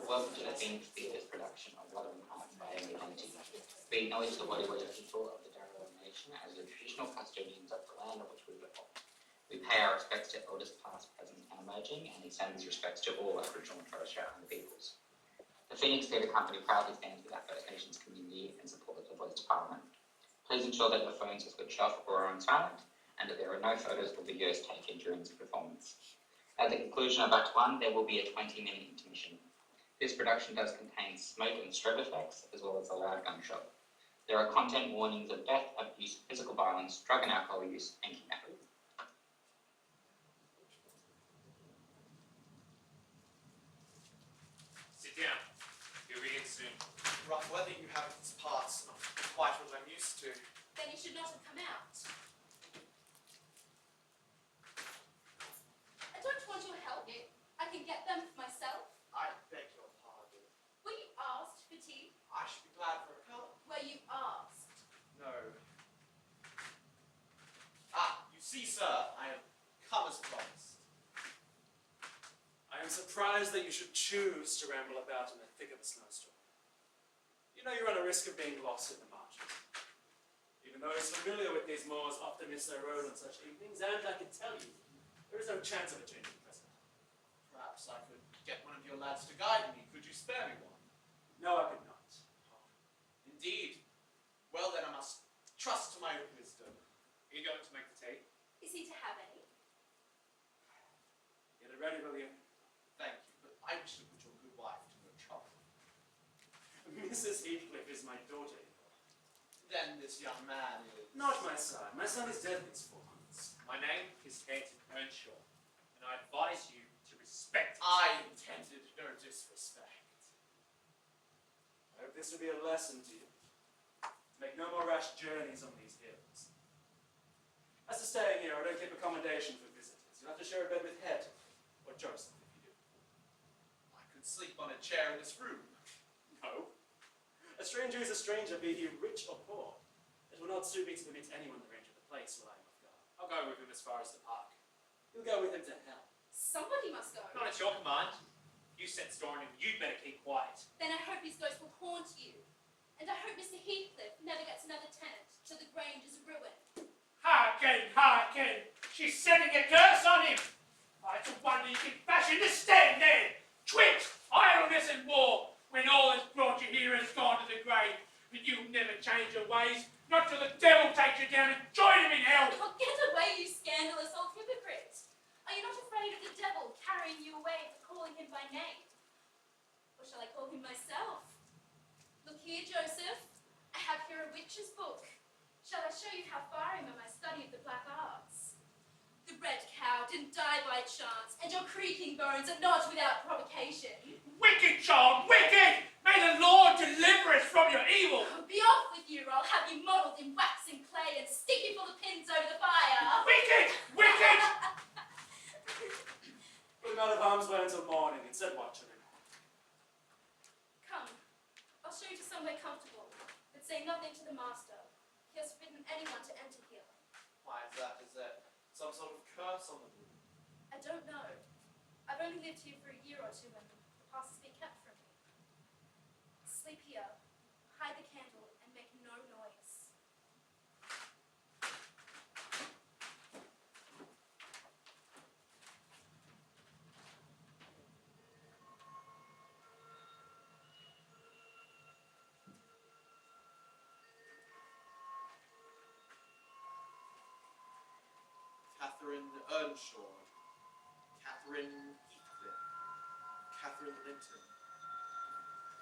Welcome to the Phoenix Theatre's production of Wuthering Heights by Emily Bronte. We acknowledge the Wadiwada people of the Darug Nation as the traditional custodians of the land on which we live. We pay our respects to elders past, present and emerging, and extend these respects to all Aboriginal and Torres Strait Islander peoples. The Phoenix Theatre Company proudly stands with our First Nations community and supports the Voice to Parliament. Please ensure that your phones are switched off or are on silent, and that there are no photos or videos taken during this performance. At the conclusion of Act 1, there will be a 20-minute intermission. This production does contain smoke and strobe effects, as well as a loud gunshot. There are content warnings of death, abuse, physical violence, drug and alcohol use, and kidnapping. Sit down. You'll begin soon. Rough weather you have in these parts, not quite what I'm used to. Then you should not have come out. I don't want your help. I can get them for myself. I beg your pardon. Were you asked for tea? I should be glad for a cup. Were you asked? No. You see, sir, I have come as promised. I am surprised that you should choose to ramble about in the thick of a snowstorm. You know you run a risk of being lost in the marches. Even those familiar with these moors often miss their road on such evenings, and I can tell you, there is no chance of a change at present. Perhaps I could get one of your lads to guide me. Could you spare me one? No, I could not. Indeed. Well, then I must trust to my own wisdom. Are you going to make the tea? Is he to have any? Get it ready, will you? Thank you, but I wish to put your good wife to no trouble. Mrs. Heathcliff is my daughter-in-law. Then this young man is... Not my son. My son is dead these 4 months. My name is Captain Earnshaw, and I advise you to respect it. I intended no disrespect. I hope this will be a lesson to you. Make no more rash journeys on these hills. As to staying here, I don't keep accommodation for visitors. You'll have to share a bed with Head, or Joseph, if you do. I could sleep on a chair in this room. No. A stranger is a stranger, be he rich or poor. It will not suit me to permit anyone the range of the place while I am off guard. I'll go with him as far as the park. You'll go with him to hell. Somebody must go. Not at your command. You set store on him, you'd better keep quiet. Then I hope his ghost will haunt you. And I hope Mr. Heathcliff never gets another tenant till the Grange is ruined. Hearken, hearken! She's setting a curse on him! It's a wonder you can fashion to stand there! Twixt idleness and war, when all that's brought you here has gone to the grave, but you'll never change your ways, not till the devil takes you down and join him in hell! Oh, get away, you scandalous old hypocrite! Are you not afraid of the devil carrying you away for calling him by name? Or shall I call him myself? Look here, Joseph. I have here a witch's book. Shall I show you how far I am in my study of the black arts? The red cow didn't die by chance, and your creaking bones are not without provocation. Wicked child, wicked! May the Lord deliver us from your evil! Oh, be off with you, or I'll have you modelled in wax and clay and stick you full of pins over the fire. Wicked! Wicked! Put him out of harm's way until morning and set watch on him. Come, I'll show you to somewhere comfortable, but say nothing to the master. He has forbidden anyone to enter here. Why is that? Is there some sort of curse on the room? I don't know. I've only lived here for a year or two, and the past has been kept from me. Sleep here, hide the candle, and make no noise. Catherine Earnshaw, Catherine Heathcliff, Catherine Linton.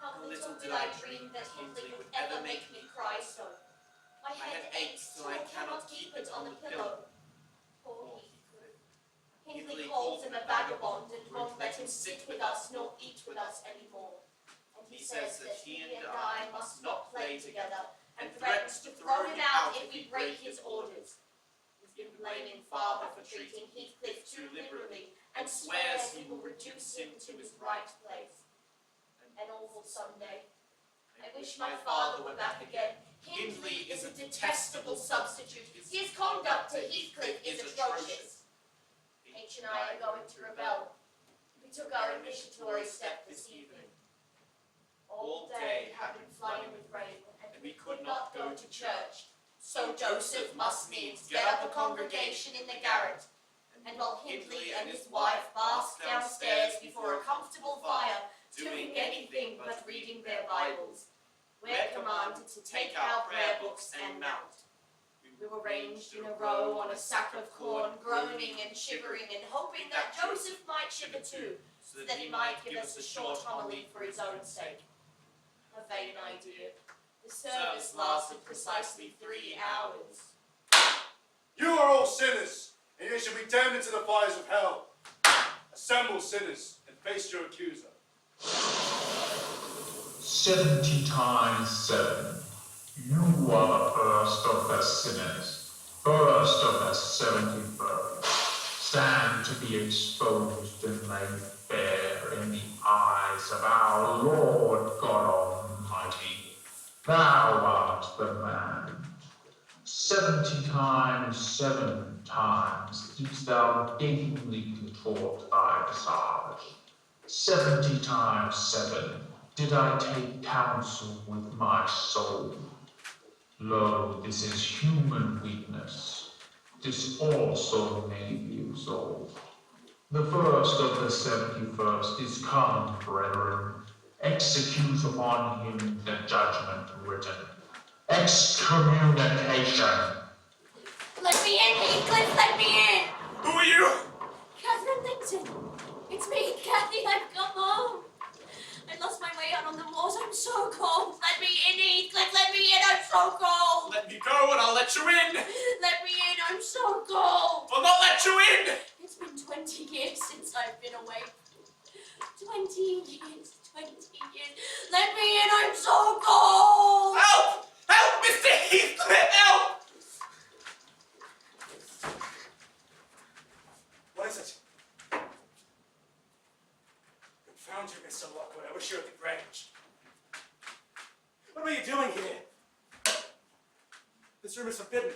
How little did I dream that Hindley would ever make me cry so. My head aches till I cannot keep it on the pillow. Poor Heathcliff. Hindley calls him a vagabond and won't let him sit with us nor eat with us any more. And he says that he and I must not play together, and threatens to throw him out if we break his orders. He's been blaming father for treating Heathcliff too liberally, and swears he will reduce him to his right place. An awful Sunday. I wish my father were back again. Hindley is a detestable substitute. His conduct to Heathcliff is atrocious. H and I are going to rebel. We took our initiatory step this evening. all day had been flooding with rain, and we could not go to church. So Joseph must needs get up a congregation in the garret, and while Hindley and his wife basked downstairs before a comfortable fire, doing anything but reading their Bibles, we're commanded to take our prayer books and mount. We were ranged in a row on a sack of corn, groaning and shivering and hoping that Joseph might shiver too, so that he might give us a short homily for his own sake. A vain idea. The service lasted precisely 3 hours. You are all sinners, and you shall be damned into the fires of hell. Assemble, sinners, and face your accuser. 70 times 7. You are the first of the sinners, first of the 71st. Stand to be exposed and laid bare in the eyes of our Lord God Almighty. Thou art the man. 70 times 7 times didst thou daintily contort thy visage. 70 times 7 did I take counsel with my soul. Lo, this is human weakness. This also may be exalted. The first of the 71st is come, brethren. Execute upon him the judgment written. Excommunication. Let me in, Heathcliff, let me in! Who are you? Catherine Linton. It's me, Kathy, I've come home. I lost my way out on the moors, I'm so cold. Let me in, Heathcliff, let me in, I'm so cold. Let me go and I'll let you in. Let me in, I'm so cold. I'll not let you in. It's been 20 years since I've been away. 20 years, 20 years. Let me in, I'm so cold. Help! Help, Mr. Heathcliff, help! What is it? Confound you, Mr. Lockwood. I wish you were at the Grange. What were you doing here? This room is forbidden.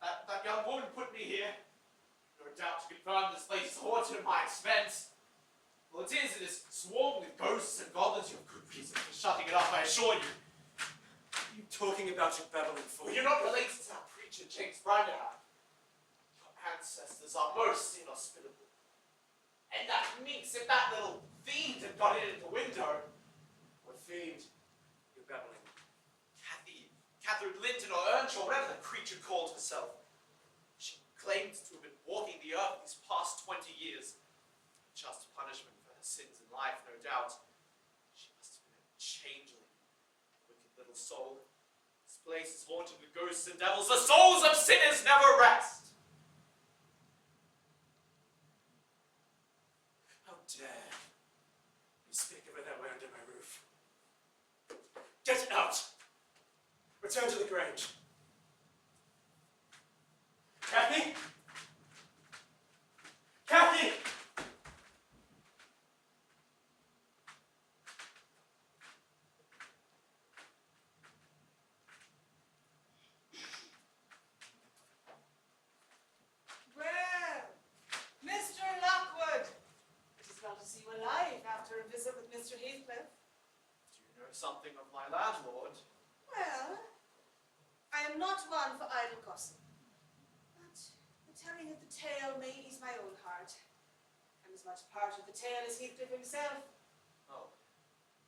That young woman put me here. No doubt to confirm this place is haunted at my expense. Well, it is swarming with ghosts and goblins. You have good reason for shutting it up, I assure you. What are you talking about, you babbling fool? Well, you're not related to that preacher, James Bronte. Your ancestors are most inhospitable. And that minx, if that little fiend had got in at the window. What fiend? You're babbling. Catherine Linton or Earnshaw, whatever the creature called herself. She claimed to have been walking the earth these past 20 years. Just punishment for her sins in life, no doubt. She must have been a changeling, wicked little soul. This place is haunted with ghosts and devils. The souls of sinners never rest. How dare you speak of her that way under my roof? Get out! Return to the Grange. Kathy? Kathy! Well, Mr. Lockwood, it is well to see you alive after a visit with Mr. Heathcliff. Do you know something of my landlord? Well, I am not one for idle gossip, but the telling of the tale may ease my own heart. I'm as much part of the tale as Heathcliff himself. Oh,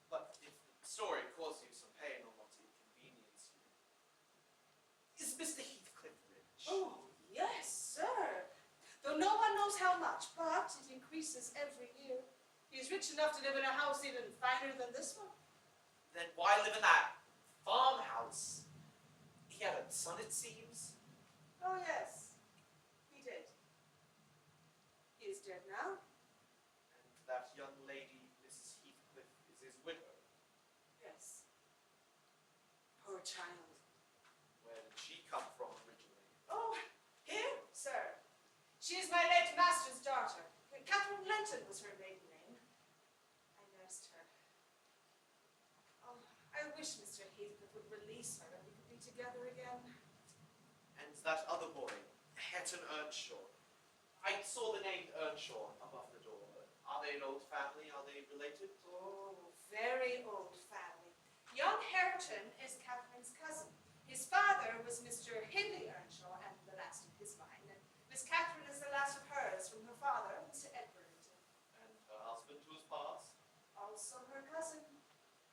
but if the story caused you some pain or not inconvenience you. Is Mr. Heathcliff rich? Oh, yes, sir. Though no one knows how much, but it increases every year. He is rich enough to live in a house even finer than this one. Then why live in that farmhouse? He had a son, it seems. Oh, yes, he did. He is dead now. And that young lady, Mrs. Heathcliff, is his widow. Yes. Poor child. Where did she come from originally? Oh, here, sir. She is my late master's daughter. Catherine Linton was her maiden name. I nursed her. Oh, I wish Mr. Heathcliff would release her and we could be together again. And that other boy, Hetton Earnshaw. I saw the name Earnshaw above the door. Are they an old family? Are they related? Oh, very old family. Young Hareton is Catherine's cousin. His father was Mr. Hindley Earnshaw, and the last of his line. And Miss Catherine is the last of hers from her father, Mr. Edward. And her husband who was passed? Also her cousin.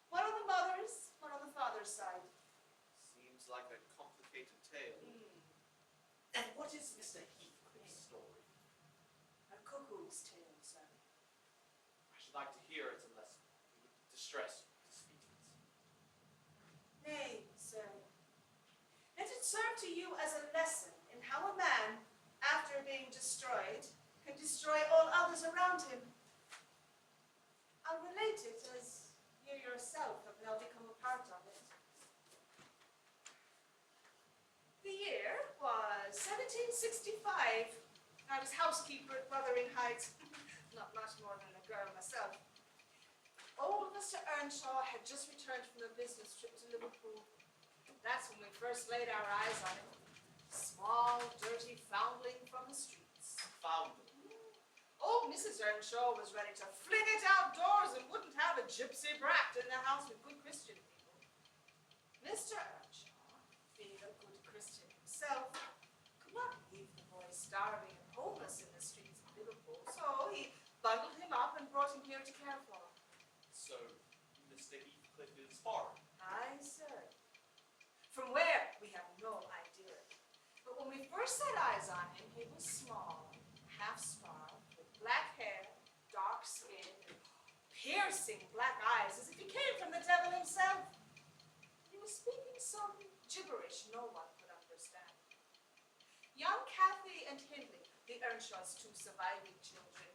One on the mother's, one on the father's side. Seems like a complicated tale. And what is Mr. Heathcliff's story? A cuckoo's tale, sir. I should like to hear it unless it would distress you to speak it. Nay, sir. Let it serve to you as a lesson in how a man, after being destroyed, can destroy all others around him. I'll relate it as you yourself have now become a part of it. The year was 1765. I was housekeeper at Wuthering Heights. Not much more than a girl myself. Old Mr. Earnshaw had just returned from a business trip to Liverpool. That's when we first laid our eyes on him. Small, dirty foundling from the streets. Found them. Old Mrs. Earnshaw was ready to fling it outdoors and wouldn't have a gypsy brat in the house with good Christian people. Mr. Earnshaw, being a good Christian himself, could not leave the boy starving and homeless in the streets of Liverpool, so he bundled him up and brought him here to care for him. So, Mr. Heathcliff is foreign. Aye, sir. From where, we have no idea. But when we first set eyes on him, he was small, half-starved, with black hair, dark skin, and piercing black eyes, as if he came from the devil himself. He was speaking some gibberish no one could understand. Young Cathy and Hindley, the Earnshaw's two surviving children,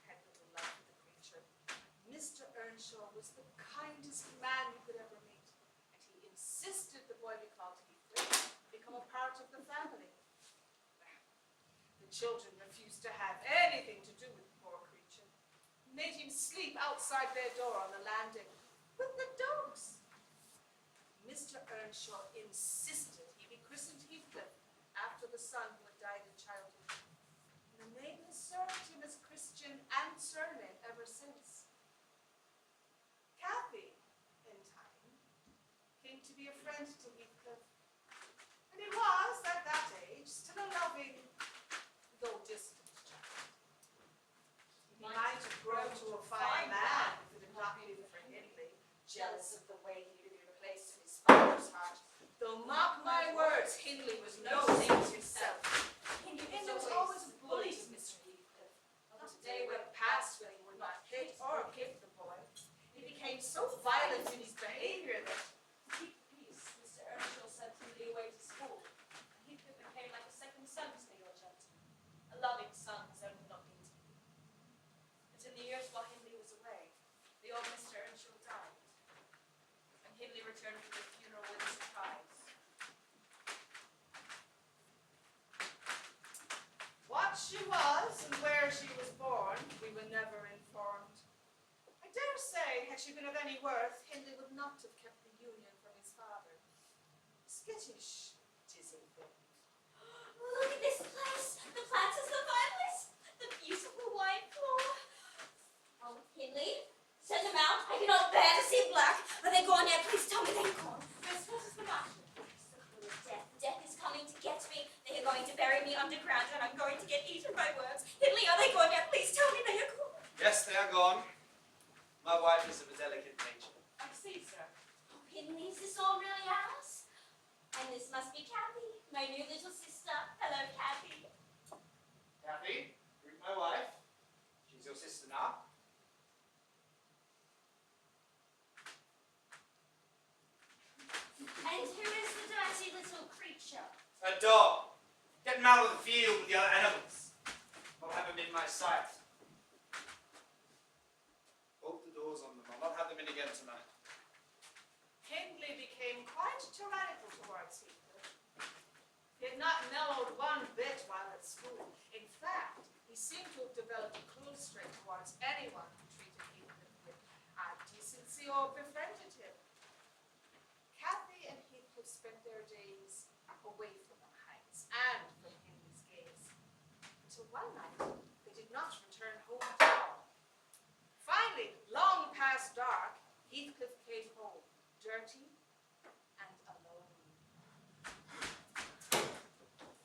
had little love for the creature. Mr. Earnshaw was the kindest man you could ever meet, and he insisted the boy be called Heathcliff become a part of the family. The children refused to have anything to do with the poor creature, made him sleep outside their door on the landing with the dogs. Mr. Earnshaw insisted he be christened Heathcliff after the son who had died in childhood. And the name has served him as Christian and surname ever since. Cathy, in time, came to be a friend to Heathcliff. And he was, at that age, still a loving, though distant child. He might have grown to a fine man if it had not been for Hindley, jealous of the way he had been placed in his father's heart. Though mark my words, Hindley was no saint himself. Hindley was always bullied Mr. Heathcliff. Not a day went past when he would not hit or give the boy. He became so violent in his behavior that, to keep the peace, Mr. Earnshaw sent Hindley away to school. And Heathcliff became like a second son to the old gentleman. A loving son has only not been to me. But in the years while Hindley was away, the old Mr. Earnshaw died. And Hindley returned from the funeral with a surprise. What she was and where she was born, we were never informed. I dare say, had she been of any worth, Hindley would not have kept the union from his father. Skittish, dizzy thing. Look at this place. The plants are so marvelous. The beautiful white floor. Oh, Hindley, send them out. I cannot bear to see black. Are they gone yet? Please tell me they're gone. Miss, what is the matter? It's the full of death. Death is coming to get me. They are going to bury me underground, and I'm going to get eaten by worms. Hindley, are they gone yet? Please tell me they are gone. Yes, they are gone. My wife is of a delicate nature. I see, sir. Oh, Hindley, is this all really ours? And this must be Cathy, my new little sister. Hello, Cathy. Cathy, greet my wife. She's your sister now. And who is the dirty little creature? A dog. Get him out of the field with the other animals. I'll have him in my sight. Bolt the doors on them. I'll not have them in again tonight. Hindley became quite tyrannical towards Heathcliff. He had not mellowed one bit while at school. In fact, he seemed to have developed a cruel streak towards anyone who treated Heathcliff with decency or befriended him. Cathy and Heathcliff spent their days away from the Heights and from Hindley's gaze, until one night they did not return home at all. Finally, long past dark, stayed home, dirty and alone.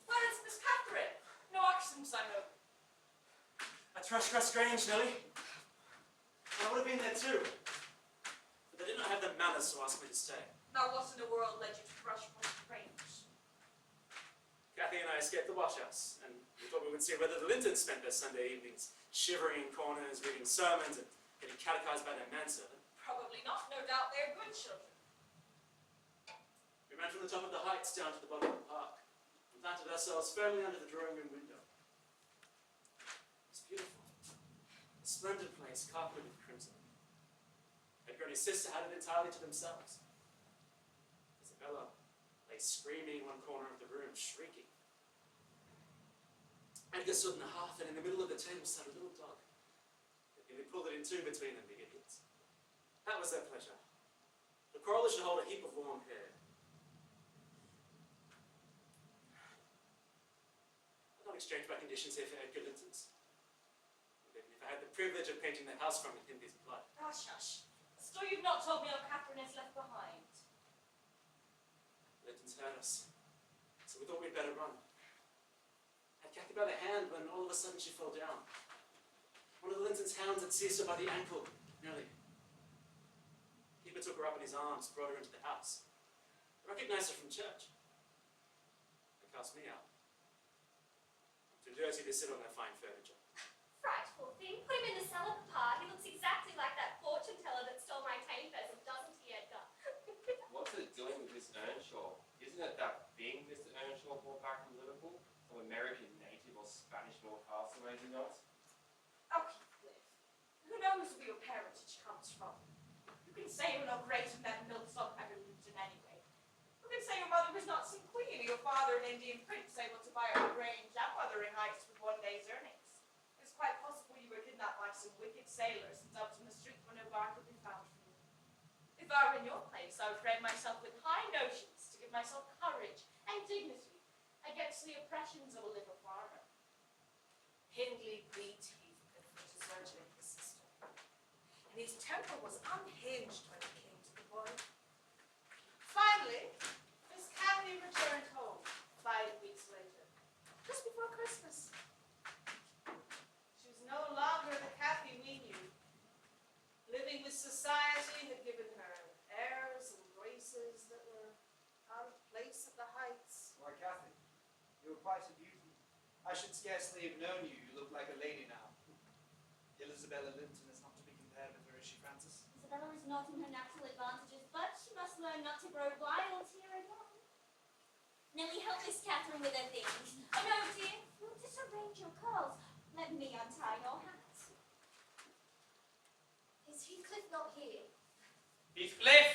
Where is Miss Catherine? No accidents, I know. At Thrushcross Grange, Nelly. I would have been there too. But they did not have the manners to ask me to stay. Now what in the world led you to Thrushcross Grange? Kathy and I escaped the wash house, and we thought we would see whether the Lintons spent their Sunday evenings shivering in corners, reading sermons, and getting catechized by their manservant. Probably not. No doubt they're good children. We ran from the top of the heights down to the bottom of the park, and planted ourselves firmly under the drawing room window. It was beautiful. A splendid place, carpeted with crimson. Edgar and his sister had it entirely to themselves. Isabella lay screaming in one corner of the room, shrieking. Edgar stood in the hearth, and in the middle of the table sat a little dog. They pulled it in two between them, big idiots. That was their pleasure. The corolla should hold a heap of warm hair. I'd not exchange my conditions here for Edgar Linton's. Even if I had the privilege of painting the house from it in his blood. Hush, hush. Still, you've not told me how Catherine is left behind. Linton's heard us, so we thought we'd better run. I had Kathy by the hand when all of a sudden she fell down. One of the Linton's hounds had seized her by the ankle, nearly. Keeper took her up in his arms, brought her into the house. I recognized her from church. They cast me out. I'm too dirty to sit on their fine furniture. Frightful thing. Put him in the cellar, Papa. He looks exactly like that fortune teller that stole my tame pheasant, doesn't he, Edgar? What's it doing with Miss Earnshaw? Isn't it that thing Mr. Earnshaw brought back from Liverpool? Some American native or Spanish Newcastle maybe not? Oh, Heathcliff. Who knows where your parentage comes from? You can say you're no greater than that milksop Linton anyway. You can say your mother was not some queen, or your father an Indian prince able to buy a Grange and Wuthering Heights with one day's earnings. It's quite possible you were kidnapped by some wicked sailors and dumped in the street where no bar could be found for you. If I were in your place, I would frame myself with high notions to give myself courage and dignity against the oppressions of a little farmer. Hindley beat Heathcliff for deserting his sister, and his temper was unhinged when it came to the boy. Finally, Miss Cathy returned home 5 weeks later, just before Christmas. She was no longer the Cathy we knew. Living with society had given her airs and graces that were out of place at the Heights. Why, Cathy, you were quite a beauty. I should scarcely have known you. You look like a lady now. Isabella Linton is not to be compared with her, is she, Francis? Isabella is not in her natural advantages, but she must learn not to grow wild here again. Nellie, help Miss Catherine with her things. Oh no, dear, you'll disarrange your curls. Let me untie your hat. Is Heathcliff not here? Heathcliff,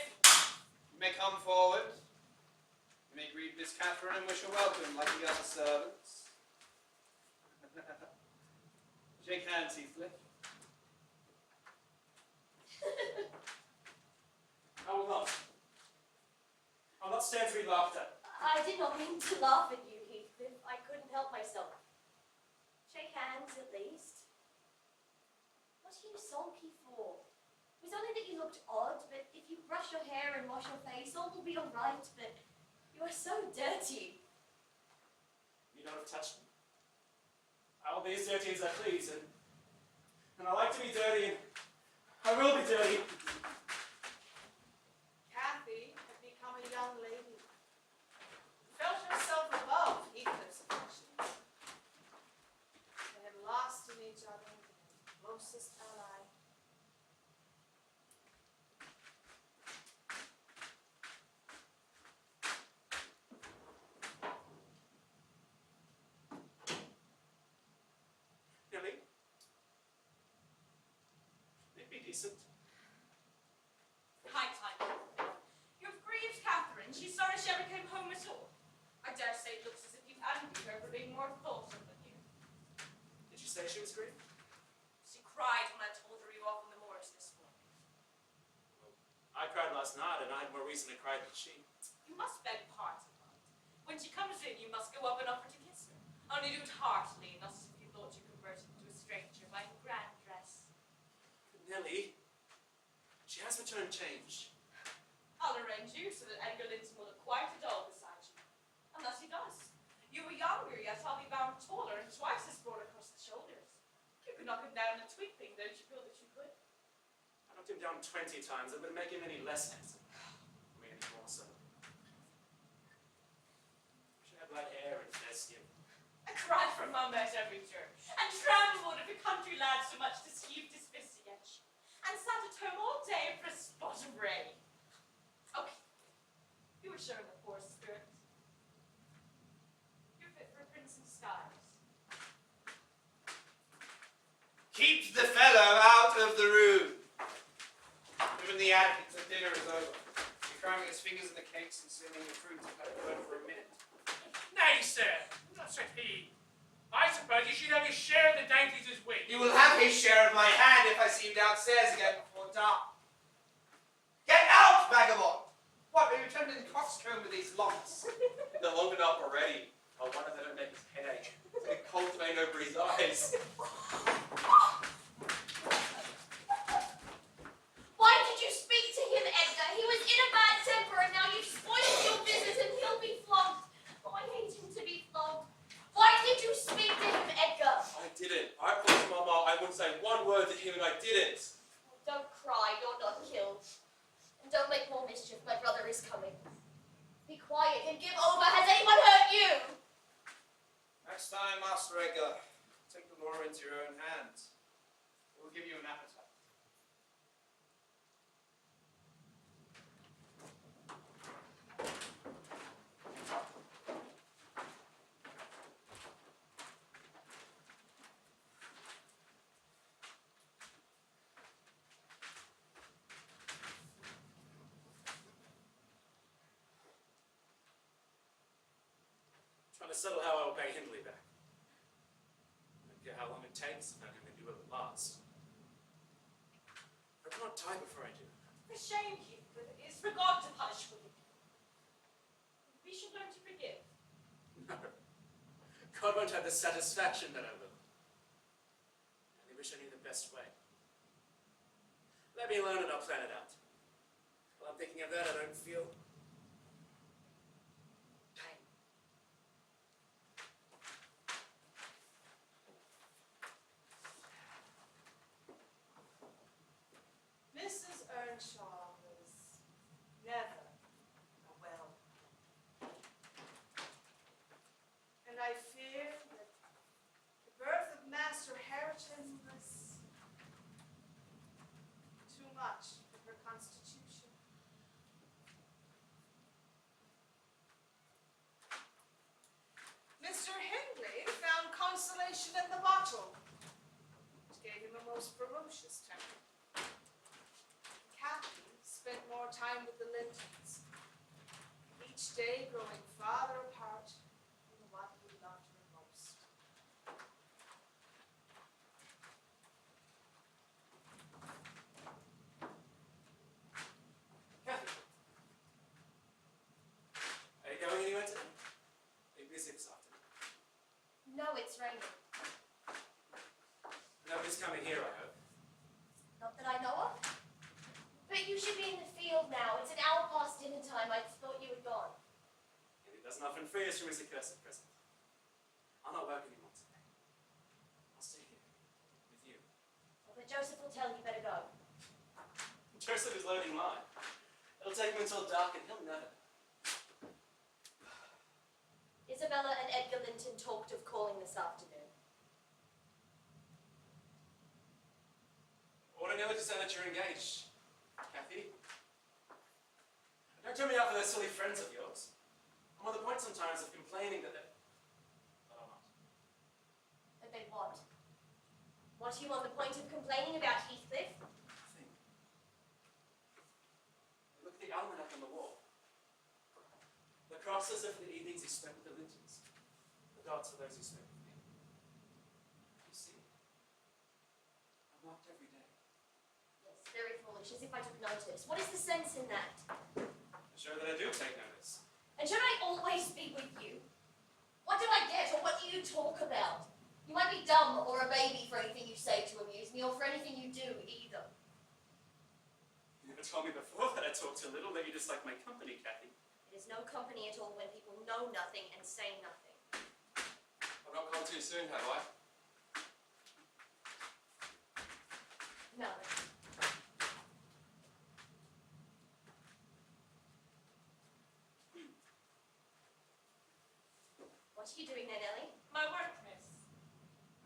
you may come forward. You may greet Miss Catherine and wish her welcome like the other servants. Shake hands, Heathcliff. I will not. I'll not stand to be laughed at. I did not mean to laugh at you, Heathcliff. I couldn't help myself. Shake hands, at least. What are you sulky for? It was only that you looked odd, but if you brush your hair and wash your face, all will be all right, but you are so dirty. You don't have touched me. I will be as dirty as I please, and I like to be dirty, and I will be dirty. Cathy had become a young lady. Felt herself above Heathcliff's affections. They had lost in each other their closest ally. Nellie, be decent. High time. You've grieved Catherine. She's sorry she ever came home at all. I dare say it looks as if you've envied her for being more thoughtful than you. Did you say she was grieved? She cried when I told her you were off on the moors this morning. Well, I cried last night, and I had more reason to cry than she. You must beg pardon, Aunt. When she comes in, you must go up and offer to kiss her. Only do it heartily, not as if you thought you converted into a stranger by her grand dress. Nellie, she has returned changed. so that Edgar Linton will look quite a doll beside you. Unless he does. You were younger, yet I'll be bound taller and twice as broad across the shoulders. You could knock him down in a twinkling, don't you feel that you could? I knocked him down 20 times. It wouldn't make him any less handsome. I mean, any more so. I should have light hair and fair skin. A cry from mum at every turn, and trampled if a country lad so much deceived his fist against, and sat at home all day for a spot of rain. Okay, you were showing a poor spirit. You're fit for a prince in disguise. Keep the fellow out of the room. Even the advocate that dinner is over. You're cramming his fingers in the cakes and sealing the fruit to let it burn for a minute. Nay, sir, not said he. I suppose he should have his share of the dainties as we. You will have his share of my hand if I see him downstairs again before dark. Get out, vagabond! What, are you turned in coxcomb with these locks? They're long enough already. I wonder if they don't make his head ache. It's like a cold vein over his eyes. Why did you speak to him, Edgar? He was in a bad temper and now you've spoiled your business and he'll be flogged. Oh, I hate him to be flogged. Why did you speak to him, Edgar? I didn't. I promised Mama I wouldn't say one word to him and I didn't. Don't cry, you're not killed. And don't make more mischief, my brother is coming. Be quiet and give over. Has anyone hurt you? Next time, Master Edgar, take the law into your own hands. It will give you an appetite. Trying to settle how I'll pay Hindley back. I don't care how long it takes, if I can do it at last. I cannot die before I do. For shame, Heathcliff, it is for God to punish wicked people. We should learn to forgive. No. God won't have the satisfaction that I will. I only wish I knew the best way. Let me alone and I'll plan it out. While I'm thinking of that, I don't feel pain. Mrs. Earnshaw was never a well. And I fear that the birth of Master Hareton was too much for her constitution. Mr. Hindley found consolation in the bottle, which gave him a most ferocious temper. Kathy spent more time with the Lintons, each day growing farther apart from the one who loved her most. Kathy. Are you going anywhere today? Are you busy this afternoon? No, it's raining. Nobody's coming here, I hope. Not that I know of. But you should be in the field now. It's an hour past dinner time. I thought you had gone. And it doesn't often free us from his accursed presence. I'll not work anymore today. I'll stay here, with you. Well, but Joseph will tell you better go. Joseph is loading mine. It'll take him until dark and he'll never. Isabella and Edgar Linton talked of calling this afternoon. Ordinarily to say that you're engaged, Kathy. Don't turn me out for those silly friends of yours. I'm on the point sometimes of complaining that they're... But I'm not. That they what? What are you on the point of complaining about, Heathcliff? Nothing. Look at the almanac on the wall. The crosses are for the evenings he spent with the Lintons. The dots are those he spent with me. You see? I'm marked every day. Yes, very foolish, as if I took notice. What is the sense in that? I'm sure that I do take notice. And should I always be with you? What do I get, or what do you talk about? You might be dumb or a baby for anything you say to amuse me, or for anything you do either. You never told me before that I talk too little, that you dislike my company, Kathy. It is no company at all when people know nothing and say nothing. I've not gone too soon, have I? No. What are you doing there, Nellie? My work, miss.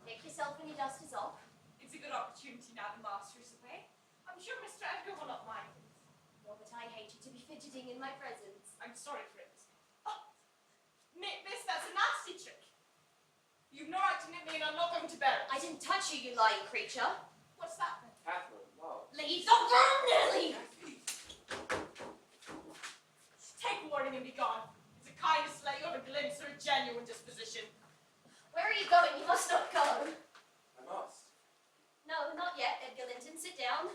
Take yourself when your dust is off. It's a good opportunity now the master's away. I'm sure Mr. Edgar will not mind it. No, but I hate you to be fidgeting in my presence. I'm sorry for it. Oh, miss, that's a nasty trick. You've no right to nip me and I'm not going to bear it. I didn't touch you, you lying creature. What's that then? Catherine, no. Leave the room, Nellie! Take warning and be gone. It's a kindness to let you have a glimpse of a genuine disposition. Where are you going? You must not go. I must. No, not yet, Edgar Linton. Sit down.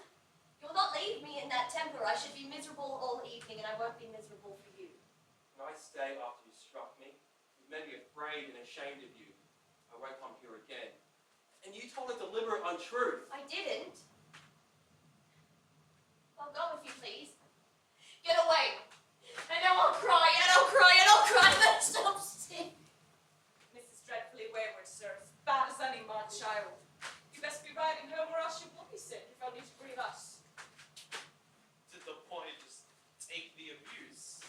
You'll not leave me in that temper. I should be miserable all evening, and I won't be miserable for you. Can I stay after you struck me? You made me afraid and ashamed of you. I won't come here again. And you told a deliberate untruth. I didn't. Well, go if you please. Get away. And now I'll cry, and I'll cry, and I'll cry, but stop sing. Mrs. Dreadfully wayward, sir. As bad as any mad child. You best be riding home or else you will be sick if only to grieve us. To the point, just take the abuse.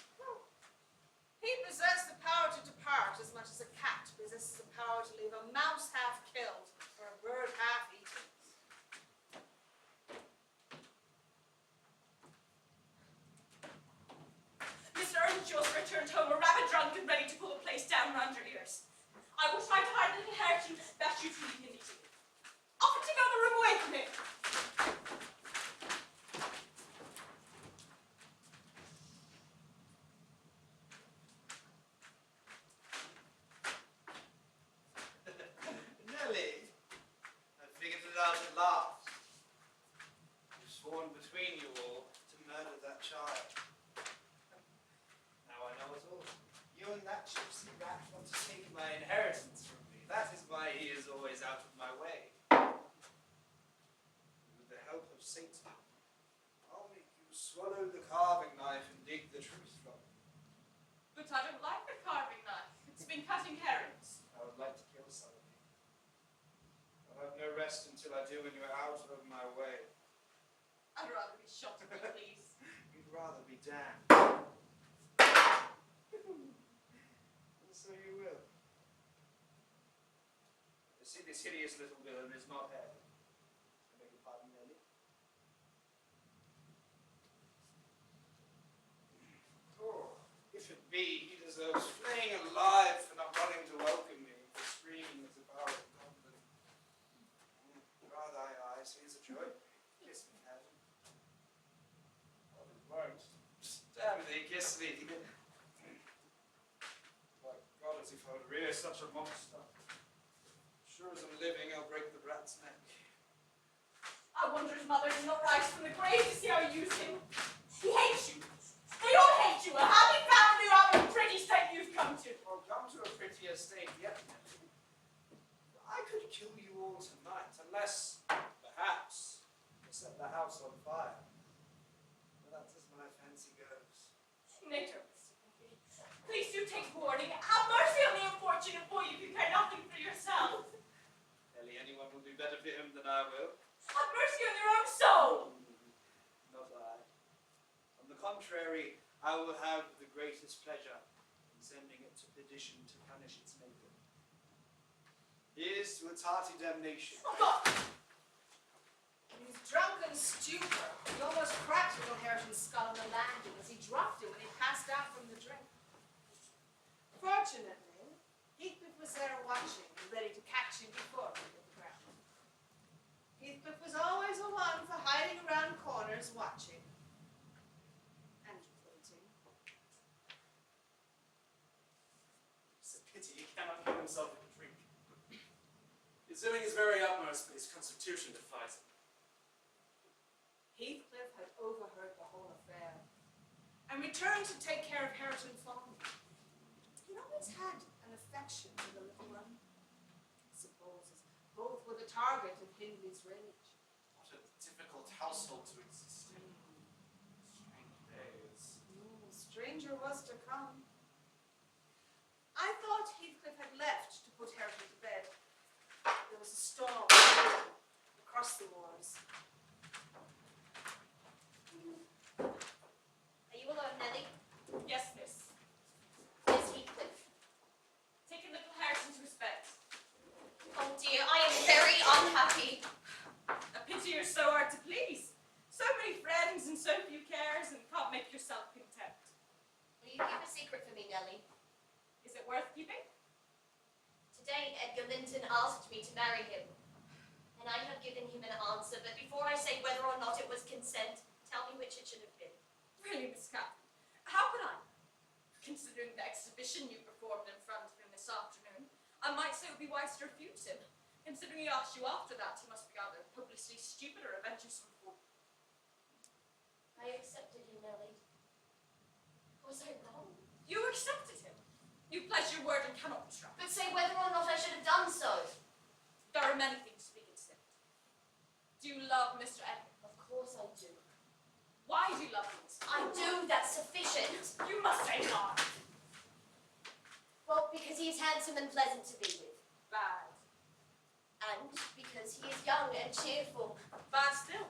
He possessed the power to depart as much as a cat possesses the power to leave a mouse half killed or a bird half eaten. Mr. Earnshaw's returned home a rabid drunk and ready to pull the place down round your ears. I will try to hide the inheritance that you to leave him eating. Offer to go the room away from him. Nellie, I figured it out at last. You've sworn between you all to murder that child. Now I know it all. You and that gypsy rat want to take my inheritance from me. That is why he is always out of my way. With the help of Satan, I'll make you swallow the carving knife and dig the truth from it. But I don't like the carving knife. It's been cutting herrings. I would like to kill some of you. I'll have no rest until I do when you're out of my way. I'd rather be shot if you please. You'd rather be damned. And so you will. You see, this hideous little villain is not head. I beg your pardon, Nellie. Oh, if it be, he deserves flaying alive for not wanting to welcome me, for screaming as if I were a goblin. Dry thy eyes, here's a joy. Kiss me, Adam. Oh, it won't. Damn thee, kiss me. My God, as if I would rear such a monster. Sure as I'm living, I'll break the brat's neck. I wonder his mother did not rise from the grave to see how you use him. He hates you. They all hate you. A happy family out of a pretty state you've come to. Well, come to a prettier state yet. I could kill you all tonight, unless, perhaps, you set the house on fire. But that's as my fancy goes. Nature, please do take warning. Have mercy on the unfortunate boy if you care nothing for yourself. Ellie, anyone will do better for him than I will. Have mercy on your own soul. Not I. On the contrary, I will have the greatest pleasure in sending it to perdition to punish its maker. Here's to its hearty damnation. Oh, God. In his drunken stupor, he almost cracked little Hareton's skull on the landing as he dropped it when he passed out from the drink. Fortunately, Heathcliff was there watching and ready to catch him before he hit the ground. Heathcliff was always the one for hiding around corners watching and waiting. It's a pity he cannot give himself a drink. He's doing his very utmost, but his constitution defies him. Heathcliff had overheard the whole affair and returned to take care of Hareton fondly. He'd always had an affection for the little one. I suppose as both were the target of Hindley's rage. What a difficult household to exist in. stranger was to come. I thought Heathcliff had left to put Hereford to bed. There was a storm across the moors. Are you alone, Nellie? Yes, miss. Where's Heathcliff? Taking little Harrison's respect. Oh dear, I am very unhappy. A pity you're so hard to please. So many friends and so few cares, and can't make yourself content. Will you keep a secret for me, Nellie? Is it worth keeping? Today, Edgar Linton asked me to marry him. And I have given him an answer, but before I say whether or not it was consent, tell me which it should have been. Really, Miss Catherine, how could I? Considering the exhibition you performed in front of him this afternoon, I might say it would be wise to refuse him. Considering he asked you after that, he must be either hopelessly stupid or a venturesome fool. I accepted him, Nellie. Was I wrong? You accepted him. You pledged your word and cannot retract. But say whether or not I should have done so. There are many things to be considered. Do you love Mr. Edgar? Of course I do. Why do you love him? I do, that's sufficient. You must say not. Well, because he is handsome and pleasant to be with. Bad. And because he is young and cheerful. Bad still.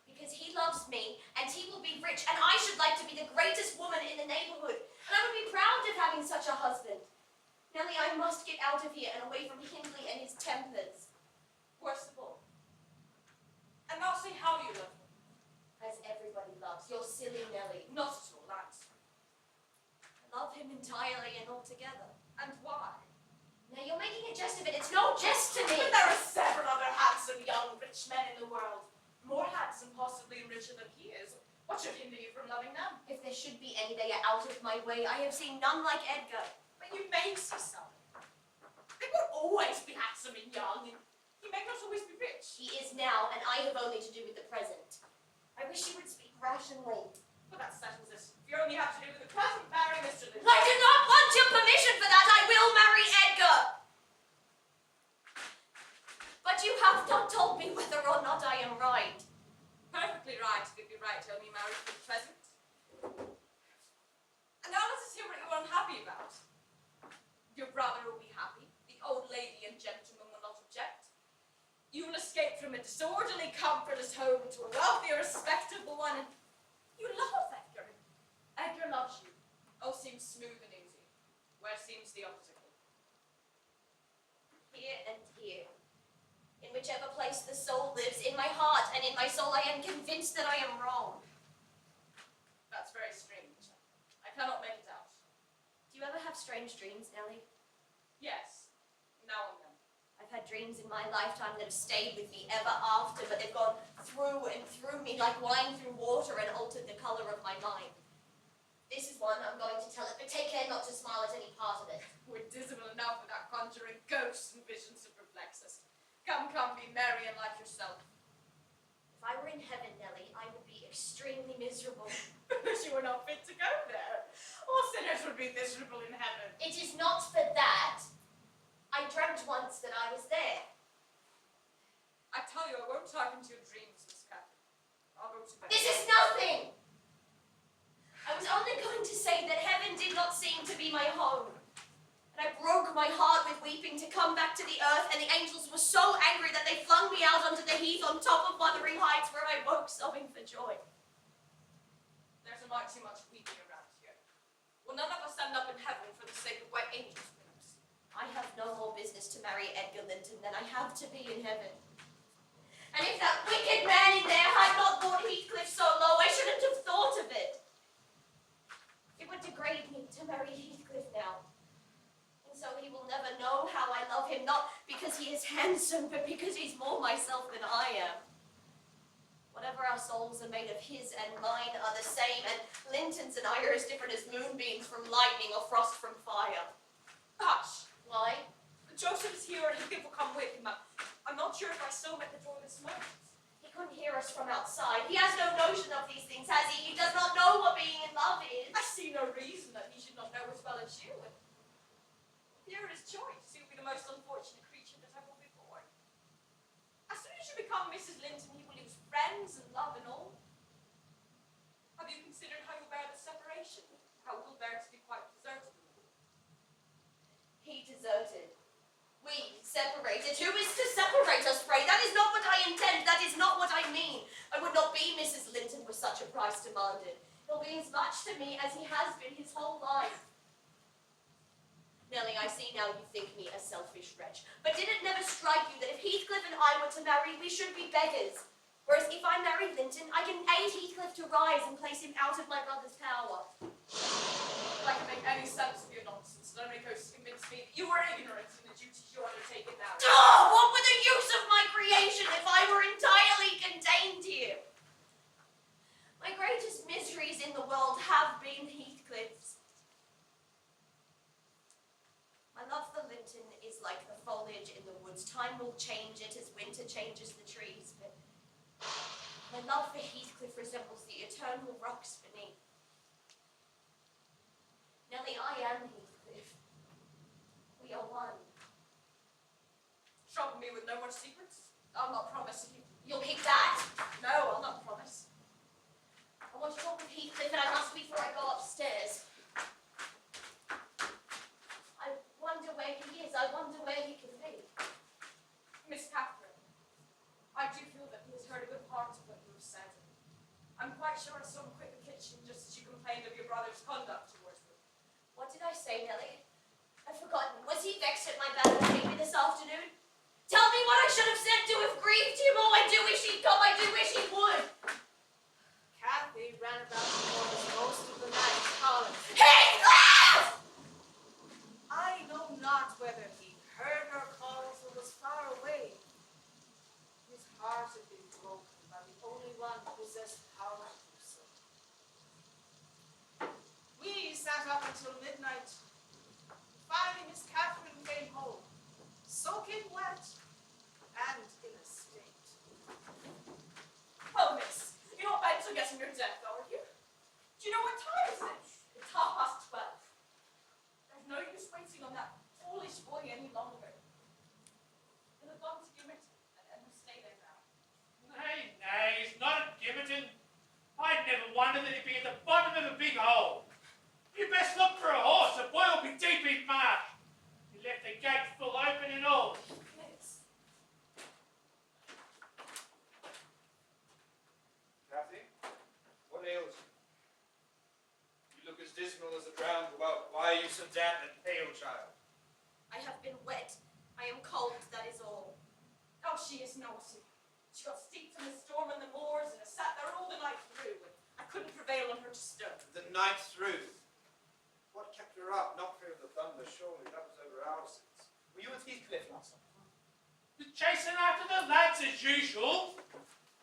Because he loves me, and he will be rich, and I should like to be the greatest woman in the neighborhood. And I would be proud of having such a husband. Nellie, I must get out of here and away from Hindley and his tempers. Worst of all. And now say how you love him. As everybody loves. You're silly, Nellie. Not at all, Lance. I love him entirely and altogether. And why? Now you're making a jest of it. It's no jest to me. But there are several other handsome young rich men in the world. More handsome, possibly richer than he is. What should hinder you from loving them? If there should be any, they are out of my way. I have seen none like Edgar. But you may see some. They won't always be handsome and young, and he may not always be rich. He is now, and I have only to do with the present. I wish you would speak rationally. Well, that settles it. If you only have to do with the present, marry Mr. Linton. I do not want your permission for that. I will marry Edgar. But you have not told me whether or not I am right. Perfectly right, if it be right to only marry for the present. And now let us hear what you're unhappy about. Your brother will be happy. The old lady and gentleman will not object. You will escape from a disorderly, comfortless home to a wealthy, respectable one, and you love Edgar. Edgar loves you. All seems smooth and easy. Where seems the obstacle? Here and here. In whichever place the soul lives, in my heart and in my soul, I am convinced that I am wrong. That's very strange. I cannot make it out. Do you ever have strange dreams, Nellie? Yes, now and then. I've had dreams in my lifetime that have stayed with me ever after, but they've gone through and through me like wine through water and altered the color of my mind. This is one I'm going to tell it, but take care not to smile at any part of it. We're dismal enough without conjuring ghosts and visions to perplex us. Come, be merry and like yourself. If I were in heaven, Nellie, I would be extremely miserable. Because you were not fit to go there. All sinners would be miserable in heaven. It is not for that. I dreamt once that I was there. I tell you, I won't talk into your dreams, Miss Catherine. I'll go to bed. This is nothing! I was only going to say that heaven did not seem to be my home. And I broke my heart with weeping to come back to the earth, and the angels were so angry that they flung me out onto the heath on top of Wuthering Heights, where I woke sobbing for joy. There's a mite too much weeping around here. Will none of us end up in heaven for the sake of wet angels' wings? I have no more business to marry Edgar Linton than I have to be in heaven. And if that wicked man in there had not brought Heathcliff so low, I shouldn't have thought of it. It would degrade me to marry Heathcliff now. And so he will never know how I love him, not because he is handsome, but because he's more myself than I am. Whatever our souls are made of, his and mine are the same, and Linton's and I are as different as moonbeams from lightning or frost from fire. Hush! Why? Joseph is here and Heathcliff will come with him. I'm not sure if I saw him at the door this moment. He couldn't hear us from outside. He has no notion of these things, has he? He does not know what being in love is. I see no reason that he should not know as well as you. Here at his choice, he will be the most unfortunate creature that ever be born. As soon as you become Mrs. Linton, he will lose friends and love and all. Have you considered how you bear the separation? adaptation. How will bear to be quite deserted? He deserted. We separated. Who is to separate us, pray? That is not what I intend. That is not what I mean. I would not be Mrs. Linton with such a price demanded. He'll be as much to me as he has been his whole life. Nellie, I see now you think me a selfish wretch. But did it never strike you that if Heathcliff and I were to marry, we should be beggars? Whereas if I marry Linton, I can aid Heathcliff to rise and place him out of my brother's power. If I can make any sense of your nonsense, let me go convince me that you were ignorant in the duties you undertake in marriage. Oh, what were the use of my creation if I were entirely contained here? My greatest miseries in the world have been Heathcliff's. My love for Linton is like the foliage in the woods. Time will change it as winter changes the trees, but my love for Heathcliff resembles the eternal rocks beneath. Nellie, I am Heathcliff. We are one. Trouble me with no more secrets? I'll not promise you'll keep that. No, I'll not promise. I want to talk with Heathcliff, and I must before I go upstairs. I wonder where he is. I wonder where he can be. Miss Catherine, I do feel that he has heard a good part of what you have said. I'm quite sure I saw him quit the kitchen just as you complained of your brother's conduct towards me. What did I say, Nellie? I've forgotten. Was he vexed at my bad behavior this afternoon? Tell me what I should have said to have grieved him. Oh, I do wish he'd come. I do wish he would. Kathy ran about the waters most of the night, calling. Heathcliff! I know not whether he heard her calls or was far away. His heart had been broken by the only one who possessed power to do so. We sat up until midnight. Finally, Miss Catherine came home, soaking wet and in a state. Well, miss, you're not bent on getting your death, are you? Do you know what time is it? It's 12:30. There's no use waiting on that foolish boy any longer. He'll have gone to Gimmerton and will stay there now. Nay, nay, he's not at Gimmerton. I'd never wondered that he'd be at the bottom of a big hole. You best look for a horse. The boy will be deep in marsh. He left the gate full open and all. Yes. Kathy, what ails you? You look as dismal as a drowned well. Why are you so damp and pale, child? I have been wet. I am cold, that is all. Oh, she is naughty. She got steeped in the storm on the moors and has sat there all the night through. And I couldn't prevail on her to stir. The night through. What kept her up? Not fear of the thunder, surely. That was over hours since. Were you with Heathcliff last night? You're chasing after the lads as usual.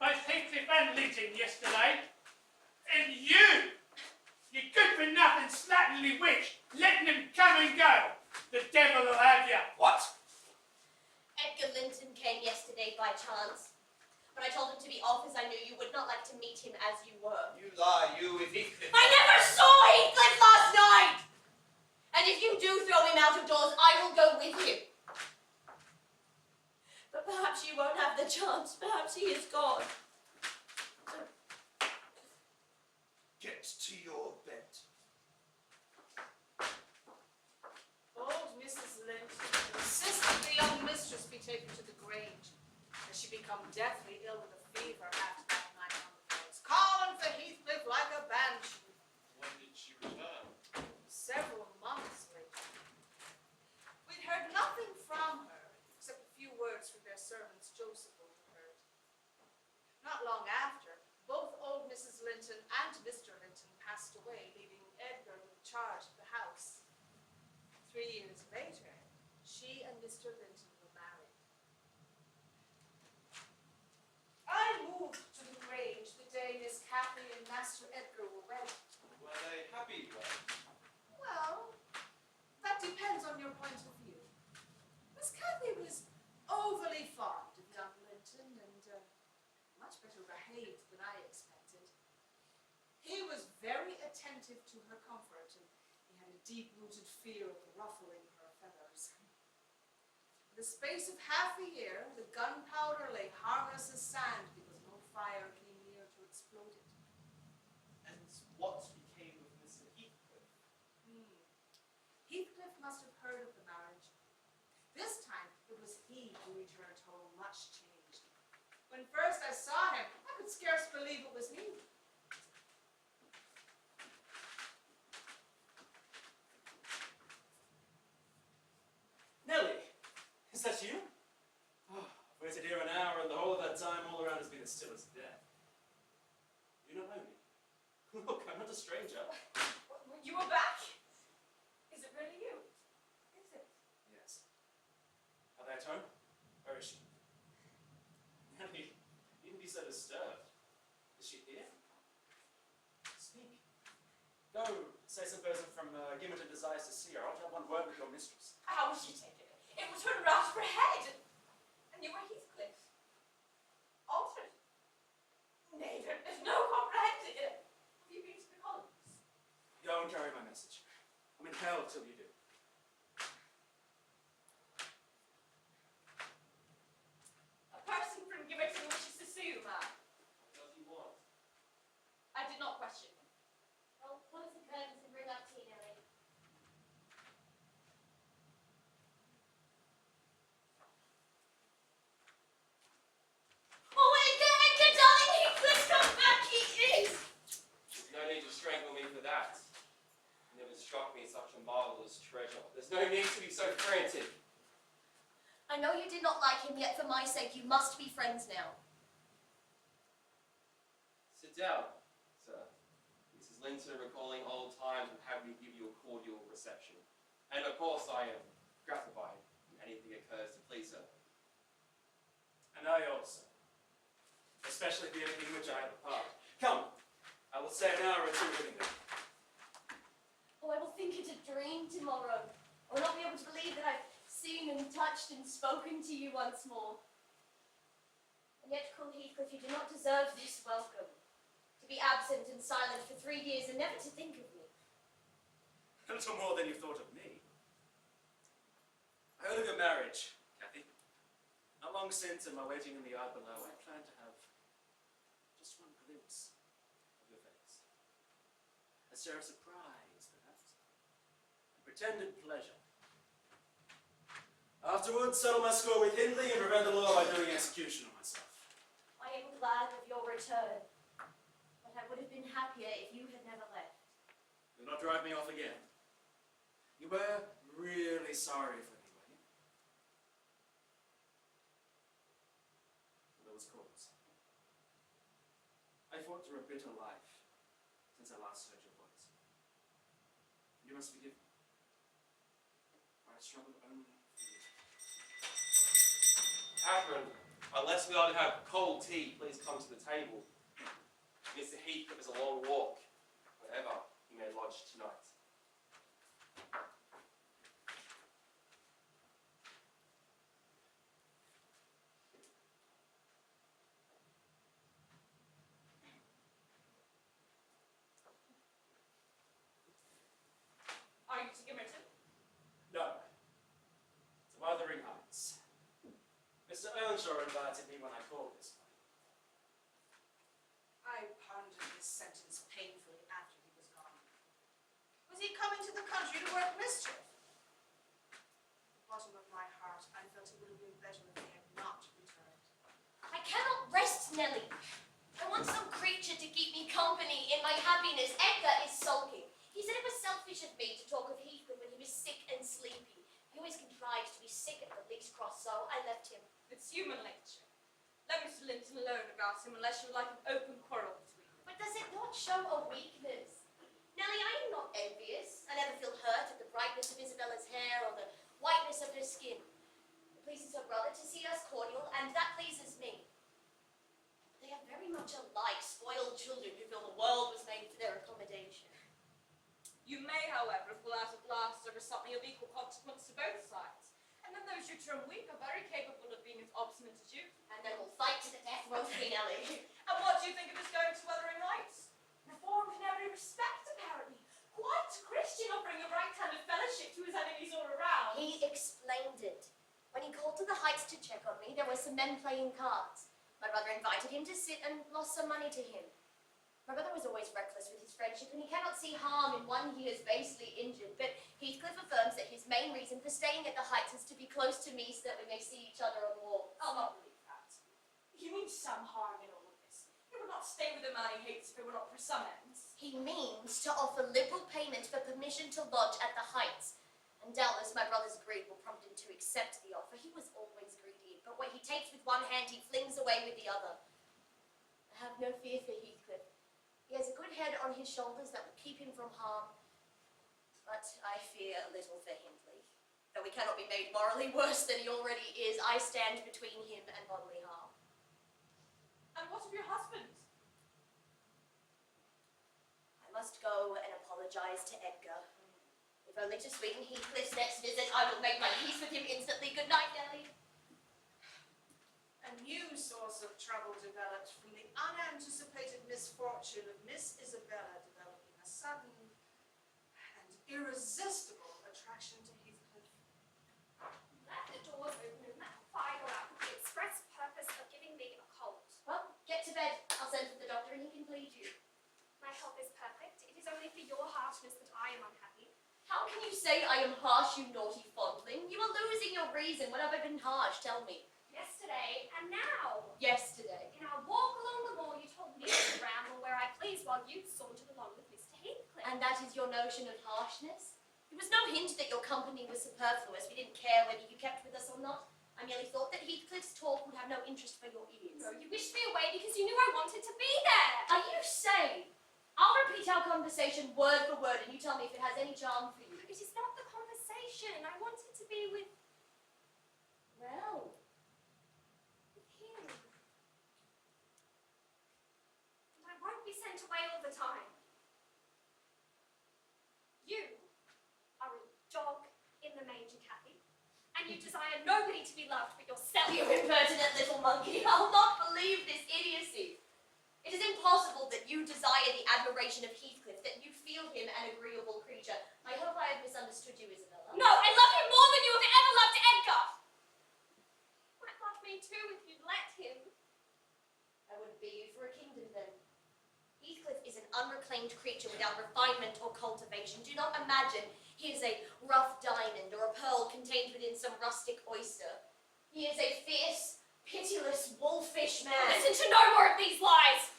Both Heathcliff and Linton yesterday. And you good for nothing slatternly witch, letting them come and go. The devil will have you. What? Edgar Linton came yesterday by chance. But I told him to be off as I knew you would not like to meet him as you were. You lie. You with Heathcliff. I never saw Heathcliff last night! And if you do throw him out of doors, I will go with you. But perhaps you won't have the chance. Perhaps he is gone. Get to your bed. Old Mrs. Linton insisted the young mistress be taken to the Grange, as she become deathly ill with a fever after that night on the fields, calling for Heathcliff like a banshee. When did she return? Several months later. We'd heard nothing from her, except a few words from their servants Joseph overheard. Not long after, both old Mrs. Linton and Mr. Linton passed away, leaving Edgar with charge of the house. 3 years later, she and Mr. Linton were married. I moved to the Grange the day Miss Cathy and Master Edgar were wedded. Were they happy then? Well, that depends on your point of view. Miss Cathy was overly fond of young Linton and much better behaved than I expected. He was very attentive to her comfort and he had a deep-rooted fear of ruffling her feathers. For the space of half a year, the gunpowder lay harmless as sand because no fire came near to explode it. And what became of Mr. Heathcliff? must have heard of the marriage. This time, it was he who returned home much changed. When first I saw him, I could scarce believe it was me. Nellie, is that you? Oh, I've waited here an hour, and the whole of that time all around has been as still as death. You don't know me? Look, I'm not a stranger. You are back? Is it really you? Is it? Yes. Are they at home? Where is she? Nellie, you needn't be so disturbed. Is she here? Speak. Go, say some person from Gimmerton desires to see her. I'll have one word with your mistress. How was she taken? It was her rout for head. And you were Heathcliff. Altered. Nay, there's no comprehending it. Have you been to the colonies? Go and carry my message. I'm in hell till you do. A person from Gimmerton wishes to see you, ma'am. What does he want? I did not question him. Well, close the curtains and bring up tea, Nellie. Oh, Edgar, darling, Heathcliff's come back, he is! There's no need to strangle me for that. It never struck me such a marvelous treasure. There's no need to be so frantic. I know you did not like him, yet for my sake you must be friends now. Sit down, sir. Mrs. Linton recalling old times would have me give you a cordial reception. And of course I am gratified when anything occurs to please her. And I also. Especially the anything which I have a part. Come, I will say an hour or two living there. Oh, I will think it a dream tomorrow. I will not be able to believe that I've seen and touched and spoken to you once more. And yet, cruel Heathcliff, you do not deserve this welcome. To be absent and silent for 3 years and never to think of me. A little more than you thought of me. I heard of your marriage, Cathy. Not long since, in my waiting in the yard below, I planned to have just one glimpse of your face. A stare of surprise, perhaps. And pretended pleasure. Afterwards, settle my score with Hindley and prevent the law by doing execution on myself. I am glad of your return. But I would have been happier if you had never left. You'll not drive me off again. You were really sorry for me, were you? Well, there was cause. I fought through a bitter life since I last heard your voice. You must forgive me. For I struggled only for you. Catherine, unless we are to have cold tea, please come to the table. Mr. Heathcliff is a long walk, wherever he may lodge tonight. Are you to Gimmerton? No. To Wuthering Heights. Mr. Earnshaw invited me when I called this morning. I pondered his sentence painfully after he was gone. Was he coming to the country to work mischief? At the bottom of my heart, I felt it would have been better if he had not returned. I cannot rest, Nellie. I want some creature to keep me company in my happiness. Edgar is sulking. He said it was selfish of me to talk of Heathcliff when he was sick and sleepy. He always contrived to be sick at the least cross, so I left him. It's human nature. Let Mr. Linton alone about him unless you would like an open quarrel between you. But does it not show a weakness? Nellie, I am not envious. I never feel hurt at the brightness of Isabella's hair or the whiteness of her skin. It pleases her brother to see us cordial, and that pleases me. They are very much alike, spoiled children who feel the world was made for their accommodation. You may, however, fall out at last over something of equal consequence to both sides. And then those you term weak are very capable of being as obstinate as you. And then we'll fight to the death, won't we, Nellie? And what do you think of his going to Wuthering Heights? Reformed in every respect, apparently. Quite Christian, offering a right hand of fellowship to his enemies all around. He explained it. When he called to the Heights to check on me, there were some men playing cards. My brother invited him to sit and lost some money to him. My brother was always reckless with his friendship, and he cannot see harm in one he has basely injured. But Heathcliff affirms that his main reason for staying at the Heights is to be close to me so that we may see each other on walks. I'll not believe that. He means some harm in all of this. He would not stay with a man he hates if it were not for some ends. He means to offer liberal payment for permission to lodge at the Heights. And doubtless my brother's greed will prompt him to accept the offer. He was always greedy, but what he takes with one hand he flings away with the other. I have no fear for Heathcliff. He has a good head on his shoulders that will keep him from harm. But I fear a little for Hindley. Though he cannot be made morally worse than he already is, I stand between him and bodily harm. And what of your husband? I must go and apologize to Edgar. If only to sweeten Heathcliff's next visit, I will make my peace with him instantly. Good night, Nellie. A new source of trouble developed from the unanticipated misfortune of Miss Isabella developing a sudden and irresistible attraction to Heathcliff. Left the doors open and let the fire go out with the express purpose of giving me a cold. Well, get to bed. I'll send for the doctor and he can plead you. My health is perfect. It is only for your harshness that I am unhappy. How can you say I am harsh, you naughty fondling? You are losing your reason. When have I been harsh? Tell me. Yesterday and now. Yesterday. In our walk along the moor, you told me to ramble where I please while you sauntered along with Mr. Heathcliff. And that is your notion of harshness? It was no hint that your company was superfluous. We didn't care whether you kept with us or not. I merely thought that Heathcliff's talk would have no interest for your ears. No, you wished me away because you knew I wanted to be there. Are you sane? I'll repeat our conversation word for word and you tell me if it has any charm for you. It is not the conversation. I wanted to be with Well, him. And I won't be sent away all the time. You are a dog in the manger, Kathy, and you desire nobody to be loved but yourself. you impertinent little monkey. I'll not believe this idiocy. It is impossible that you desire the admiration of Heathcliff, that you feel him an agreeable creature. I hope I have misunderstood you, Isabella. No, I love him more than you have ever loved Edgar. You might love me too if you'd let him. I wouldn't be you for a kingdom then. Heathcliff is an unreclaimed creature without refinement or cultivation. Do not imagine he is a rough diamond or a pearl contained within some rustic oyster. He is a fierce, pitiless, wolfish man. Listen to no more of these lies.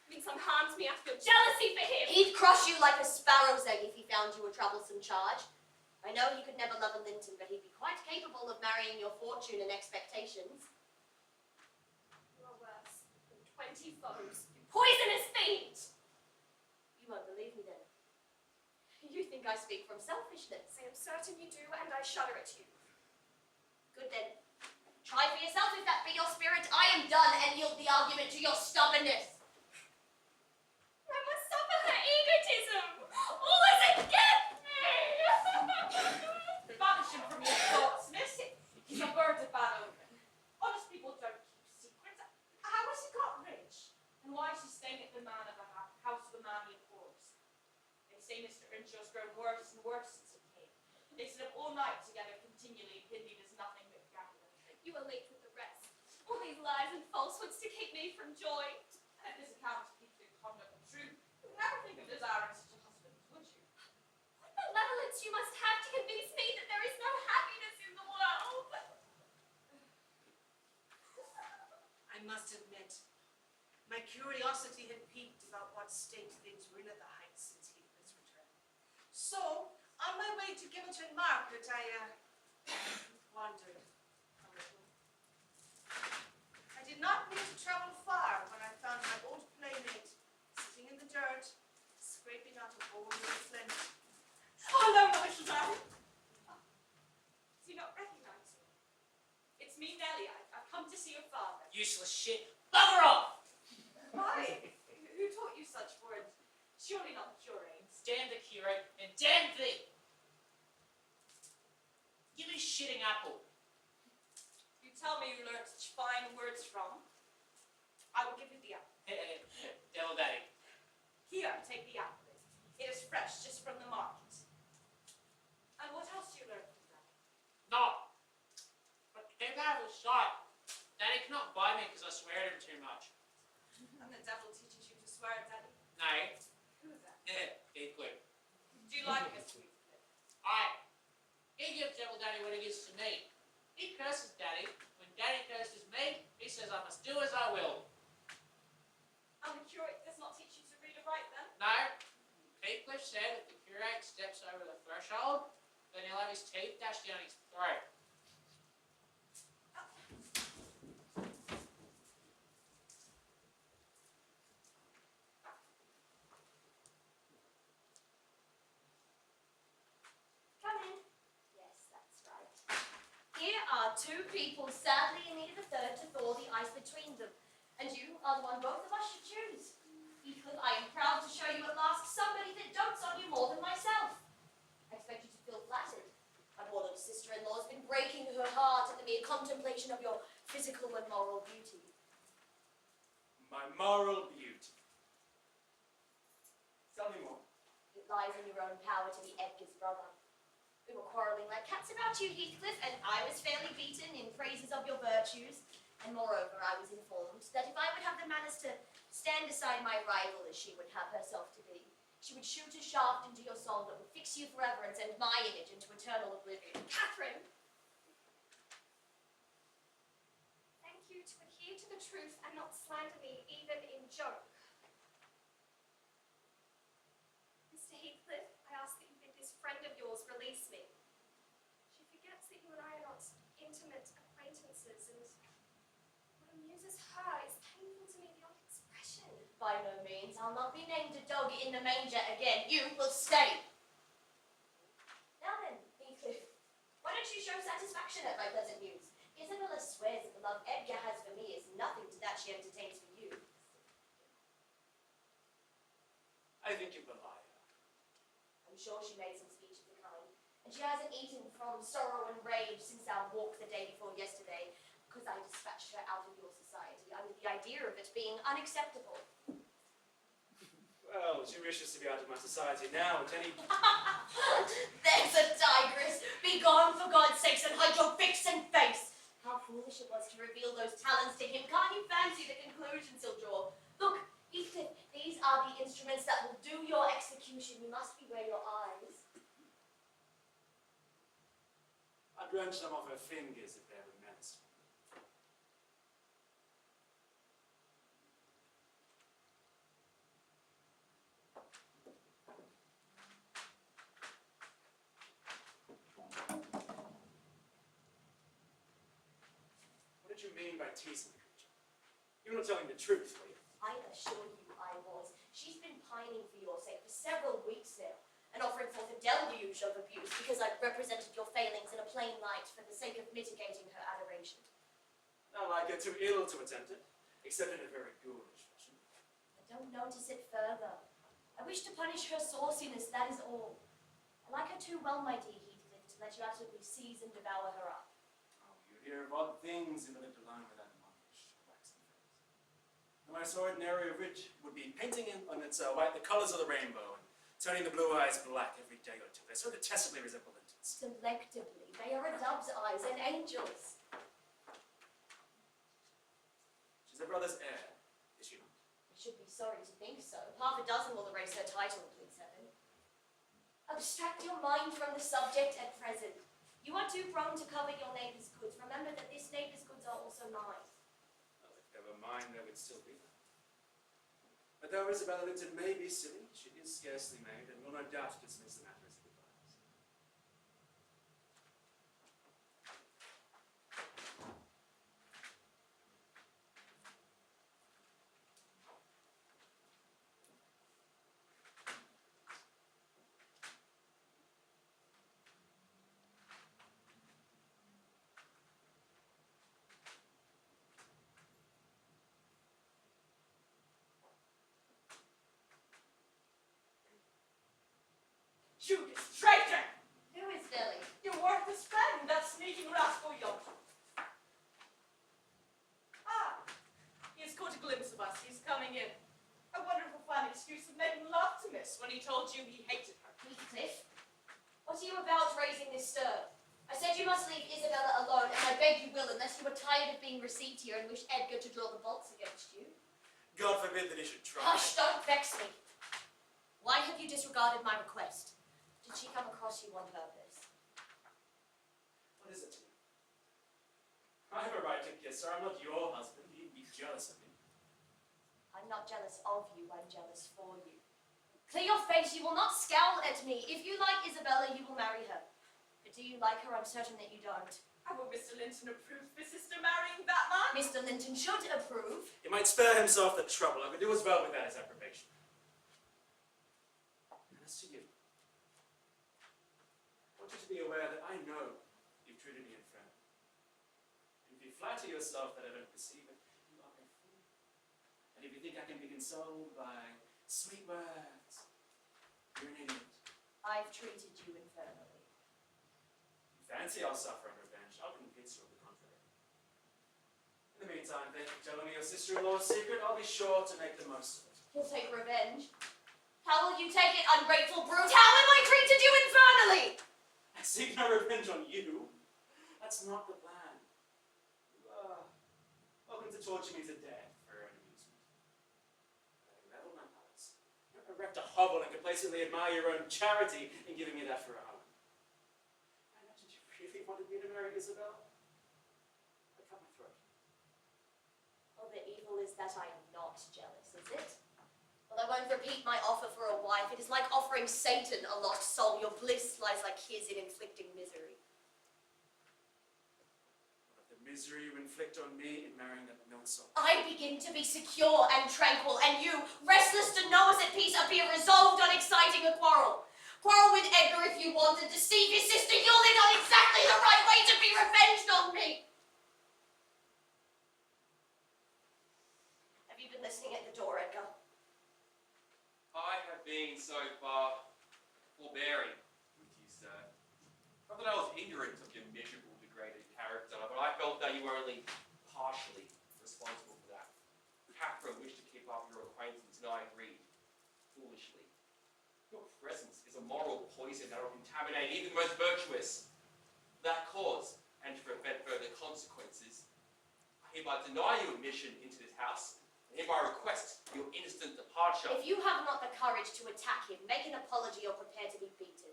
It means some harm to me out of your jealousy for him. He'd crush you like a sparrow's egg if he found you a troublesome charge. I know he could never love a Linton, but he'd be quite capable of marrying your fortune and expectations. You are worse than 20 foes. You poisonous fiend. You won't believe me then. You think I speak from selfishness. I am certain you do, and I shudder at you. Good then. Try for yourself if that be your spirit. I am done and yield the argument to your stubbornness. I must suffer her egotism. All is against me. Banish him from your thoughts, miss. He's a bird of bad omen. Honest people don't keep secrets. How has he got rich? And why is he staying at the man of the house of the man he abhors? They say Mr. Earnshaw's grown worse and worse since he came. They sit up all night together continually, and Hindley does nothing but gamble and drink. You are late with the rest. All these lies and falsehoods to keep me from joy. And if this account keeps your conduct true, you would never think of desiring such a husband, would you? What malevolence you must have to convince me that there is no happiness in the world. I must admit, my curiosity had piqued about what state things were in at the Heights since Heathcliff's return. So, on my way to Gibbleton Market, I wandered a little. I did not need to travel far when I found my old playmate sitting in the dirt, scraping out a bowl of flint. Hello, my little darling. Does he not recognize me? It's me, Nellie. I've come to see your father. Useless shit. Bugger off! Why? Who taught you such words? Surely not the curate. Damn the curate and damn thee! Give me shitting apple. You tell me you learned such fine words from. I will give you the apple. Devil daddy. Here, take the apple. It is fresh, just from the market. And what else do you learn from that? No. But don't have a shot. Daddy cannot buy me because I swear at him too much. And the devil teaches you to swear at Daddy. Nay. Who's that? Heathcliff. Do you like Mr. Heathcliff? Aye. He gives Devil Daddy what he gives to me. He curses Daddy. When Daddy curses me, he says I must do as I will. And the curate does not teach you to read or write then? No. Heathcliff said if the curate steps over the threshold, then he'll have his teeth dashed down his throat. Come in. Yes, that's right. Here are two people sadly in need of a third to thaw the ice between them. And you are the one both of us should choose. Heathcliff, I am proud to show you at last somebody that dotes on you more than myself. I expect you to feel flattered. My poor little sister-in-law has been breaking her heart at the mere contemplation of your physical and moral beauty. My moral beauty. Tell me more. It lies in your own power to be Edgar's brother. We were quarrelling like cats about you, Heathcliff, and I was fairly beaten in praises of your virtues. And moreover, I was informed that if I would have the manners to stand aside my rival as she would have herself to be, she would shoot a shaft into your soul that would fix you forever and send my image into eternal oblivion. Catherine! Thank you to adhere to the truth and not slander me, even in joke. Mr. Heathcliff, I ask that you bid this friend of yours release me. She forgets that you and I are not intimate acquaintances, and what amuses her is painful to me beyond expression. By no means, I'll not be named a dog in the manger again. You will stay. Now then, Heathcliff, why don't you show satisfaction at my pleasant news? Isabella swears that the love Edgar has for me is nothing to that she entertains for you. I think you belie her. I'm sure she made some speech of the kind, and she hasn't eaten from sorrow and rage since our walk the day before yesterday, because I dispatched her out of your society under the idea of it being unacceptable. Well, she wishes to be out of my society now at any... There's a tigress! Be gone, for God's sakes, and hide your vixen face! How foolish it was to reveal those talents to him. Can't you fancy the conclusions he'll draw? Look, Heathcliff, these are the instruments that will do your execution. You must beware your eyes. I'd wrench some off her fingers if they were menacing. What did you mean by teasing the creature? You were not telling the truth, were you? I assure you I was. She's been pining for your sake for several weeks now, and offering forth a deluge of abuse because I've represented your failings in a plain light for the sake of mitigating her adoration. Not like her too ill to attempt it, except in a very ghoulish fashion. I don't notice it further. I wish to punish her sauciness, that is all. I like her too well, my dear Heathcliff, to let you absolutely seize and devour her up. Oh, you hear of odd things in the left alone with that monkish, waxen face. The most ordinary of which would be painting on its white the colours of the rainbow and turning the blue eyes black every day or two. They so detestably resemble infants. Delectably. They are a dove's eyes and angels. She's her brother's heir, is she not? I should be sorry to think so. Half a dozen will erase her title, please heaven. Abstract your mind from the subject at present. You are too prone to covet your neighbour's goods. Remember that this neighbour's goods are also mine. Well, if they were mine, they would still be there. But though Isabella Linton may be silly, she is scarcely made, and will no doubt dismiss the matter as a goodbyes. Judas, traitor! Who is Nelly? Your worthless friend, that sneaking rascal yonder. Ah, he's caught a glimpse of us. He's coming in. I wonder if we'll find an excuse of making love to Miss when he told you he hated her. Heathcliff? What are you about raising this stir? I said you must leave Isabella alone, and I beg you will, unless you are tired of being received here and wish Edgar to draw the bolts against you. God forbid that he should try. Hush, don't vex me. Why have you disregarded my request? Did she come across you on purpose? What is it to you? I have a right to kiss her. I'm not your husband. You'd be jealous of me. I'm not jealous of you, I'm jealous for you. Clear your face, you will not scowl at me. If you like Isabella, you will marry her. But do you like her? I'm certain that you don't. And will Mr. Linton approve his sister marrying that man? Mr. Linton should approve. He might spare himself the trouble. I could do as well without his approbation. And as to you, I want you to be aware that I know you've treated me unfairly. And if you flatter yourself that I don't perceive it, you are a fool. And if you think I can be consoled by sweet words, you're an idiot. I've treated you infernally. You fancy I'll suffer in revenge. I'll convince you of the contrary. In the meantime, thank you for telling me your sister-in-law's secret. I'll be sure to make the most of it. You'll take revenge. How will you take it, ungrateful brute? How have I treated you infernally? I seek no revenge on you. That's not the plan. You are welcome to torture me to death for your own amusement. I leveled my palace. You erect a hovel and complacently admire your own charity in giving me that for a home. I imagined you really wanted me to marry Isabel. I cut my throat. Oh, the evil is that I am not jealous, is it? Well, I won't repeat my offer for a wife. It is like offering Satan a lost soul. Your bliss lies like his in inflicting misery. What of the misery you inflict on me in marrying that milksop? I begin to be secure and tranquil, and you, restless to know us at peace, appear resolved on exciting a quarrel. Quarrel with Edgar if you want, and deceive his sister. You'll hit on exactly the right way to be revenged on me. Have you been listening at the door, Edgar? I have been so far forbearing with you, sir. Not that I was ignorant of your miserable, degraded character, but I felt that you were only partially responsible for that. Catherine wished to keep up your acquaintance, and I agreed, foolishly. Your presence is a moral poison that will contaminate even the most virtuous. For that cause, and to prevent further consequences, I hereby deny you admission into this house, and hereby request your instant departure. If you have not the courage to attack him, make an apology or prepare to be beaten.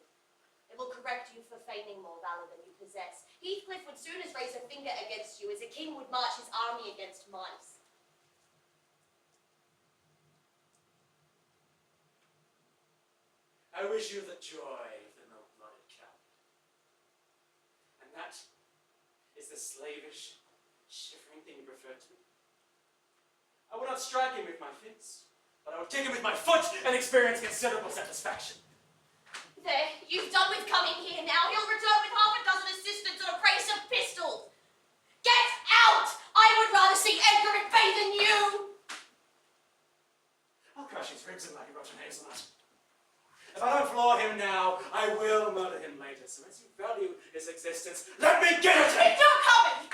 It will correct you for feigning more valor than you possess. Heathcliff would soon as raise a finger against you as a king would march his army against mice. I wish you the joy of the milk-blooded coward. And that is the slavish, shivering thing you prefer to me. I would not strike him with my fist, but I would kick him with my foot and experience considerable satisfaction. There, you've done with coming here now. He'll return with half a dozen assistants and a brace of pistols. Get out! I would rather see Edgar at bay than you! I'll crush his ribs in like a rotten hazelnut. If I don't floor him now, I will murder him later. So as you value his existence, let me get at him! You're coming!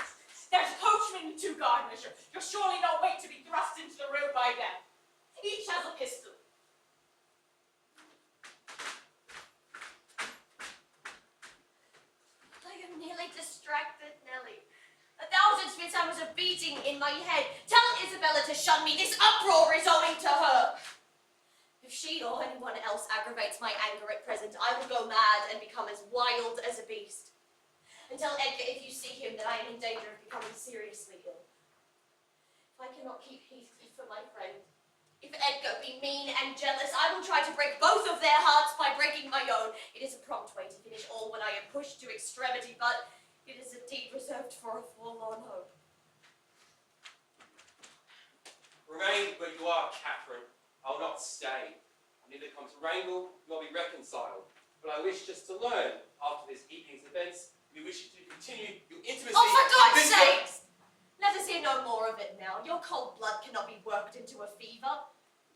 There's a coachman and 2 gardeners. You'll surely not wait to be thrust into the road by them. Each has a pistol. I am nearly distracted, Nellie. 1,000 spit hammers are beating in my head. Tell Isabella to shun me. This uproar is owing to her. If she or anyone else aggravates my anger at present, I will go mad and become as wild as a beast. And tell Edgar, if you see him, that I am in danger of becoming seriously ill. If I cannot keep Heathcliff for my friend, if Edgar be mean and jealous, I will try to break both of their hearts by breaking my own. It is a prompt way to finish all when I am pushed to extremity, but it is a deed reserved for a forlorn hope. Remain where you are, Catherine. I will not stay. I neither come to wrangle nor be reconciled. But I wish just to learn, after this evening's events, we wish you to continue your intimacy. Oh, for God's with sakes! Let us hear no more of it now. Your cold blood cannot be worked into a fever.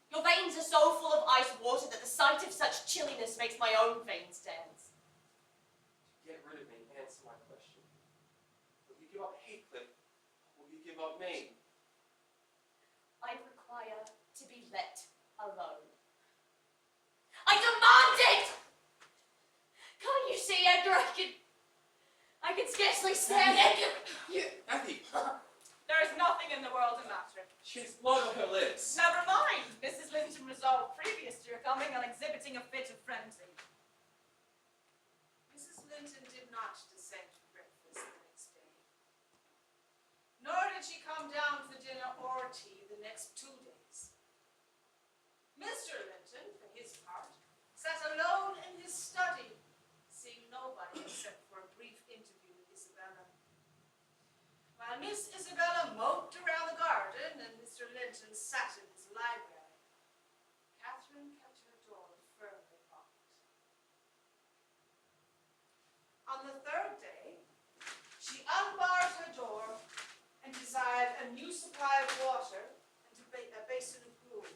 Your veins are so full of ice water that the sight of such chilliness makes my own veins dance. Get rid of me, answer my question. Will you give up Heathcliff, or will you give up me? I require to be let alone. I demand it! Can't you see, Edgar? I can scarcely stand Edgar. Effie, There is nothing in the world the matter. she has blood on her lips. Never mind. Mrs. Linton resolved previous to your coming on exhibiting tea the next 2 days. Mr. Linton, for his part, sat alone in his study, seeing nobody except for a brief interview with Isabella. While Miss Isabella moped around the garden and Mr. Linton sat in his library, Catherine kept her door firmly locked. On the 3rd day, she unbarred her door and desired a new supply of water and a basin of gruel.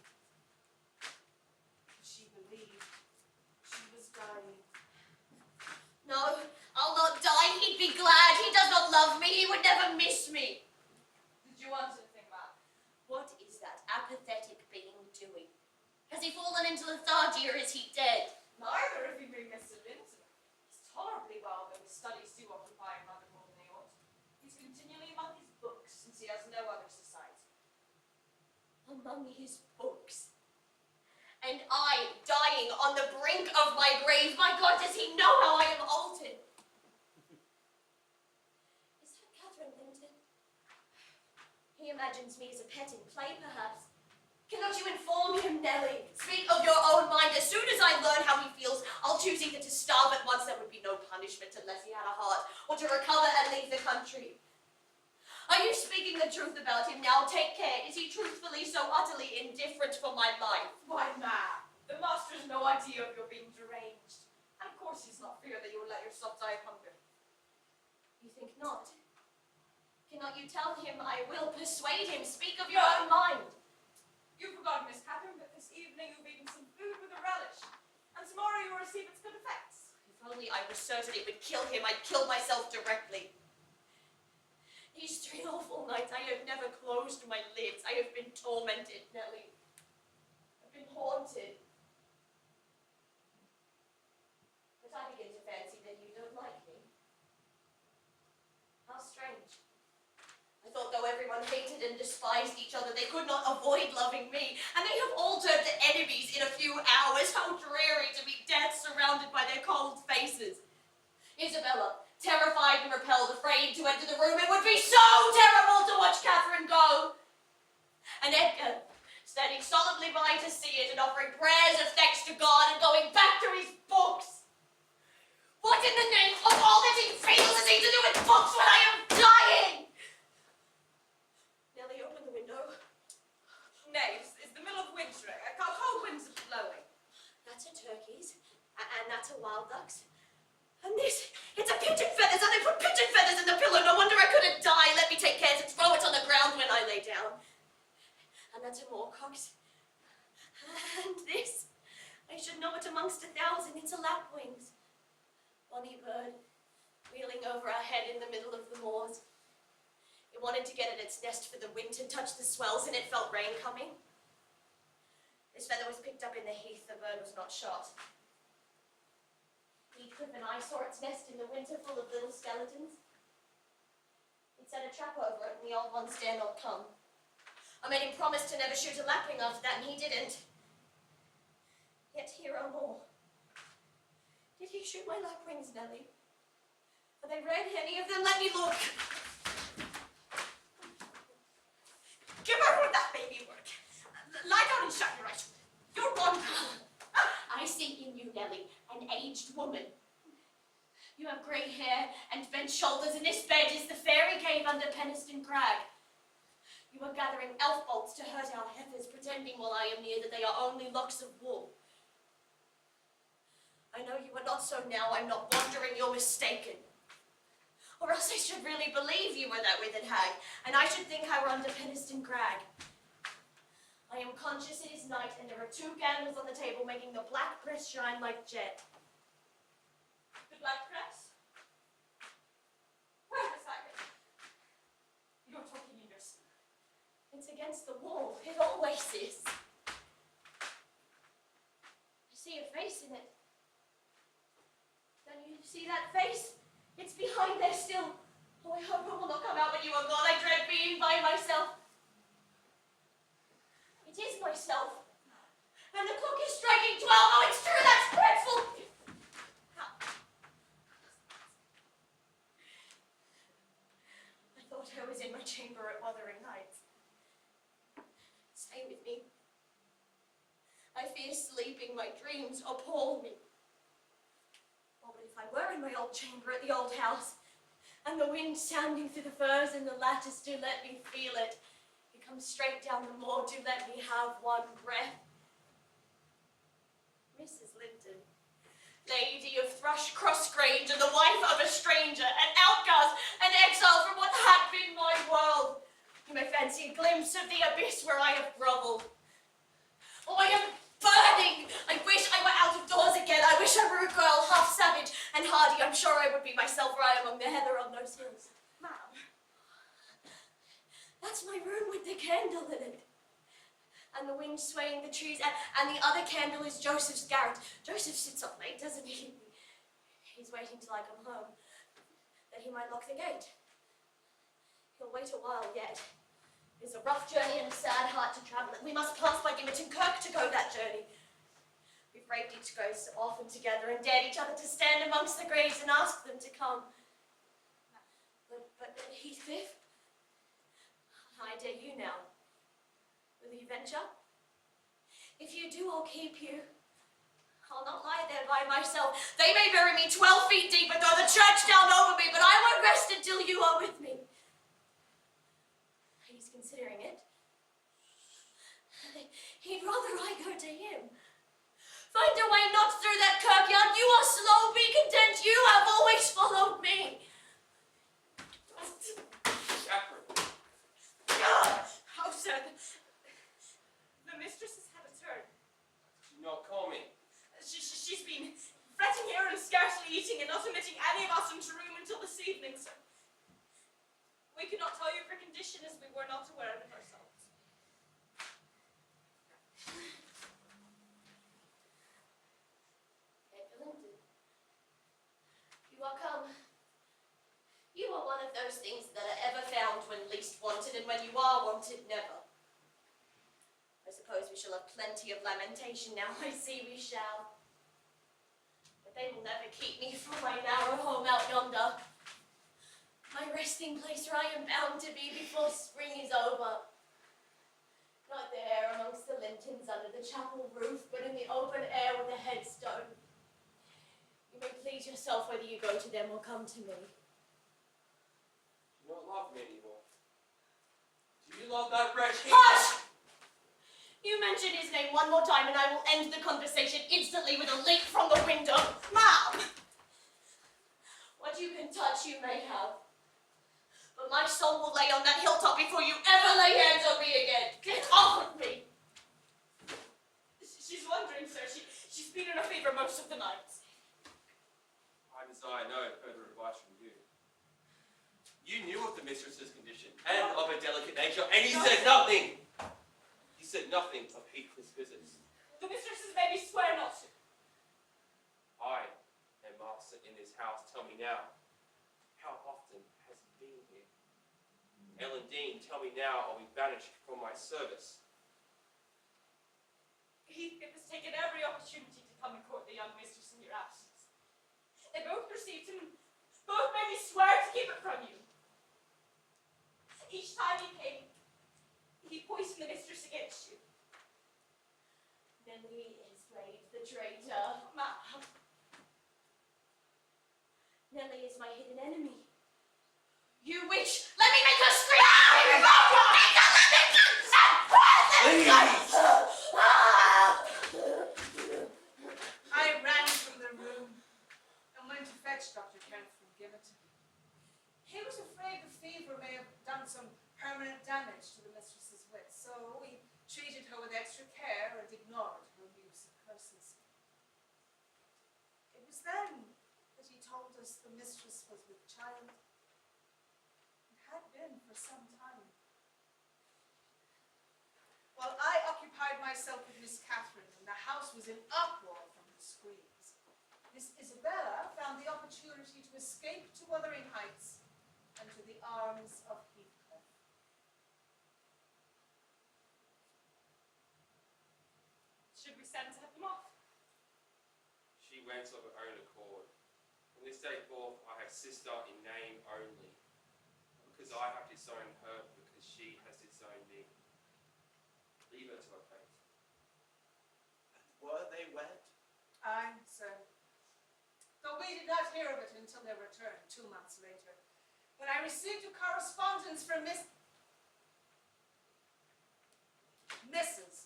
She believed she was dying. No, I'll not die. He'd be glad. He does not love me. He would never miss me. Did you want anything, ma'am? What is that apathetic being doing? Has he fallen into lethargy or is he dead? Neither, if you mean Mr. Linton. He's tolerably well, though his studies do occupy him rather more than they ought. He's continually among his books, since he has no other society. Among his books. And I, dying on the brink of my grave. My God, does he know how I am altered? Is that Catherine Linton? He imagines me as a pet in play, perhaps. Cannot you inform him, Nellie? Speak of your own mind. As soon as I learn how he feels, I'll choose either to starve at once, there would be no punishment unless he had a heart, or to recover and leave the country. Are you speaking the truth about him now? Take care. Is he truthfully so utterly indifferent for my life? Why, ma'am, the master has no idea of your being deranged. And of course he's not fear that you will let yourself die of hunger. You think not? Cannot you tell him I will persuade him? Speak of your own mind. You've forgotten, Miss Catherine, but this evening you've eaten some food with a relish. And tomorrow you will receive its good effects. If only I were certain it would kill him, I'd kill myself directly. These 3 awful nights, I have never closed my lids. I have been tormented, Nellie. I've been haunted. But I begin to fancy that you don't like me. How strange. I thought though everyone hated and despised each other, they could not avoid loving me. And they have all turned to enemies in a few hours. How dreary to be death surrounded by their cold faces. Isabella, terrified and repelled, afraid to enter the room. It would be so terrible to watch Catherine go. And Edgar, standing solemnly by to see it and offering prayers of thanks to God and going back to his books. What in the name of all that he feels has he to do with books when I am dying? Nellie, open the window. Nay, it's the middle of winter. Cold winds are blowing. That's a turkey's, and that's a wild duck's. And this, it's a pigeon feathers, and they put pigeon feathers in the pillow. No wonder I couldn't die. Let me take care to throw it on the ground when I lay down. And that's a moorcock's. And this, I should know it amongst 1,000. It's a lapwing's. Bonny bird, wheeling over our head in the middle of the moors. It wanted to get at its nest for the wind to touch the swells, and it felt rain coming. This feather was picked up in the heath. The bird was not shot. Heathcliff and I saw its nest in the winter full of little skeletons. It set a trap over it, and the old ones dare not come. I made him promise to never shoot a lapwing after that, and he didn't. Yet here are more. Did he shoot my lapwings, Nellie? Are they red, any of them? Let me look. Give over with that baby work. Lie down and shut your eyes. You're one. I see in you, Nellie, an aged woman. You have grey hair and bent shoulders, and this bed is the fairy cave under Coniston Crag. You are gathering elf bolts to hurt our heifers, pretending while I am near that they are only locks of wool. I know you are not so now. I'm not wondering you're mistaken. Or else I should really believe you were that withered hag, and I should think I were under Coniston Crag. I am conscious it is night, and there are 2 candles on the table making the black press shine like jet. The black press? Where is that? You're talking in your sleep. It's against the wall. It always is. I see a face in it. Don't you see that face? It's behind there still. Oh, I hope it will not come out when you are gone. I dread being by myself. It is myself. And the clock is striking 12. Oh, it's true. That's dreadful. I thought I was in my chamber at Wuthering Heights. I fear sleeping, my dreams appall me. Oh, but if I were in my old chamber at the old house, and the wind sounding through the firs and the lattice, do let me feel it. It comes straight down the moor, do let me have one breath. Mrs. Linton, lady of Thrushcross Grange, and the wife of a stranger, an outcast, an exile from what had been my world. You may fancy a glimpse of the abyss where I have grovelled. Oh, I am burning! I wish I were out of doors again. I wish I were a girl, half savage and hardy. I'm sure I would be myself were I among the heather on those hills. Ma'am, That's my room with the candle in it. And the wind swaying the trees, and the other candle is Joseph's garret. Joseph sits up late, doesn't he? He's waiting till I come home, that he might lock the gate. He'll wait a while yet. It's a rough journey and a sad heart to travel it. We must pass by Gimmerton Kirk to go that journey. We've braved each ghost so often together and dared each other to stand amongst the graves and ask them to come. But Heathcliff, I dare you now. Will you venture? If you do, I'll keep you. I'll not lie there by myself. They may bury me 12 feet deep and throw the church down over me, but I won't rest until you are with me. He's considering it. He'd rather I go to him. Find a way not through that kirkyard. You are slow, be content. You have always followed me. Catherine. oh, sir, the mistress has had a turn. Do not call me. She's been fretting here and scarcely eating and not admitting any of us into room until this evening, sir. We could not tell you of her condition as we were not aware of it ourselves. You are come. You are one of those things that are ever found when least wanted, and when you are wanted, never. I suppose we shall have plenty of lamentation now. I see we shall. But they will never keep me from my narrow home out yonder. My resting place where I am bound to be before spring is over. Not there amongst the lintons under the chapel roof, but in the open air with a headstone. You may please yourself whether you go to them or come to me. Do you not love me anymore? Do you love that wretched? Hush! You mention his name one more time and I will end the conversation instantly with a leap from the window. Ma'am! What you can touch you may have. But my soul will lay on that hilltop before you ever lay hands on me again. Get off of me! She's wondering, sir. She's been in a fever most of the night. I desire no further advice from you. You knew of the mistress's condition and of her delicate nature, and you said nothing. You said nothing of Heathcliff's visits. The mistresses made me swear not to. I am master in this house. Tell me now, how often has he been here? Ellen Dean, tell me now, are we banished from my service? Heathcliff has taken every opportunity to come and court the young mistress in your absence. They both received him, both made me swear to keep it from you. Each time he came, he poisoned the mistress against you. Then he is played the traitor. Ma'am. Nellie is my hidden enemy. You witch! Let me make her scream! I ran from the room and went to fetch Dr. Kent from Gimmerton. He was afraid the fever may have done some permanent damage to the mistress's wits, so we treated her with extra care and ignored her abuse of curses. It was then that he told us the mistress was with child. It had been for some time. While I occupied myself with Miss Catherine, and the house was in uproar from the screams, Miss Isabella found the opportunity to escape to Wuthering Heights and to the arms of Heathcliff. Should we send to have them off? She went of her own accord. From this day forth, I have sister in name only. Not because I have disowned her, but because she has disowned me. Leave her to her fate. Aye, sir. Though we did not hear of it until their return 2 months later, when I received a correspondence from Mrs.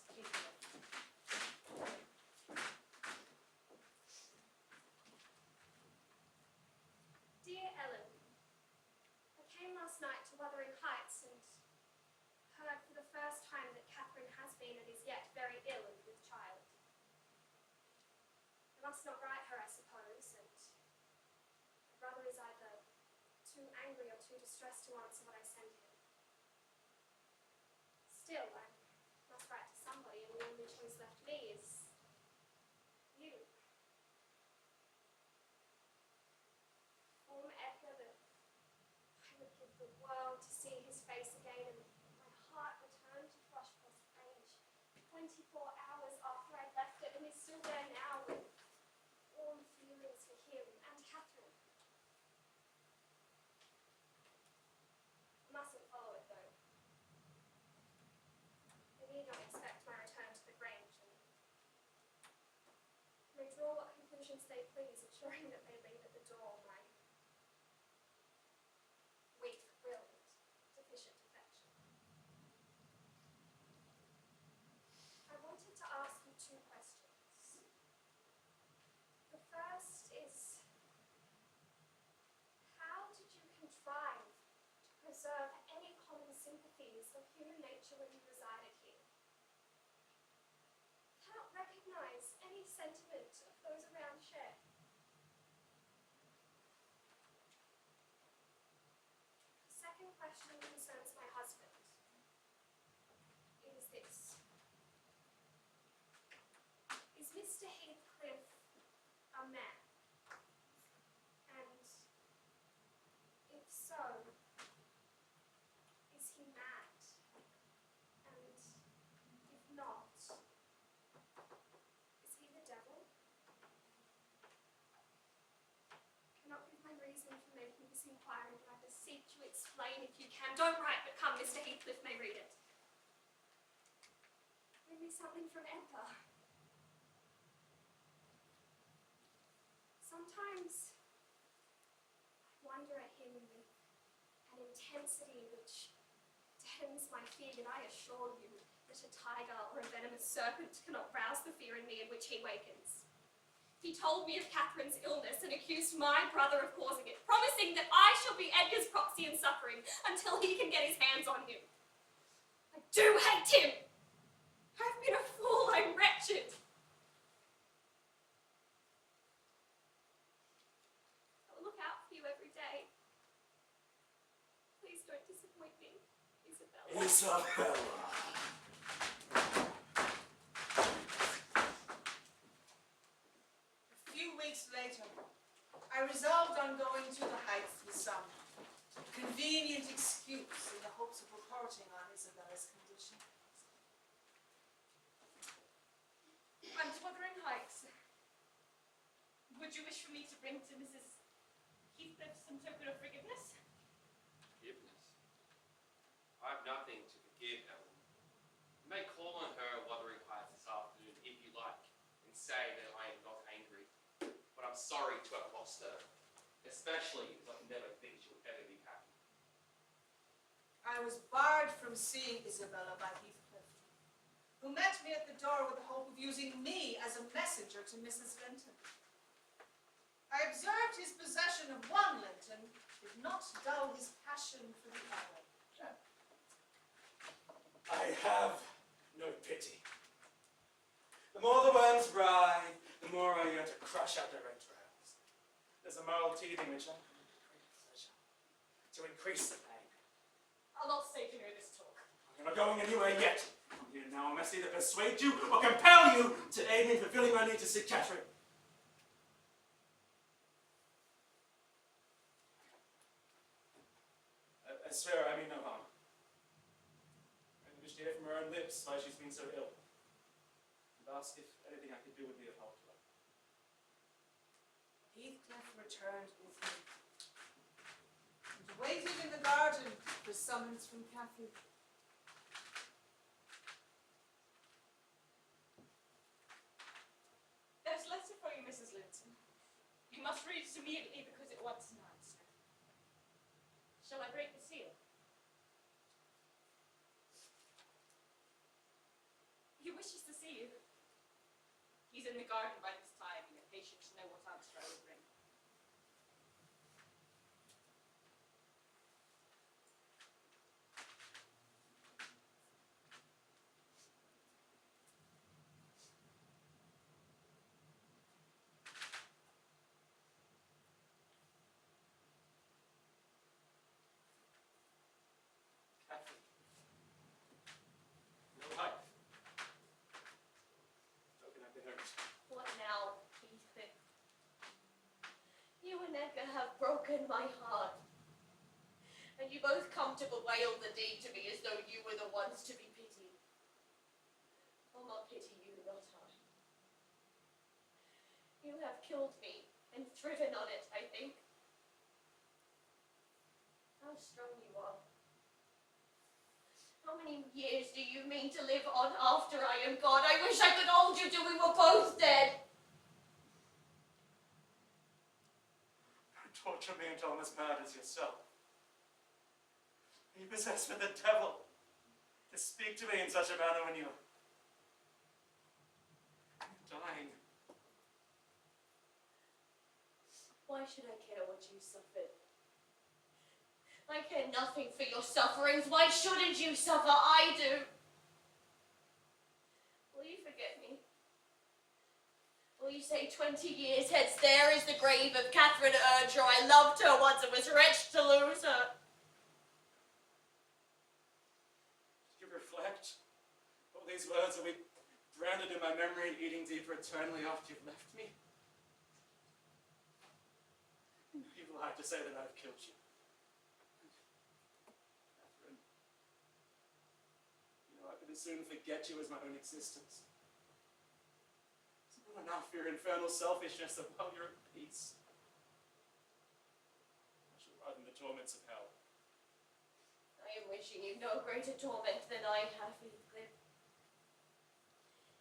Heathcliff. Dear Ellen, I came last night to Wuthering Heights and heard for the first time that Catherine has been and is yet very ill and with child. I must not write her, I suppose, and my brother is either too angry or too distressed to answer what I send him. Still, I must write to somebody, and the only choice left me is you. Form Edgar that I would give the world to see his face again, and my heart returned to Thrushcross Grange 24 hours after I'd left it, and is still there now with warm feelings for him and Catherine. I mustn't follow it though. They need not expect my return to the Grange, and may draw what conclusions they please, assuring that they leave at the door my weak will and deficient affection. I wanted to ask you 2 questions. The first is, how did you contrive to preserve any common sympathies of human nature when you resided here? Cannot recognize any sentiment of those around share. The second question concerns my husband. It is this. Is Mr. Heathcliff a man? And if so, is he mad? And if not, is he the devil? Cannot give my reason for making this inquiry, but I beseech you explain if you can. Don't write, but come, Mr. Heathcliff may read it. Read me something from Edgar. Sometimes I wonder at him with an intensity which deadens my fear, and I assure you that a tiger or a venomous serpent cannot rouse the fear in me in which he wakens. He told me of Catherine's illness and accused my brother of causing it, promising that I shall be Edgar's proxy in suffering until he can get his hands on him. I do hate him! I've been a fool, I'm wretched. I will look out for you every day. Please don't disappoint me, Isabella. Isabella. A few weeks later, I resolved on going to the Heights with some convenient excuse in the hopes of reporting on Isabella's condition. I'm to Wuthering Heights. Would you wish for me to bring to Mrs. Heathcliff some token of forgiveness? Forgiveness? I have nothing to forgive, Ellen. You may call on her at Wuthering Heights this afternoon if you like, and say that I am not angry, but I'm sorry to have lost her, especially as I never think she will ever be happy. I was barred from seeing Isabella by Heathcliff, who met me at the door with the hope of using me as a messenger to Mrs. Linton. I observed his possession of one Linton did not dull his passion for the other. I have no pity. The more the worms writhe, the more I yearn to crush out their entrails. There's a moral teething which I find great pleasure, to increase the pain. I'll not stay to hear this talk. I'm not going anywhere yet. I'm here now. I must either persuade you or compel you to aid me in fulfilling my need to see Catherine. I swear I mean no harm. I only wish to hear from her own lips why she's been so ill, and ask if anything I could do would be of help to her. Heathcliff returned with me, and waited in the garden for summons from Catherine. There's a letter for must read it immediately because it wants an answer. Shall I break the seal? He wishes to see you. He's in the garden by this time, and impatient to know what answer I will bring. Catherine. Your life. How can I be hurt? What now, Heathcliff? You and Edgar have broken my heart. And you both come to bewail the deed to me as though you were the ones to be pitied. I'll not pity you, not I. You have killed me and thriven on it, I think. How strong you are. How many years do you mean to live on after I am gone? I wish I could hold you till we were both dead. Torture me until I'm as mad as yourself. Are you possessed with the devil to speak to me in such a manner when you're dying? Why should I care what you suffered? I care nothing for your sufferings. Why shouldn't you suffer? I do. Will you forget me? Will you say 20 years hence there is the grave of Catherine Earnshaw? I loved her once and was wretched to lose her. Do you reflect? All these words will be branded in my memory and eating deeper eternally after you've left me. You've lied to say that I've killed you. Catherine, you know I could as soon forget you as my own existence. It's not enough for your infernal selfishness that while you're at peace, I shall ride in the torments of hell. I am wishing you no greater torment than I have, Heathcliff.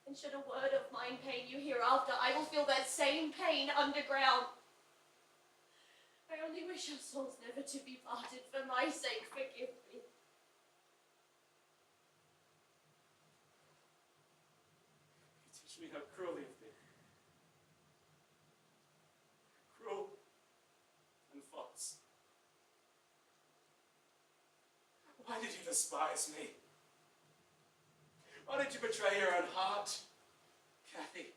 And should a word of mine pain you hereafter, I will feel that same pain underground. I only wish our souls never to be parted. For my sake, forgive me. You teach me how cruel you've been. Cruel and false. Why did you despise me? Why did you betray your own heart, Cathy?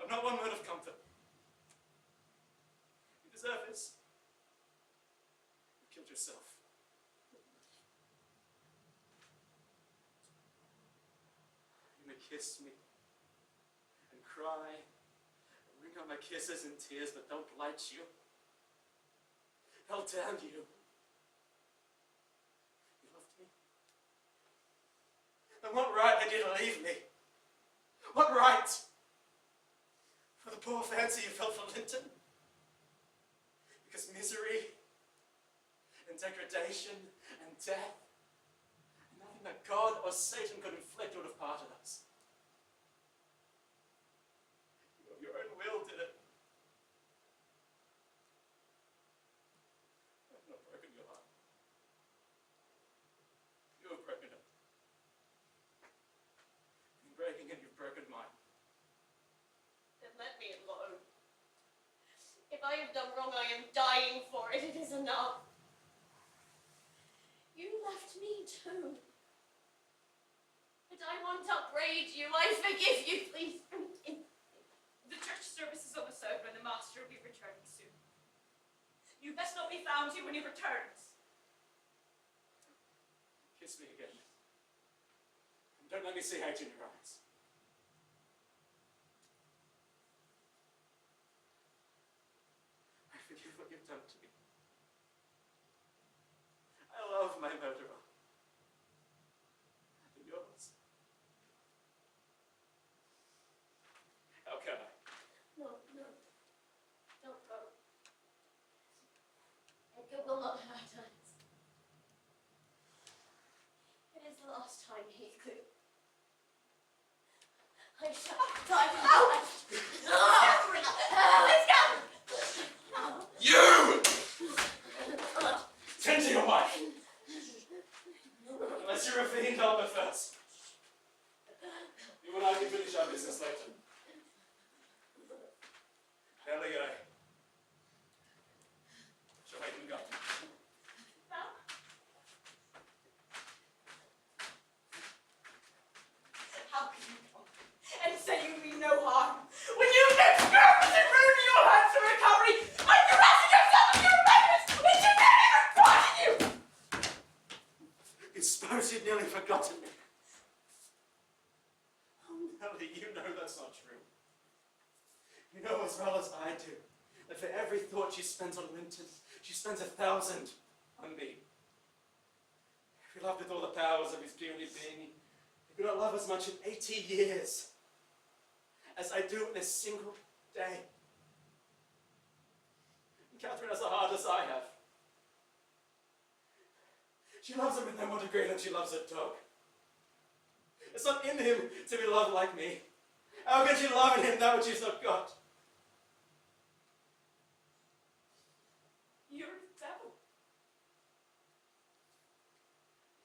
I've not one word of comfort. You deserve this. You killed yourself. You may kiss me and cry and wring out my kisses and tears, but they'll blight you. They'll damn you. You loved me. And what right had you to leave me? What right? For the poor fancy you felt for Linton? Because misery and degradation and death and nothing that God or Satan could inflict would have parted us. You of your own will did it. I have not broken your heart. You have broken it. In breaking it, you've broken mine. Then let me alone. If I have done wrong, I am dying for it. It is enough. You left me too. But I won't upbraid you. I forgive you. Please forgive me. The church service is almost over and the master will be returning soon. You best not be found here when he returns. Kiss me again. And don't let me see hate in your eyes. I forgive what you've done to me. I love my murderer. And yours. How can I? No, no. Don't go. Edgar will not hurt us. It is the last time, Heathcliff. I shall die. Ow! Unless you're a fiend, I'll go first. You and I can finish our business later. Earlier, shall I can go? How can you come and say you mean no harm when you next purpose in ruining your hands for recovery by harassing yourself with your payments which you never even wanted you? You suppose you'd nearly forgotten me. Oh, Nellie, you know that's not true. You know as well as I do that for every thought she spends on Linton, she spends 1,000 on me. If he loved with all the powers of his puny being, he could not love as much in 80 years as I do in a single day. And Catherine has the heart as I have. She loves him with no more degree than she loves a dog. It's not in him to be loved like me. How can she love in him that which she's not got? You're the devil.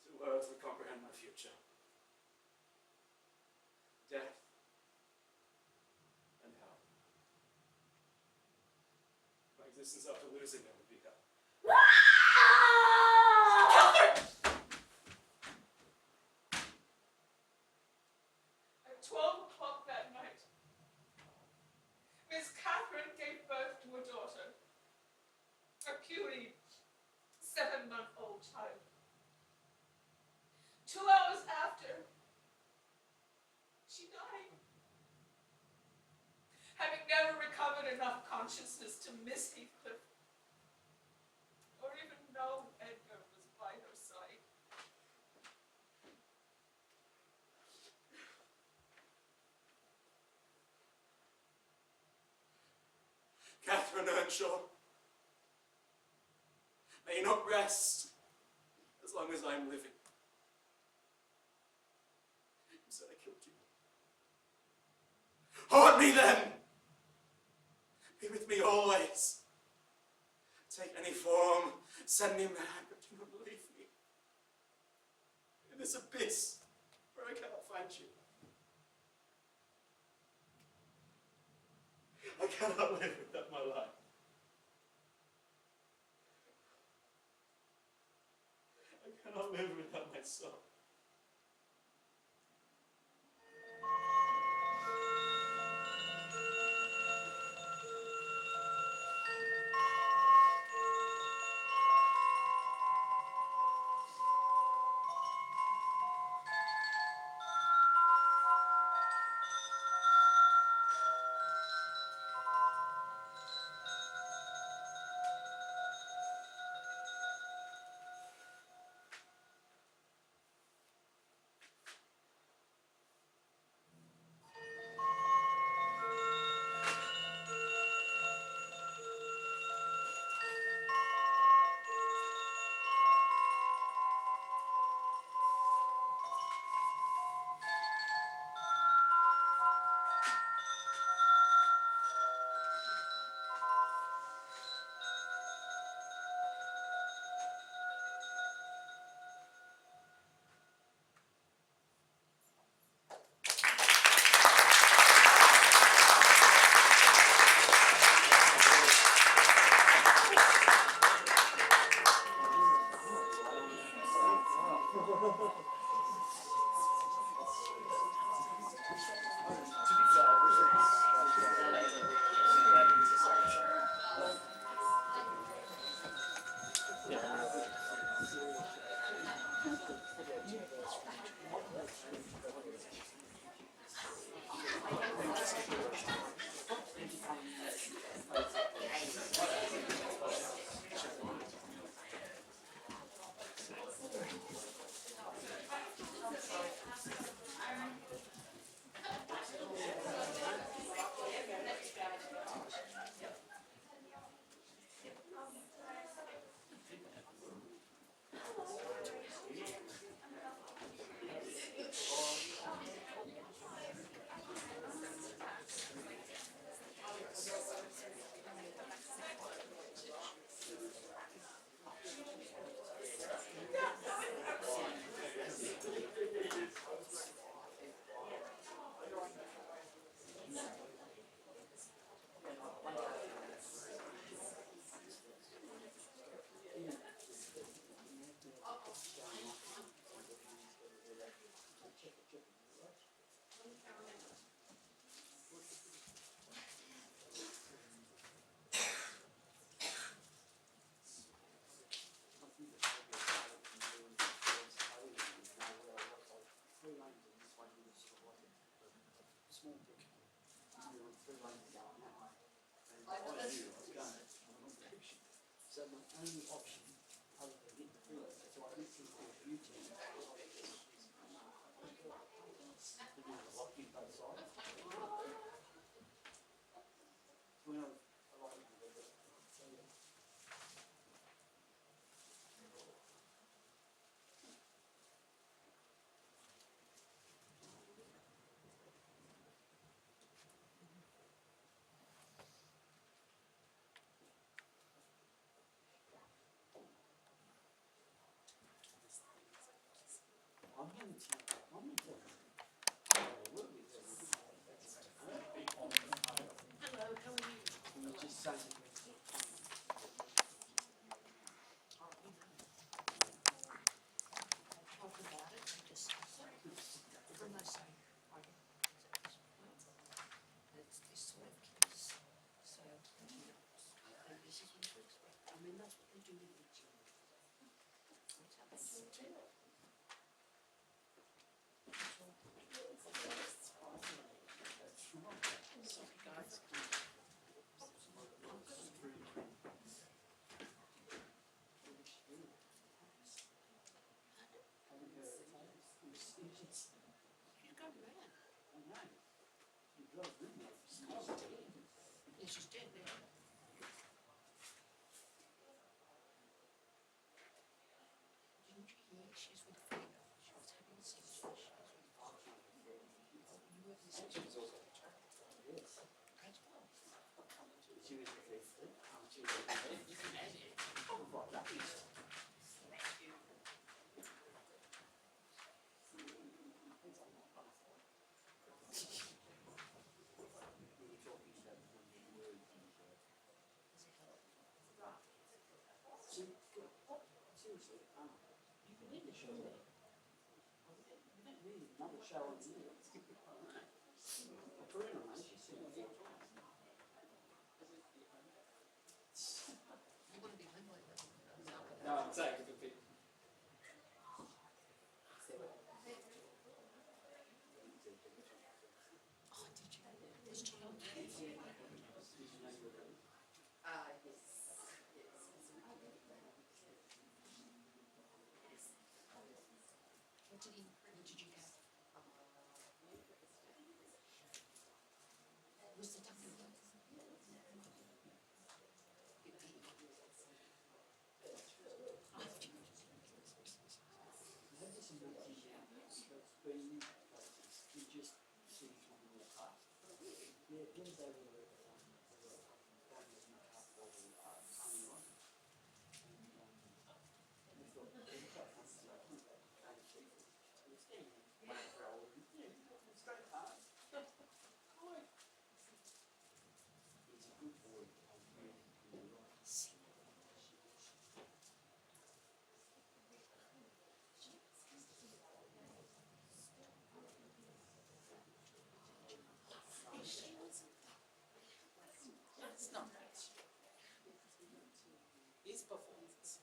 Two words would comprehend my future. Death and hell. My existence after losing them would be hell. At 12 o'clock that night, Miss Catherine gave birth to a daughter, a puny 7-month-old child. 2 hours after, she died. Having never recovered enough consciousness to miss Heathcliff, or even know Edgar was by her side. Catherine Earnshaw, may you not rest as long as I'm living. You said I killed you. Haunt me then! Be with me always. Take any form, send me mad, but do not leave me in this abyss where I cannot find you. I cannot live without my life. I cannot live without my soul. So my only option, other than getting through it, so I looked through the beauty. Locked in both sides. When I was arriving at the I'm going to work with them. Hello, how are you? And you just say, talk about it and discuss it. From my side, it's this sort of case. So, and this is what to expect. I mean, that's what they do with each other. That's how they do it too. Sorry guys. You go mad. I know. You drove me mad. She's dead. Yeah, she's dead now. Didn't you hear? She's with fever. She was having a seizure. She was with fever. You were the seizure. She's also yes. As well. She was with fever. She was with fever. You can add it. Oh, right. Lucky. Thank you. Seriously, you can end the show there. You don't need another show on here. Karina, man, she's seen it 4 times. You want to be home like that? No, I'm saying it would be. Oh, did you? Was she okay? Yes. What did you get? Was the doctor good? You just see someone walk past. Yeah, the other day we were at he's a good boy. It's not bad. His performance.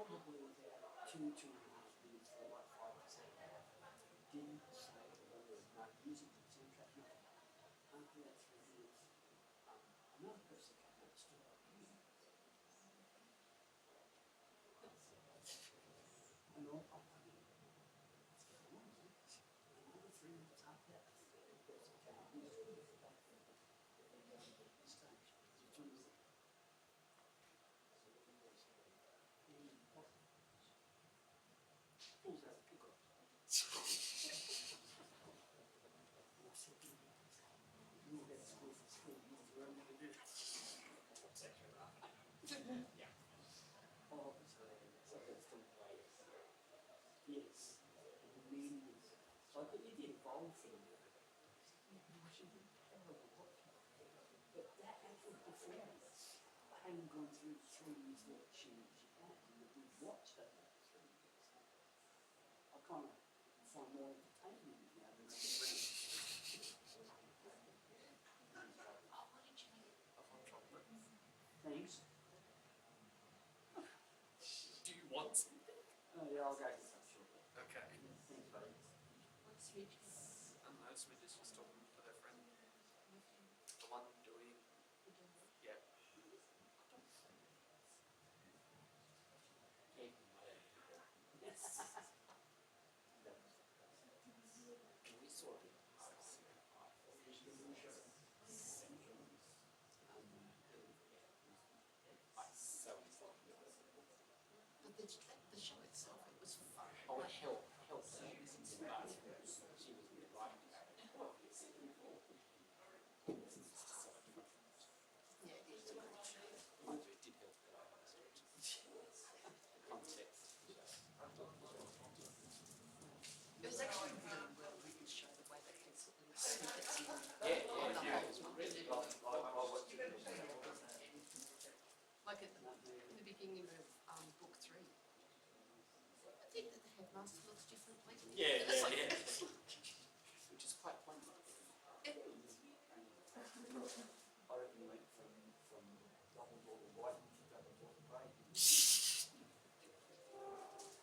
probably about 2.5 minutes for like 5%. Didn't say a word, no music, no soundtrack, nothing. After that 3 minutes, another person came out and stood up. And all, I mean, another 3 minutes after that, a third person came out and stood up. Stage. It's on the pulls out the pickle. I said, you will get school for school, you know what I'm going to do. That's actually right. Yeah. Oh, so that's the way. Yes. And the meaning is, like it did evolve from there. But that actual performance, having gone through 3 years that she had, and that we watched over that 3 years, I kind of find more entertaining now than I did. Oh, what did you eat? A hot chocolate. Thanks. Do you want something? Oh yeah, I'll go get some shortly. Okay. Thanks, buddy. What's Rich? No, Smith is just talking to their friend. The one doing. Yeah. Can we sort it? But the show itself, it was fun. Oh, it helped her. She was really right about it. Yeah, it is a great show. It did help that I understood the context. It was actually a really well written show, the way they had sort of little snippets in Yeah, the yeah, whole one. really well. I watched it. Like at the beginning of book 3. I think that the headmaster looks differently. Yeah, It's like- yeah. Which is quite funny. It- I reckon he went from Dumbledore to white to Dumbledore to grey.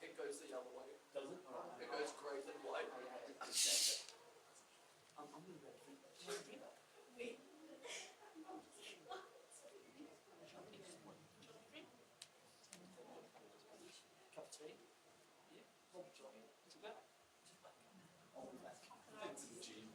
It goes the other way. Does it? It goes grey then white. I'm going to go drink. Cup of tea? Yeah. Hot chocolate. What's it about? I'll be back. Thanks, Eugene.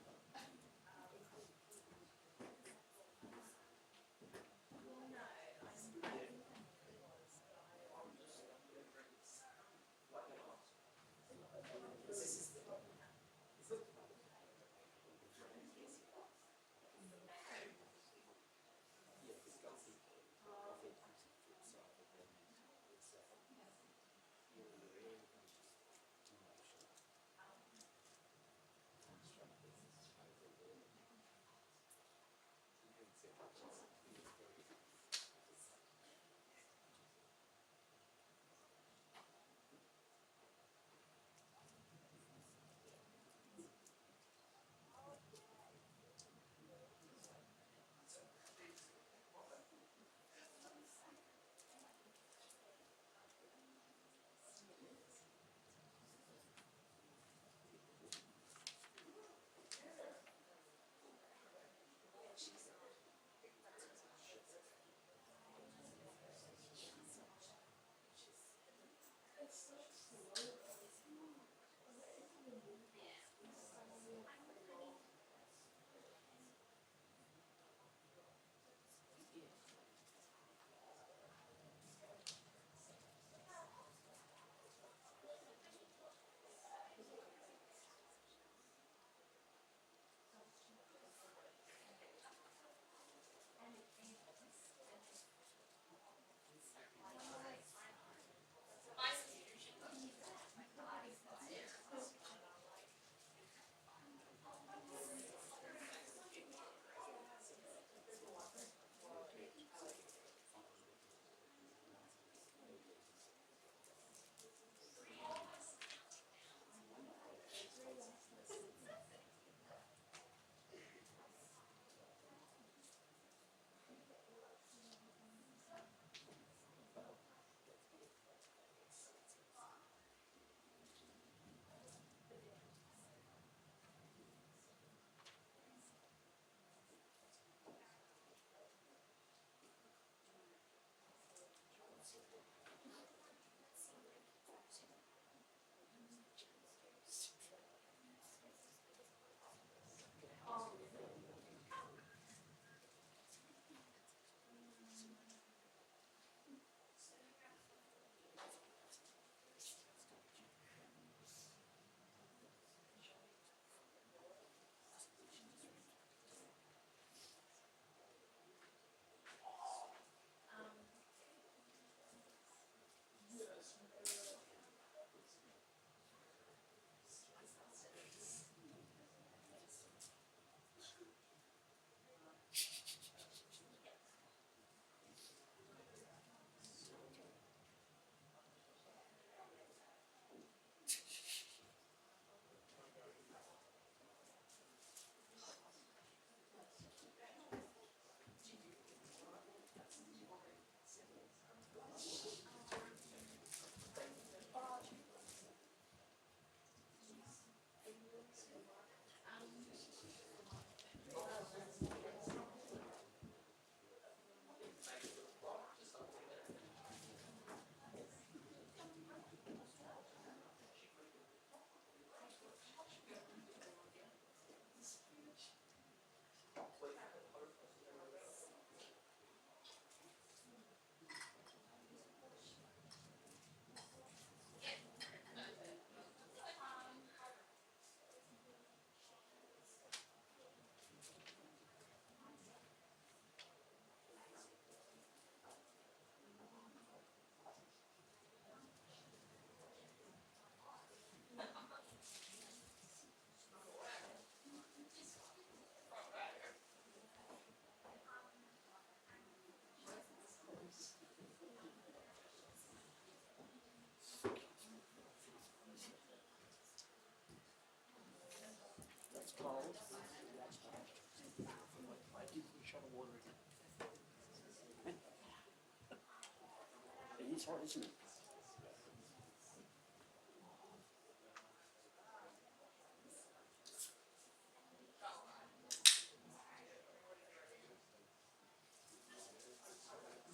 It's hot, isn't it?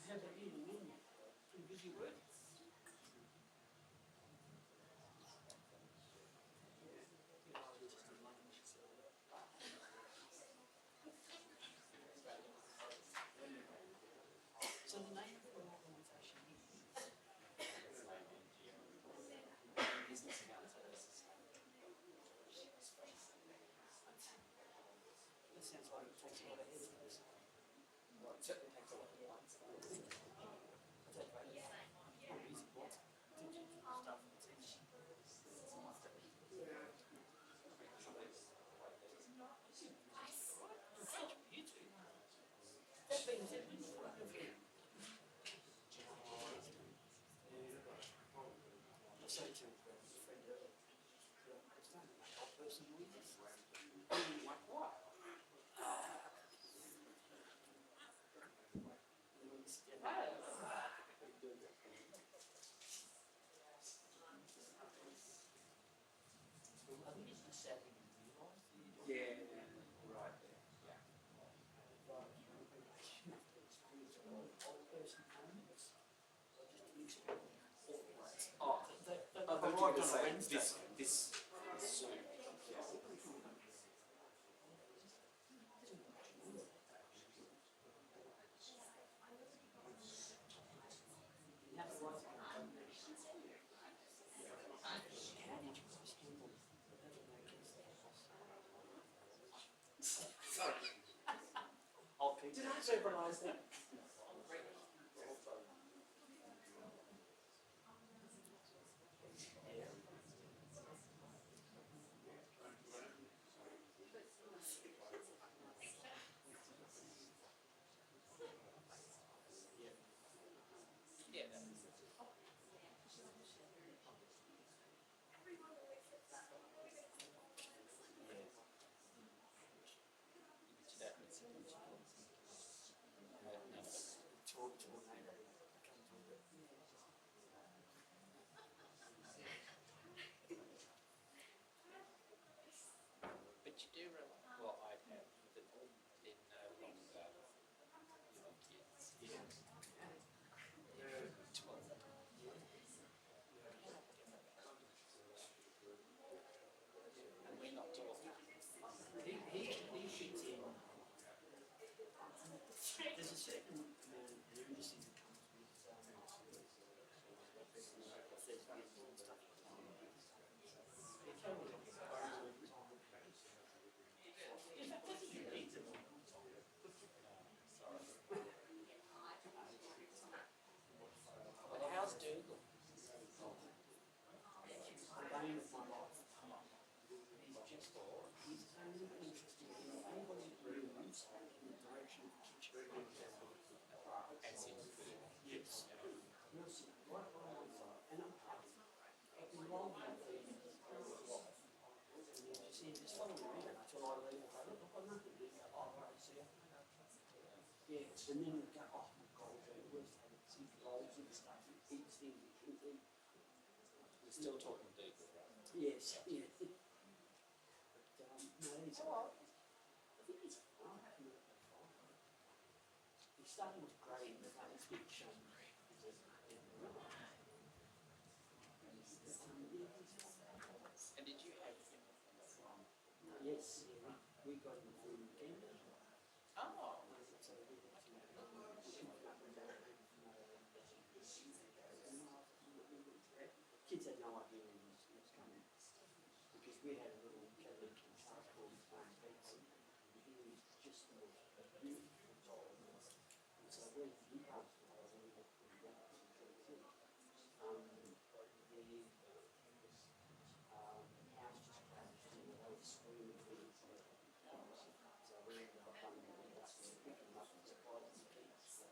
How about you, man? Pretty busy work? So the name of your organisation is? Business accountants. That sounds like it takes a lot of headspace. Well, it certainly takes a lot of lights. I say to a friend earlier, it's not a whole person with this. Like what? I think it's just sad when you realise that you don't. Yeah, right there. Yeah. Old person moments, or just an experience always. Oh, They I thought you were arrived going to on a say Wednesday. this soon. Yeah. You have to write it down. How did you guys handle having no kids in the house? I'll keep Did I supervise that? Yeah, that was it. Everyone always says that. talk to a neighbour. Comes with it. But you do realise, well, I have, that in longer, your kids. Yeah. 12. And we're not talking. He fits in. There's a certain amount of lunacy that comes with thespians and stuff like that. They tell me that it's all the time. In fact, I think he needs it. But how's Dougal? The bane of my life. He's only interested in anybody that moves in the direction of the kitchen. As in food. Yes. Nursing, right by my side. And I've been involved in things. And you just see, just follow me around until I leave. I go, look, I've got nothing to do. Oh, right, see ya. Yeah, and then we go, oh my God, the worst thing is he rolls and stuff. He eats things he shouldn't eat. We're still talking Dougal, right? Yes, yeah. But, no, he's all right. I think he's fine. He started with grey, but that was which, And did you have him from? yes, yeah, we got him from Canada. Oh. So we got him kids had no idea he was coming because we had a little Catholic child called Beats, and he was just the most beautiful child. And so when he passed away, we had to go and the house just crashed and they were screaming for his head. So we ended up coming to the house and picking him up and surprising the kids.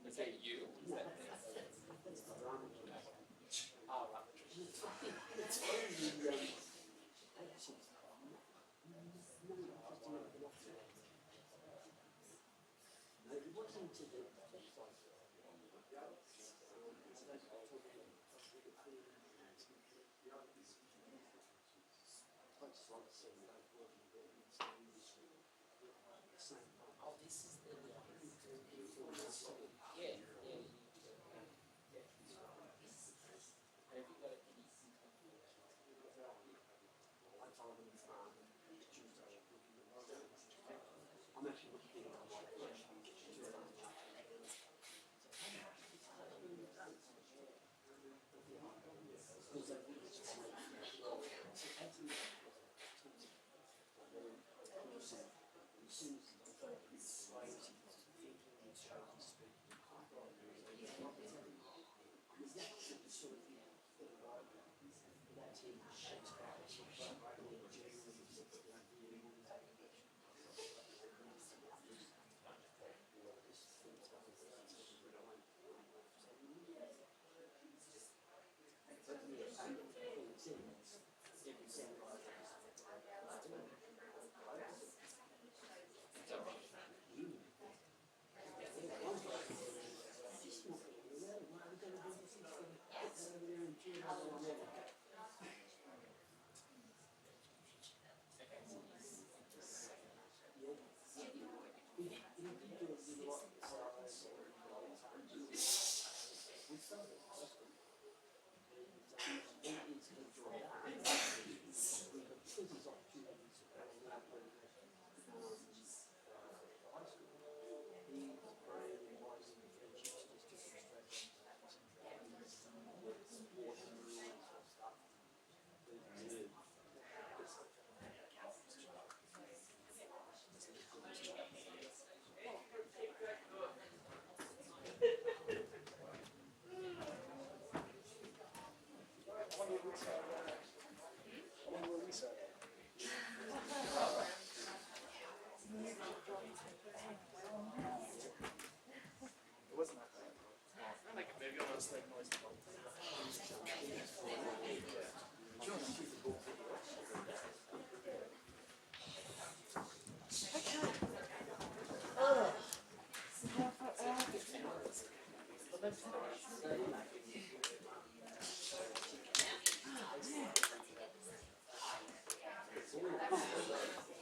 Was that you? Was that That's the drama. Oh, right. It's funny, they actually, no, just didn't have enough to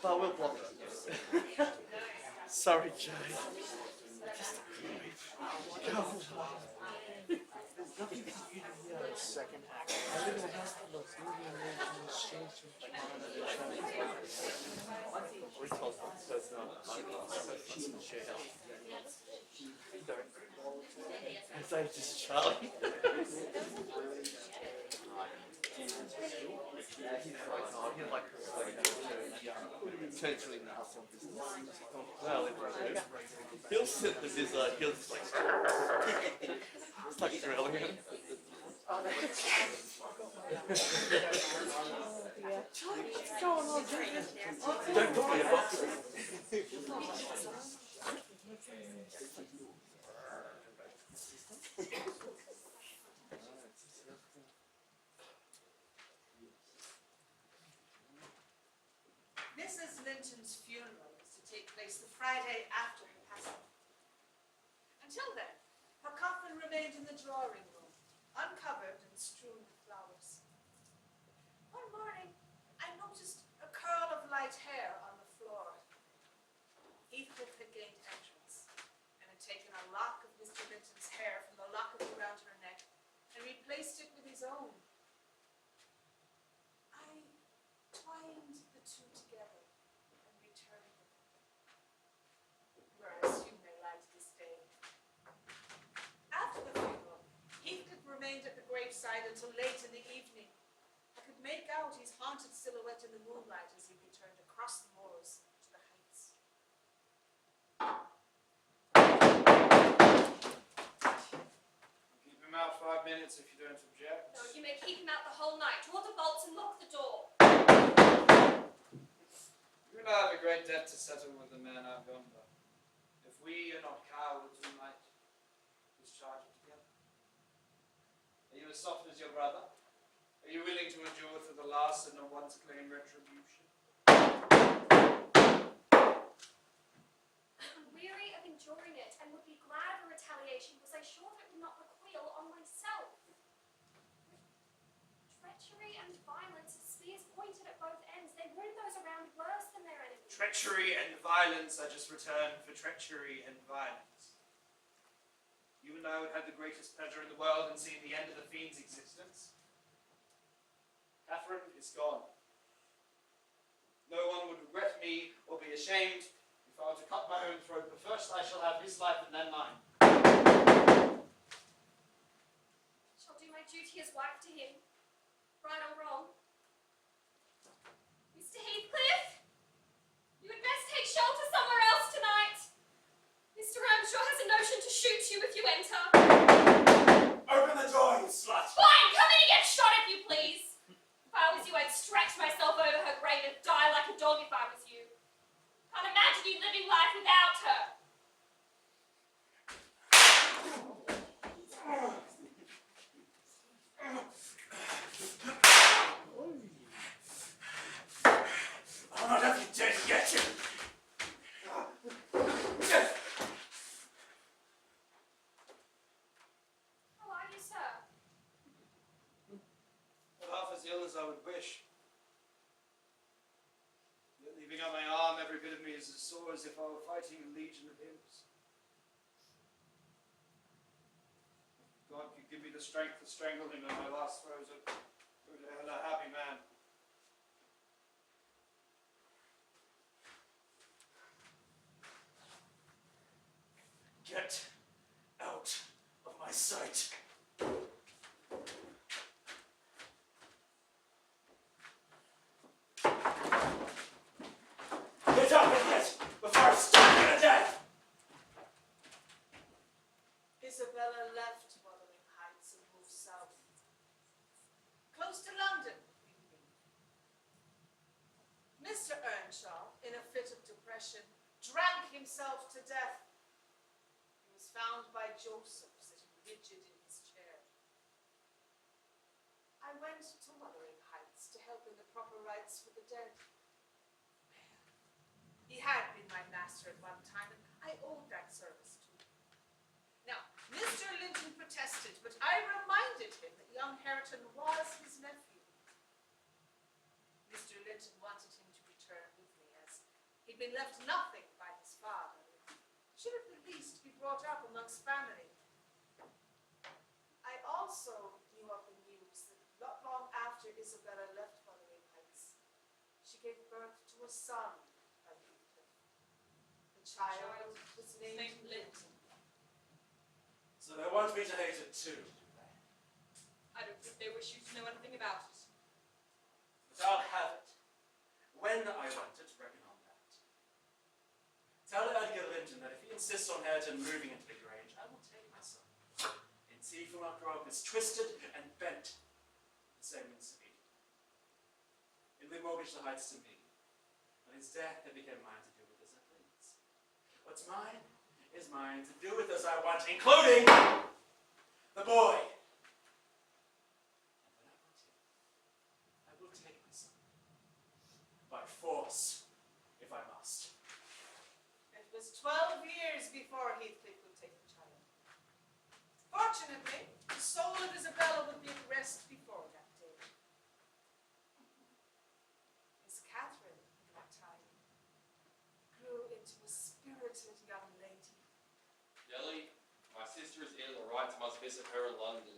Oh, we'll block it. Sorry, Jay. Just go on. Second act. I live in a hospital. It's moving around from the streets with we told them so it's not she's in the share house. His age is Charlie. He's like turns really nasty on business. Well, he'll sit the bizarre, he'll just like it's like drilling him. Charlie, what's going on, dude? Don't put me in a box. Mrs. Linton's funeral was to take place the Friday after her passing. Until then, her coffin remained in the drawing room, uncovered and strewn with flowers. One morning, I noticed a curl of light hair on the floor. Heathcliff had gained entrance and had taken a lock of Mr. Linton's hair from the locket around her neck and replaced it with his own. I twined the two together and returned them, whereas you may lie to this day. After the funeral, Heathcliff remained at the graveside until late in the evening. I could make out his haunted silhouette in the moonlight as he returned across the moors to the heights. Keep him out 5 minutes if you don't object. No, you may keep him out the whole night. Draw the bolts and lock the door. You and I have a great debt to settle with the man I've gone by. If we are not cowards, we might discharge it together. Are you as soft as your brother? Are you willing to endure to the last and not once claim retribution? I'm weary of enduring it and would be glad of a retaliation was I sure it would not recoil on myself. Treachery and violence, spears pointed at both ends, they wound those around worse than their enemies. Treachery and violence are just returned for treachery and violence. You and I would have the greatest pleasure in the world in seeing the end of the fiend's existence. Catherine is gone. No one would regret me or be ashamed if I were to cut my own throat, but first I shall have his life and then mine. Shall do my duty as wife to him, right or wrong. Mr. Heathcliff, you had best take shelter somewhere else tonight. Mr. Earnshaw has a notion to shoot you if you enter. Open the door, you slut! Fine, come in and get shot if you please. If I was you, I'd stretch myself over her grave and die like a dog if I was you. Can't imagine you living life without her. I'll not have you dead yet! How are you, sir? Half as ill as I would wish. Yet leaving out my arm, every bit of me is as sore as if I were fighting a legion of imps. God could give me the strength to strangle him in my last throes. I would have a happy man. Get out of my sight. Get up and get before I stab you to death! Isabella left Wuthering Heights and moved south. Close to London, we believe. Mr. Earnshaw, in a fit of depression, drank himself to death. He was found by Joseph sitting rigid in his chair. I went to Wuthering Heights to help in the proper rites for the dead. He had been my master at one time, and I owed that service to him. Now, Mr. Linton protested, but I reminded him that young Hareton was his nephew. Mr. Linton wanted him to return with me, as he'd been left nothing by his father. Should at the least be brought up amongst family. I also knew of the news that not long after Isabella left Wuthering Heights, she gave birth to a son. The child was named Linton. So they want me to hate it too, do they? I don't think they wish you to know anything about it. But I'll have it. When I want it, reckon on that. Tell Edgar Linton that if he insists on Hareton moving into the Grange, I will take my son. And see if he will not grow up as twisted and bent the same in speed. He'll remortgage the Heights to me. On his death, it became mine to do with as I please. What's mine is mine to do with as I want, including the boy. And when I want him, I will take my son. By force, if I must. It was 12 years before Heathcliff would take the child. Fortunately, the soul of Isabella would be at rest before that day. Miss Catherine, at that time, grew into a spirited young lady. Nellie, my sister is ill and writes must visit her in London.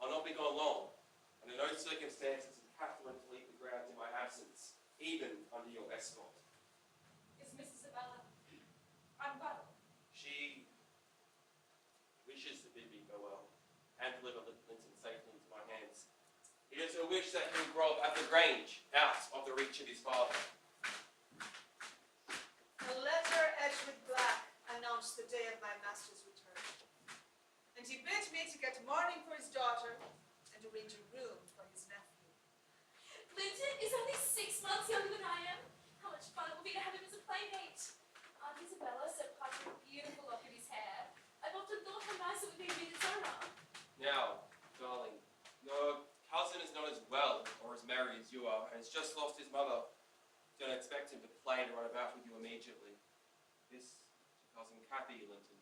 I'll not be gone long. Under no circumstances is Catherine to leave the grounds in my absence, even under your escort. Is Miss Isabella unwell? She wishes to bid me farewell and deliver Linton safely into my hands. It is her wish that he will grow up at the Grange, out of the reach of his father. A letter edged with black announced the day of my master's return. And he bid me to get mourning for his daughter and arrange a room for his nephew. Linton is only 6 months younger than I am. How much fun it will be to have him as a playmate. Aunt Isabella said part of a beautiful lock of his hair. I've often thought how nice it would be to be its owner. Now, darling, your cousin is not as well or as merry as you are, and has just lost his mother. Don't expect him to play and run about with you immediately. This, cousin Kathy, Linton.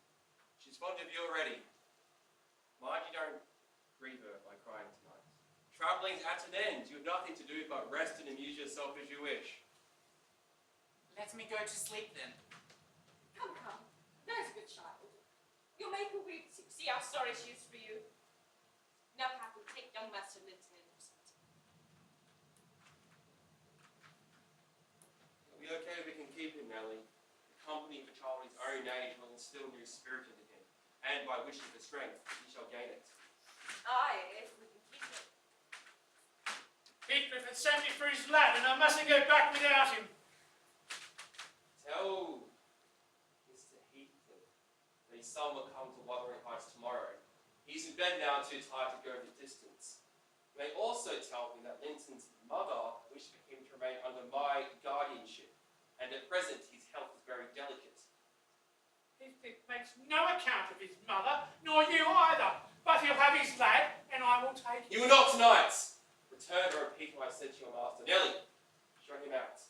She's fond of you already. Mind you don't grieve her by crying tonight. Travelling's at an end. You have nothing to do but rest and amuse yourself as you wish. Let me go to sleep then. Come, come. There's a good child. You'll make her weep to see how sorry she is for you. Now, Catherine, take young Master Linton in your seat. It'll be okay if we can keep him, Nellie. The company of a child of his own age will instill new spirit into him, and by wishing for strength, he shall gain it. Aye, if we can keep him. Heathcliff had sent me for his lad, and I mustn't go back without him. Tell Mr. Heathcliff that his son will come to Wuthering Heights tomorrow. He's in bed now, too tired to go the distance. You may also tell him that Linton's mother wished for him to remain under my guardianship, and at present his health is very delicate. Heathcliff makes no account of his mother, nor you either. But he'll have his lad, and I will take him. You will not tonight! Return and repeat what I said to your master. Nellie, show him out.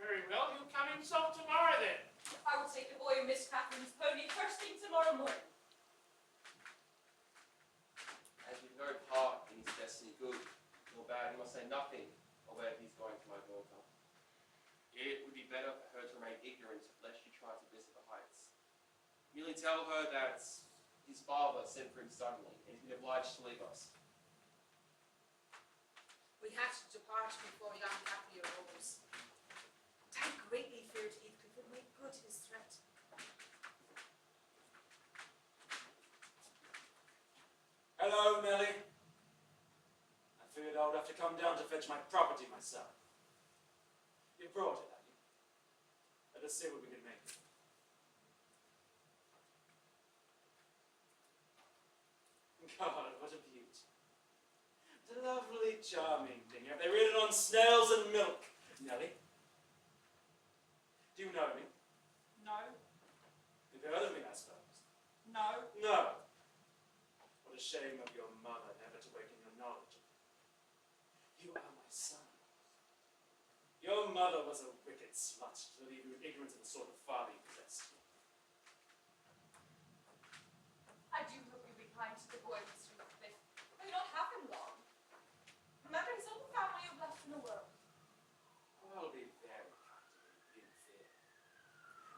Very well, he'll come himself tomorrow then. I will take the boy and Miss Catherine's pony first thing tomorrow morning. As you've no part in his destiny, good or bad, you must say nothing of where he's going to my daughter. It would be better for her to remain ignorant lest she try to visit the heights. Merely tell her that his father sent for him suddenly, and he's been obliged to leave us. We had to depart before young Cathy arose. And I greatly feared Heathcliff would make good his threat. Hello, Nellie. I feared I would have to come down to fetch my property myself. You brought it, have you? Let us see what we can make of it. God, what a beauty. What a lovely, charming thing. Have they rid it on snails and milk? Nellie? Do you know me? No, You've heard of me, I suppose? no. No. What a shame of your mother never to waken your knowledge of me. You are my son. Your mother was a wicked slut to leave you ignorant of the sort of father you possessed. I do hope you'll be kind to the boy, Mr. Heathcliff. May not have him long. Remember his own family are left in the world. I'll be very kind to him, in fear.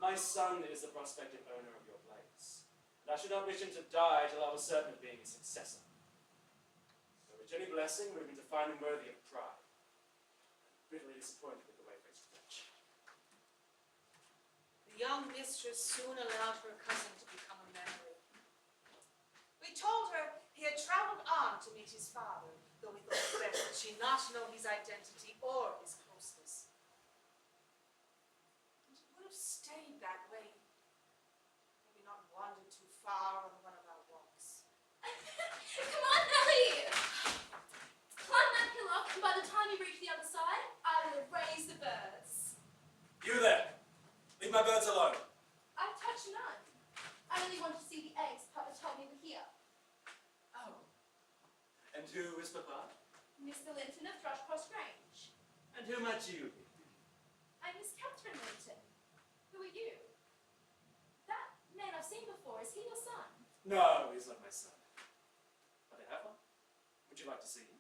My son is the prospective owner of your place, and I should not wish him to die till I was certain of being his successor. So which any blessing would have been to find him worthy of pride, and bitterly disappointed with the way things went. The young mistress soon allowed her cousin to become a memory. We told her he had travelled on to meet his father, though we thought it best that she not know his identity or his closeness. And it would have stayed that way, maybe not wandered too far on one of our walks. Come on, Nellie! Climb that hillock, and by the time you reach the other side, I will have raised the birds. You there! Leave my birds alone. I've touched none. I only wanted to see the eggs Papa told me were here. Oh. And who is Papa? Mr. Linton of Thrushcross Grange. And who might you be? I'm Miss Catherine Linton. Who are you? That man I've seen before, is he your son? No, he's not my son. But I have one. Would you like to see him?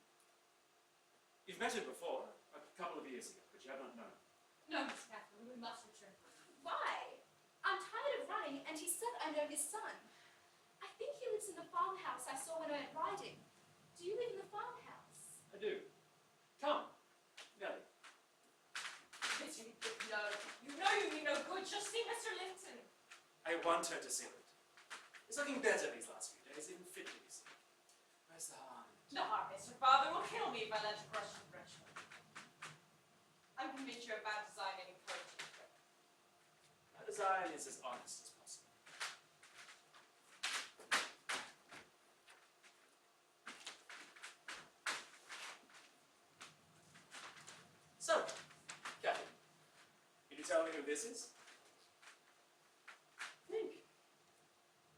You've met him before, a couple of years ago, but you have not known him. No, Miss Catherine, we must return. Why? I'm tired of running, and he said I know his son. I think he lives in the farmhouse I saw when I went riding. Do you live in the farmhouse? I do. Come, Nellie. Miss Heathcliff, no. You know you mean no good. Just see Mr. Linton. I want her to see it. He's looking better these last few days, even fit to be seen. Where's the harm? No harm, Mr. Father will kill me if I let you crush your Frenchman. I'm convinced you're about design and encouraging her. My design is as honest as possible. So, Kathy, can you tell me who this is? Think.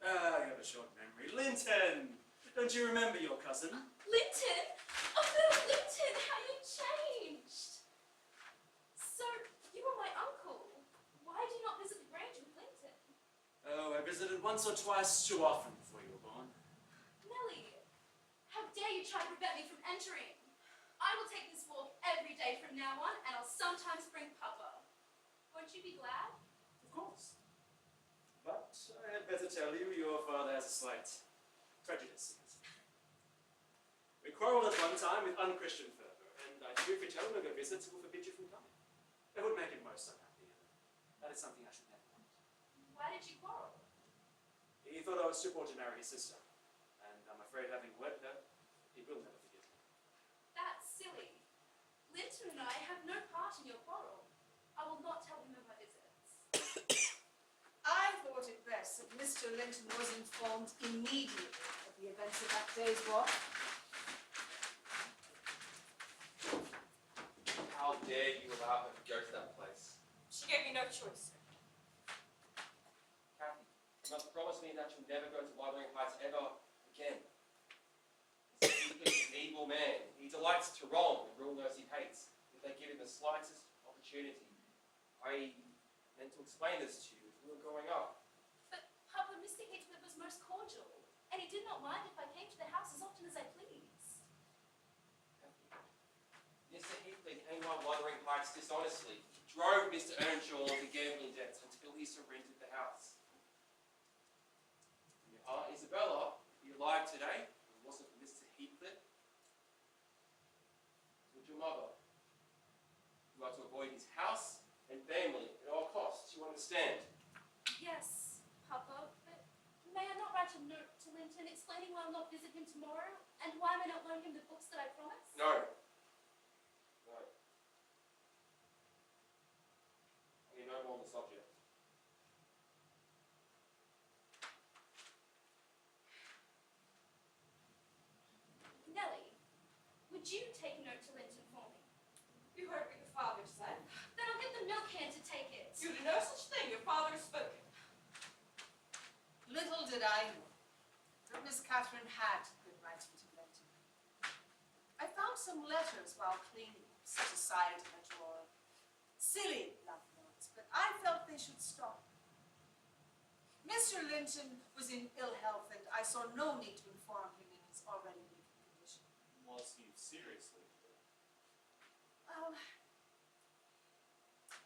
Ah, you have a short memory. Linton! Don't you remember your cousin? Linton? Oh, little Linton, how you changed! So, you were my uncle. Why do you not visit the Grange with Linton? Oh, visited once or twice too often before you were born. Nellie, how dare you try to prevent me from entering? I will take this walk every day from now on, and I'll sometimes bring Papa. Won't you be glad? Of course. But I had better tell you, your father has a slight prejudice. We quarrelled at one time with unchristian fervour, and I fear if we tell him of your visits, he will forbid you from coming. It would make him most unhappy, and that is something I should never want. Why did you quarrel? He thought I was too poor to marry his sister, and I'm afraid having wed her, he will never forgive me. That's silly. Linton and I have no part in your quarrel. I will not tell him of my visits. I thought it best that Mr. Linton was informed immediately of the events of that day's walk. How dare you allow her to go to that place? She gave me no choice, sir. Kathy, you must promise me that you'll never go to Wuthering Heights ever again. He's an evil man. He delights to wrong and rule those he hates, if they give him the slightest opportunity. I meant to explain this to you as we were growing up. But Papa, Mr. Heathcliff was most cordial, and he did not mind if I came to the house as often as I pleased. Mr. Heathcliff came by Wuthering Heights dishonestly. He drove Mr. Earnshaw into gambling debts until he surrendered the house. Your Aunt Isabella, if you lied today, it wasn't for Mr. Heathcliff. With your mother. You are to avoid his house and family at all costs, you understand? Yes, Papa, but may I not write a note to Linton explaining why I'll not visit him tomorrow, and why I may not loan him the books that I promised? No. No. I mean, no more on the subject. Nellie, would you take a note to Linton for me? You heard what your father said. Then I'll get the milk can to take it. You do no such thing. Your father has spoken. Little did I know that Miss Catherine had been writing to Linton. I found some letters while cleaning, set aside in a drawer. Silly love notes, but I felt they should stop. Mr. Linton was in ill health, and I saw no need to inform him in his already weak condition. Was he seriously ill? Well,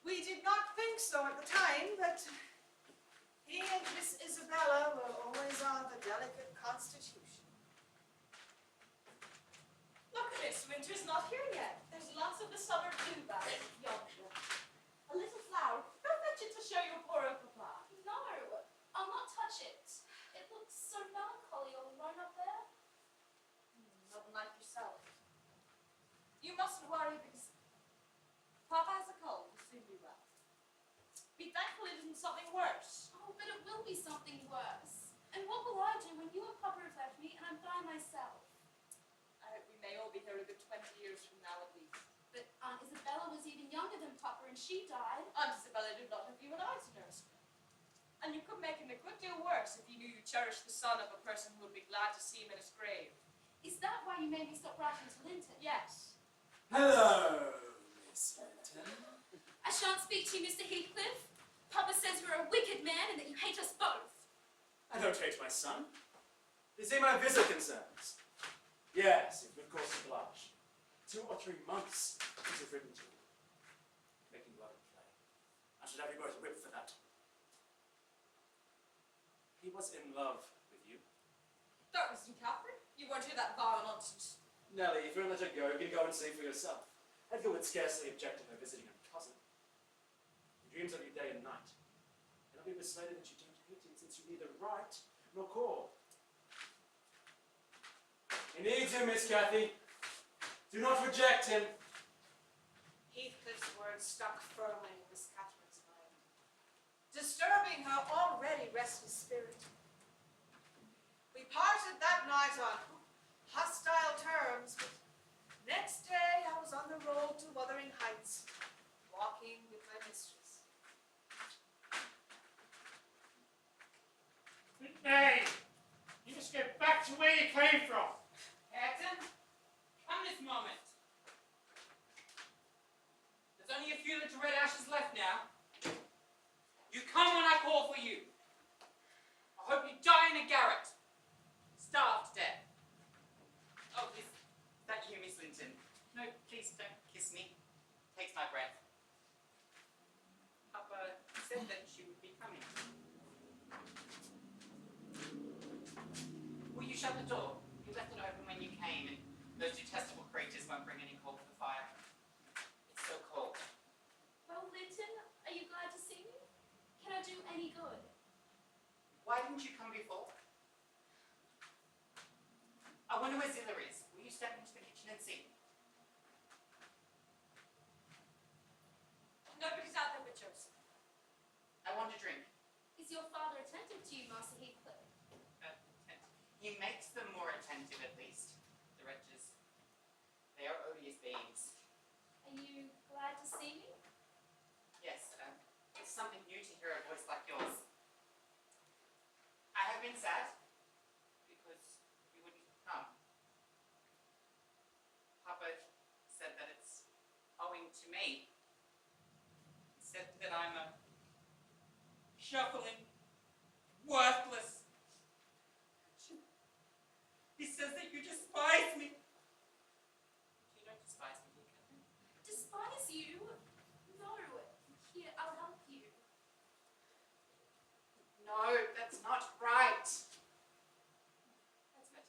we did not think so at the time, but he and Miss Isabella were always of a delicate constitution. Look, Miss Winter's not here yet. There's lots of the summer bluebell yonder. A little flower. Go fetch it to show your poor old papa. No, I'll not touch it. It looks so melancholy all alone up there. Not like yourself. You mustn't worry because Papa has a cold. He'll soon be well. Be thankful it isn't something worse. Oh, but it will be something worse. And what will I do when you and Papa have left me and I'm by myself? I hope we may all be here a good 20 years from now at least. But Aunt Isabella was even younger than Papa, and she died. Aunt Isabella did not have you and I to nurse her. And you could make him a good deal worse if you knew you cherished the son of a person who would be glad to see him in his grave. Is that why you made me stop writing to Linton? Yes. Hello, Miss Linton. I shan't speak to you, Mr. Heathcliff. Papa says you're a wicked man and that you hate us both. I don't hate my son. You see, my visit concerns. Yes, it would cause a blush. 2 or 3 months since you've written to me. Making love and play. I should have you both whipped for that. He was in love with you. That wasn't Catherine. You won't hear that vile nonsense. Nellie, if you're going to let her go, you can go and see for yourself. Edgar would scarcely object to her visiting her cousin. He dreams of you day and night. And I'll be persuaded that you don't hate him since you neither write nor call. He needs you, Miss Cathy. Do not reject him. Heathcliff's words stuck firmly in Miss Catherine's mind, disturbing her already restless spirit. We parted that night on hostile terms, but next day I was on the road to Wuthering Heights, walking with my mistress. Nay, you must get back to where you came from. Captain, come this moment. There's only a few little red ashes left now. You come when I call for you. Come in. Will you shut the door? You left it open when you came, and those detestable creatures won't bring any coal to the fire. It's so cold. Well, Linton, are you glad to see me? Can I do any good? Why didn't you come before? I wonder where Zilla is. Will you step into the kitchen and see? Nobody's out there but Joseph. I want a drink. Is your father attentive to you, Master Heathcliff? He makes them more attentive, at least. The wretches. They are odious beings. Are you glad to see me? Yes, it's something new to hear a voice like yours. I have been sad because you wouldn't come. Papa said that it's owing to me. He said that I'm a shuffling, worthless. He says that you despise me. You don't despise me, do you, Catherine? Despise you? No. Here, I'll help you. No, that's not right. That's better.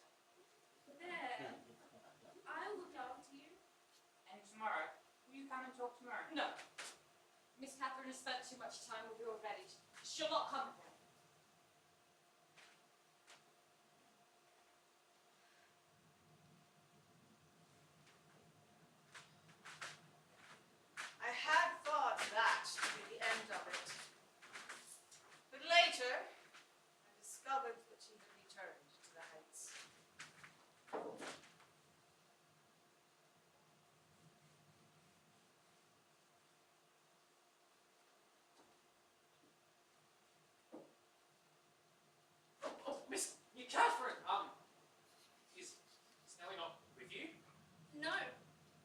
There. I'll look after you. And tomorrow, will you come and talk tomorrow? No. Miss Catherine has spent too much time with you already. She'll not come again. I had thought that would be the end of it. But later, I discovered that she had returned to the Heights. Oh, Miss Catherine, is Nellie not with you? No.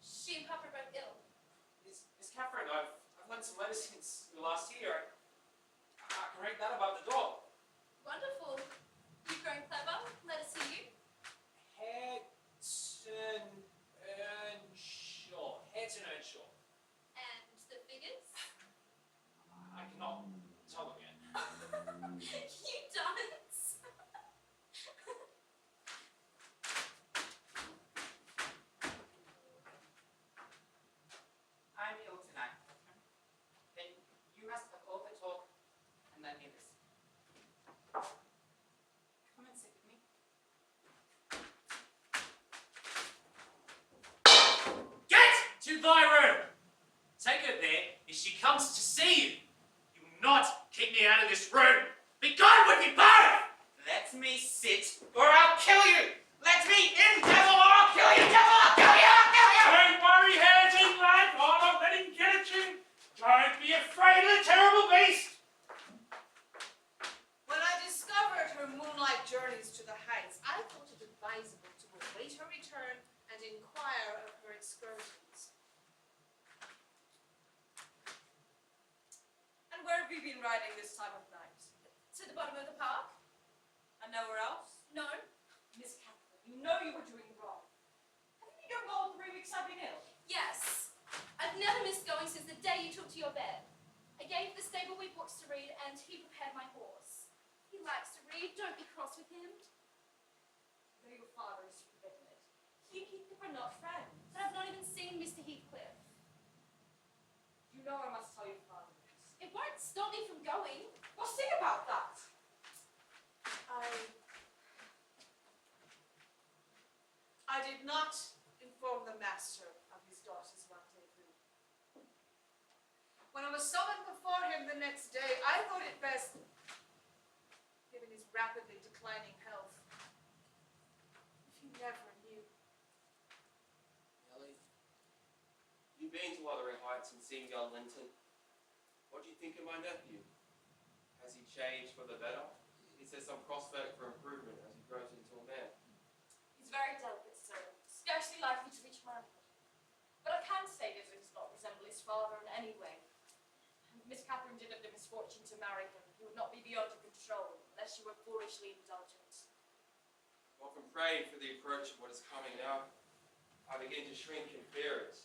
She and Papa are both ill. Miss Catherine, I've learned some letters since the last year. I can read that above the door. Wonderful. You've grown clever. Let us see you. Hareton Earnshaw. Hareton Earnshaw. And the figures? I cannot tell them yet. You dunce. I'm ill tonight. Then you must have all the talk and let me listen. Come and sit with me. Get to thy room! Take her there if she comes to see you. You will not kick me out of this room. Be gone with you both! Let me sit, or I'll kill you! Let me in, devil, or I'll kill you! Devil, I'll kill you! I'll kill you! Don't worry, Hareton, lad. I'll not let him get at you. Don't be afraid of the terrible beast. When I discovered her moonlight journeys to the Heights, I thought it advisable to await her return and inquire of her excursions. And where have you been riding this time of night? To the bottom of the park? And nowhere else? No. Miss Catherine, you know you were doing wrong. Haven't you done all 3 weeks I've been ill? Yes. I've never missed going since the day you took to your bed. I gave the stable boy books to read and he prepared my horse. He likes to read. Don't be cross with him. Though your father is forbidden it. He and Heathcliff are not friends. But I've not even seen Mr. Heathcliff. You know I must tell your father this. It won't stop me from going. Well, see about that. I did not inform the master of his daughter's rendezvous. When I was summoned before him the next day, I thought it best, given his rapidly declining health, if he never knew. Nellie, you've been to Wuthering Heights and seen young Linton. What do you think of my nephew? Has he changed for the better? Is there some prospect for improvement as he grows into a man? He's very delicate, sir. Scarcely likely to reach manhood. But I can say that he does not resemble his father in any way. And if Miss Catherine did have the misfortune to marry him, he would not be beyond your control unless you were foolishly indulgent. Often praying for the approach of what is coming now, I begin to shrink and fear it.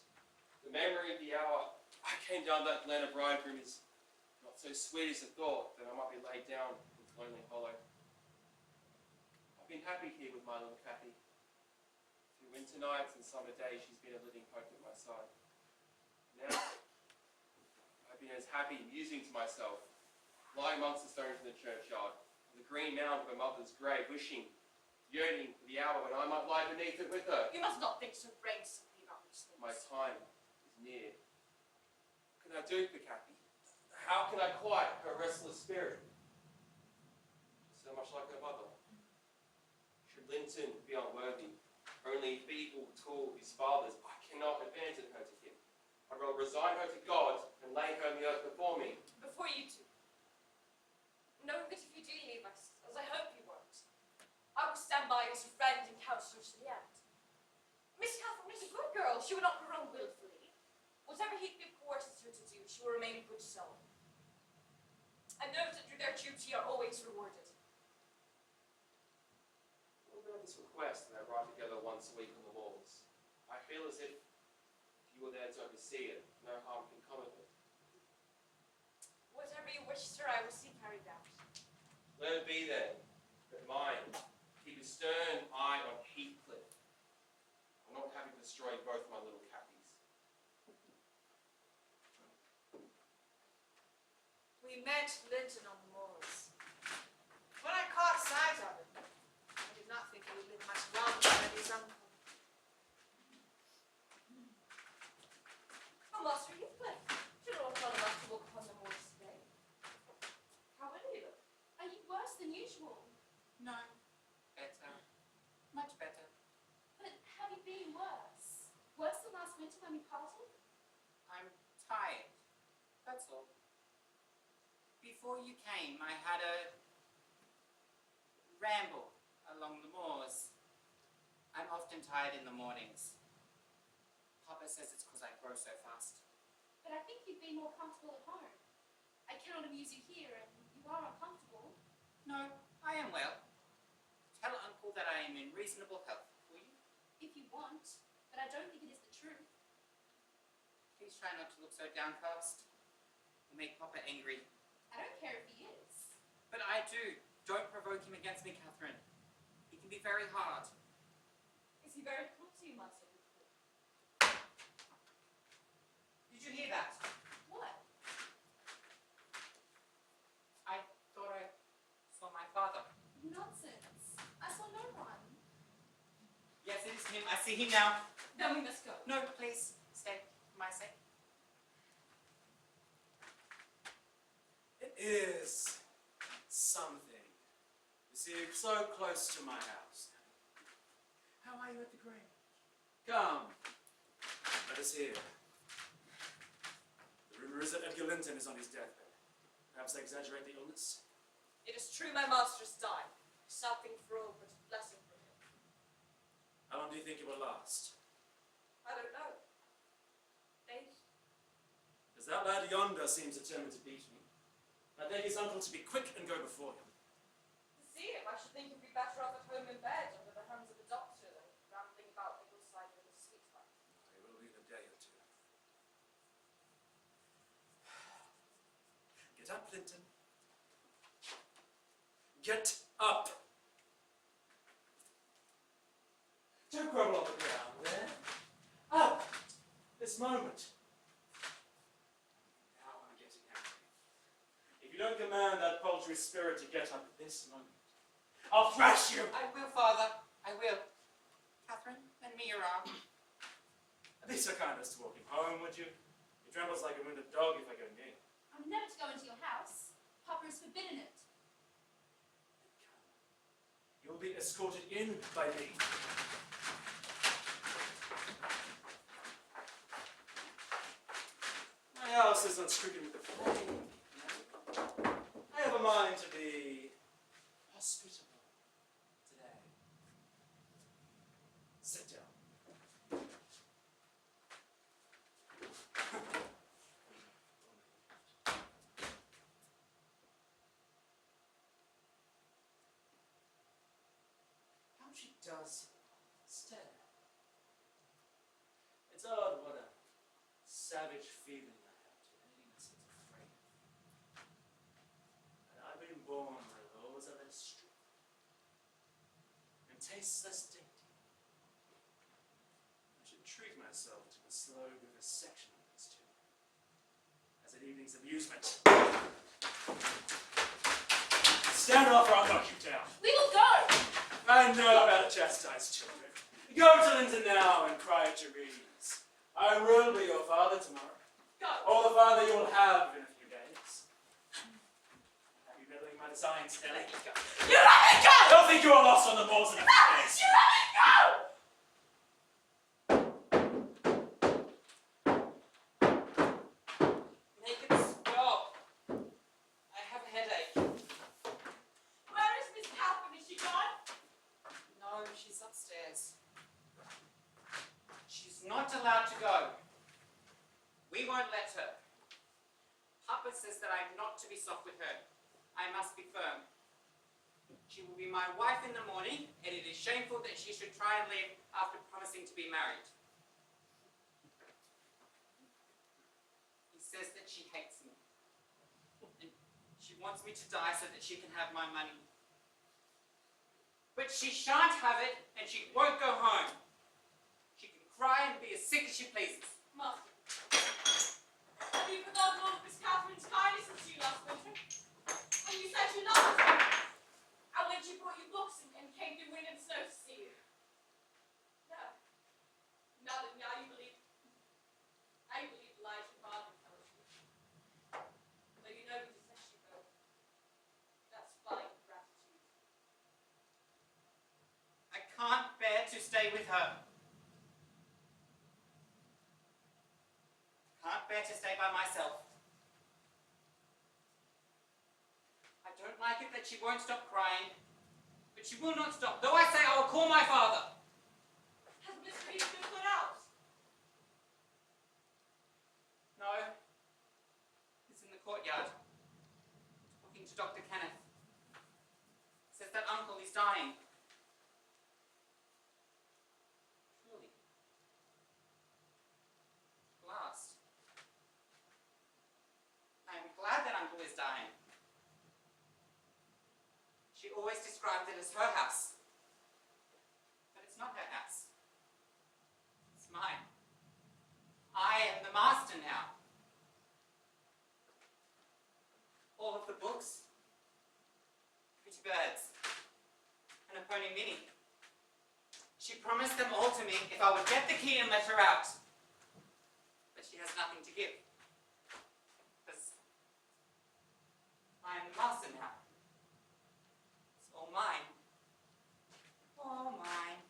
The memory of the hour I came down that glen of bridegroom is not not so sweet as I thought, that I might be laid down in this lonely hollow. I've been happy here with my little Kathy. Through winter nights and summer days, she's been a living hope at my side. Now, I've been as happy musing to myself, lying amongst the stones in the churchyard, on the green mound of her mother's grave, wishing, yearning for the hour when I might lie beneath it with her. You must not think so randomly about these things. My time is near. What can I do for Kathy? How can I quiet her restless spirit? She's so much like her mother. Should Linton be unworthy, only feeble tool of his father's, I cannot abandon her to him. I will resign her to God and lay her on the earth before me. Before you two. Knowing that if you do leave us, as I hope you won't, I will stand by you as a friend and counselor to the end. Miss Catherine is a good girl. She will not go wrong willfully. Whatever Heathcliff coerces her to do, she will remain a good soul. And those that do their duty are always rewarded. What about this request that I write together once a week on the walls? I feel as if you were there to oversee it, no harm can come of it. Whatever you wish, sir, I will see carried out. Let it be then, that mine keep a stern eye on Heathcliff. I'm not having to destroy both my little Cathies. We met Linton on the moors. When I caught sight of him, I did not think he would live much longer than his uncle. Oh, Master Heathcliff, you don't look well enough to walk upon the moors today. How will you look? Are you worse than usual? No, better. Much better. But have you been worse? Worse than last winter when we parted? I'm tired. That's all. Before you came, I had a ramble along the moors. I'm often tired in the mornings. Papa says it's because I grow so fast. But I think you'd be more comfortable at home. I cannot amuse you here, and you are uncomfortable. No, I am well. Tell Uncle that I am in reasonable health, will you? If you want, but I don't think it is the truth. Please try not to look so downcast. You make Papa angry. I don't care if he is. But I do. Don't provoke him against me, Catherine. He can be very hard. Is he very cruel to you, Master Heathcliff? Did you hear that? What? I thought I saw my father. Nonsense. I saw no one. Yes, it is him. I see him now. Then we must go. No, please. Stay for my sake. It is something to see you so close to my house. How are you at the grave? Come, let us hear. The rumor is that Edgar Linton is on his deathbed. Perhaps they exaggerate the illness? It is true my master's died. Something cruel, but a blessing for him. How long do you think it will last? I don't know. Days. As that lad yonder seems determined to beat me, I beg his uncle to be quick and go before him. To see him, I should think he'd be better off at home in bed under the hands of a doctor than rambling about the hillside with his sweetheart. It will be in a day or two. Get up, Linton. Get up! Don't grovel on the ground there. Up! This moment. Now I'm getting angry. If you don't command that paltry spirit to get up at this moment, I'll thrash you! I will, Father. I will. Catherine, lend me your arm. Be so kind as to walk him home, would you? He trembles like a wounded dog if I go near him. I'm never to go into your house. Papa has forbidden it. You'll be escorted in by me. My house is not stricken with the plague. I have a mind to be hospitable today. Sit down. How she does stare. It's odd what a savage feeling I have to anything that seems afraid. tastes less dainty. I should treat myself to a slow vivisection of these two, as an evening's amusement. Stand off or I'll knock you down. We will go! I know how to chastise children. Go to Linton now and cry at your ease. I will be your father tomorrow. Go! Or the father you'll have in a few days. Have you meddling my designs, Ellie? You let me go! I don't think you are lost on the balls in a few days. You let me go! Make it stop. I have a headache. Where is Miss Catherine? Is she gone? No, she's upstairs. She's not allowed to go. We won't let her. Papa says that I'm not to be soft with her. I must be firm. She will be my wife in the morning, and it is shameful that she should try and leave after promising to be married. He says that she hates me. And she wants me to die so that she can have my money. But she shan't have it, and she won't go home. She can cry and be as sick as she pleases. Master, have you forgotten all of Miss Catherine's kindness since you last winter? When you said you loved her, and when she brought you books and came through wind and snow to see you? No. Now you believe. Now you believe the lies your father tells you. But you know he just lets you go. That's fine gratitude. I can't bear to stay with her. Can't bear to stay by myself. I don't like it that she won't stop crying, but she will not stop, though I say I will call my father. Has Mr. Heathcliff gone out? No. He's in the courtyard, talking to Dr. Kenneth. Says that uncle is dying. Surely. At last. I am glad that uncle is dying. She always described it as her house. But it's not her house. It's mine. I am the master now. All of the books, pretty birds, and a pony mini. She promised them all to me if I would get the key and let her out. But she has nothing to give. Because I am the master now. It's all mine. All mine.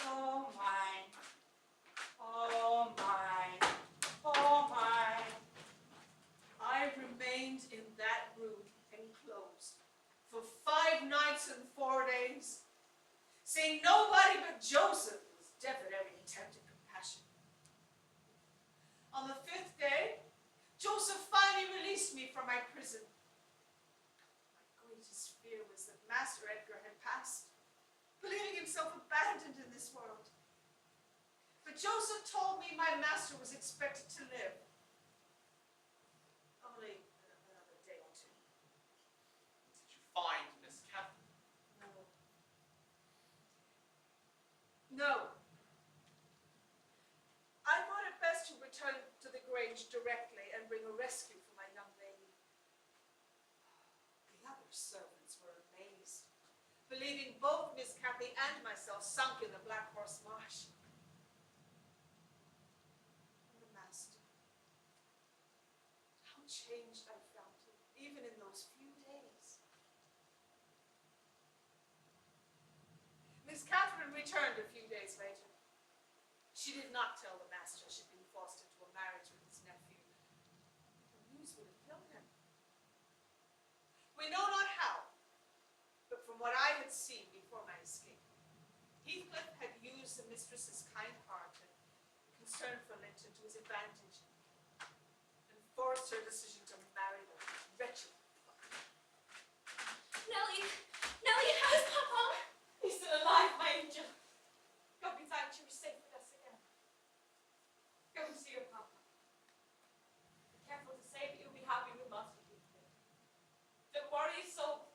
All mine. All mine. All mine. I remained in that room enclosed for 5 nights and 4 days, seeing nobody but Joseph, who was deaf at every attempt at compassion. On the 5th day, Joseph finally released me from my prison. My greatest fear was that Master Edgar had passed, believing himself abandoned in this world. But Joseph told me my master was expected to live. Only another day or two. Did you find Miss Catherine? No. No. I thought it best to return to the Grange directly and bring a rescue for my young lady. The other servants were amazed, believing both Miss Cathy and myself sunk in the Black Horse Marsh. And the master. How changed I found him, even in those few days. Miss Catherine returned a few days later. She did not tell the master she'd been forced into a marriage with his nephew. The news would have killed him. We know not how, but from what I had seen before my escape, Heathcliff had used the mistress's kind heart and concern for Linton to his advantage, and forced her decision to marry the wretched. Nellie! Nellie, how's Papa? He's still alive, my angel. God be thanked you were safe with us again. Go and see your Papa. Be careful to say that you'll be happy with Master Heathcliff. Don't worry his soul.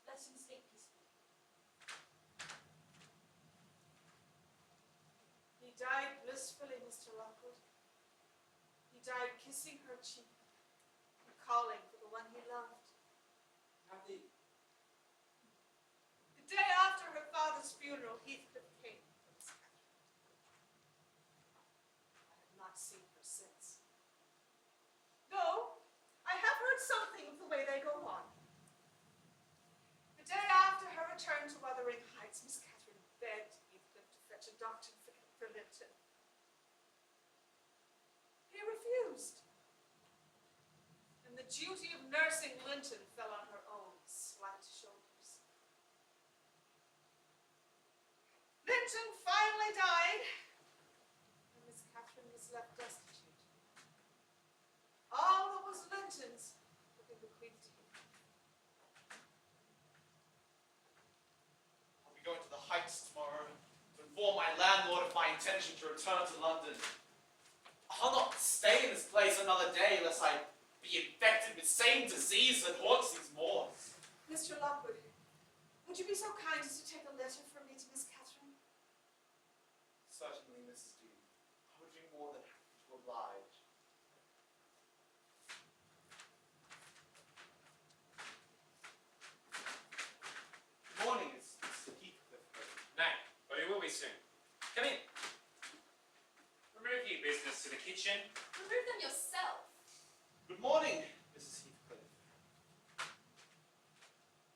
Let him sleep peacefully. died kissing her cheek and calling for the one he loved. Kathy, The day after her father's funeral, Heathcliff came for Miss Catherine. I have not seen her since. Though, I have heard something of the way they go on. The day after her return to Wuthering Heights, Miss Catherine begged Heathcliff to fetch a doctor for Linton. He refused. And the duty of nursing Linton fell on her own slight shoulders. Linton finally died, and Miss Catherine was left destitute. All that was Linton's had been bequeathed to him. I'll be going to the Heights tomorrow to inform my landlord of my intention to return to London. I'll not stay in this place another day lest I be infected with same disease that haunts these moors. Mr. Lockwood, would you be so kind as to take a letter from me to Miss Catherine? Certainly, Mrs. Dean. I would be more than happy to oblige. Good morning, it's Mr. Heathcliff. Nay, but it will be soon. Come in. Remove your business to the kitchen. Remove them yourself. Good morning, Mrs. Heathcliff.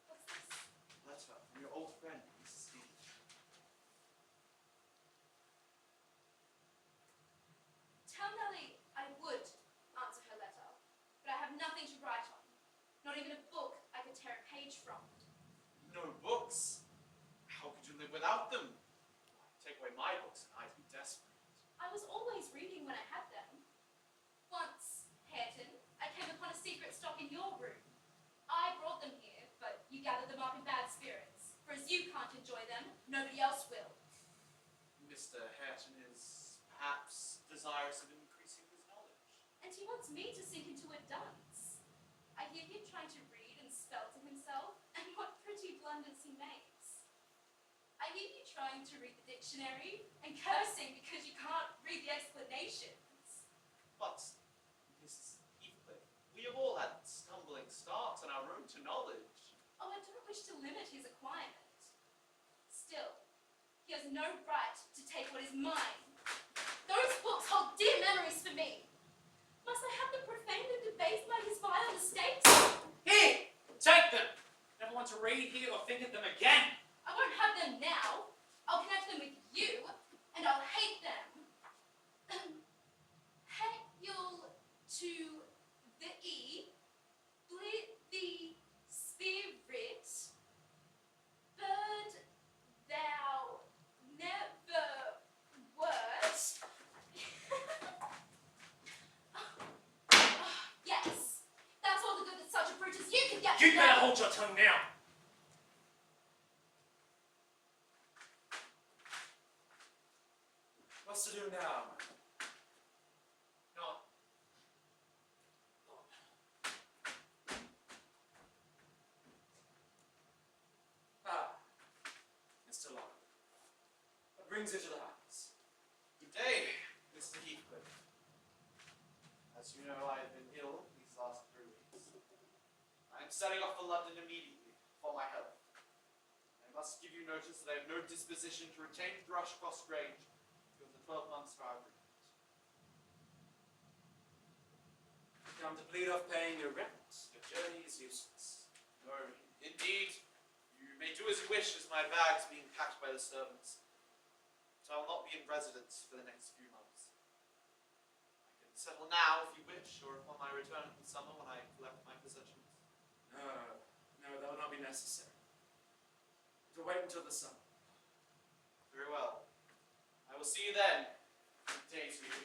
What's this? Letter from your old friend, Mrs. Dean. Tell Nellie I would answer her letter, but I have nothing to write on. Not even a book I could tear a page from. No books? How could you live without them? Take away my books and I'd be desperate. I was always reading when I had them. Once, Hareton, I came upon a secret stock in your room. I brought them here, but you gathered them up in bad spirits. For as you can't enjoy them, nobody else will. Mr. Hareton is perhaps desirous of increasing his knowledge. And he wants me to sink into a dunce. I hear him trying to read and spell to himself, and what pretty blunders he makes. I hear you trying to read the dictionary and cursing because you can't read the explanations. But, Mrs. Heathcliff, we have all had stumbling starts on our road to knowledge. Oh, I don't wish to limit his acquirement. Still, he has no right to take what is mine. Those books hold dear memories for me. Must I have them profaned and debased by his vile mistakes? Here! Take them! Never want to read, hear, or think of them again. I won't have them now. I'll connect them with you, and I'll hate them. Hate you'll to the E, split the spirit, bird thou never wert. Yes, that's all the good that such a brute as you can get. You from better them. hold your tongue now. what's to do now? No. Ah, Mr. Lockwood. What brings you to the house? Good day, Mr. Heathcliff. As you know, I have been ill these last 3 weeks. I am setting off for London immediately for my health. I must give you notice that I have no disposition to retain Thrushcross Grange beyond the 12 months of our agreement. You come to plead off paying your rent. Your journey is useless. No, indeed, you may do as you wish as my bags being packed by the servants. But I will not be in residence for the next few months. I can settle now if you wish, or upon my return in the summer when I collect my possessions. No, that will not be necessary. To wait until the summer. Very well. I will see you then. Good day to you.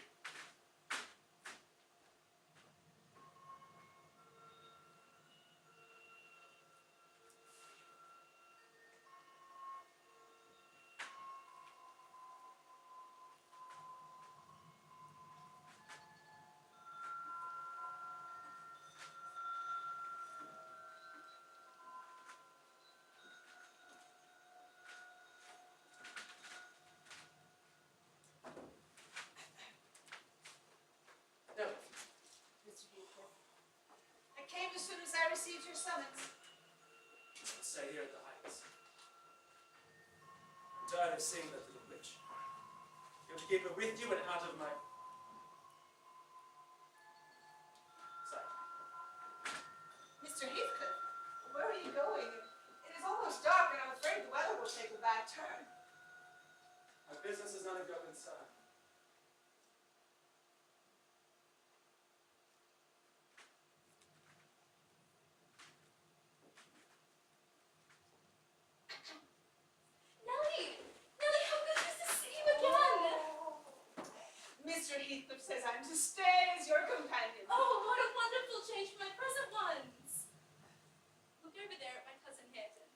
received your summons. I'll stay here at the Heights. I'm tired of seeing that little witch. You have to keep her with you and out of my sight. Mr. Heathcliff, where are you going? It is almost dark and I'm afraid the weather will take a bad turn. My business is none of your concern. Nellie! Nellie, how good it is to see you again! Mr. Heathcliff says I'm to stay as your companion. Oh, what a wonderful change from my present ones! Look over there at my cousin Hareton.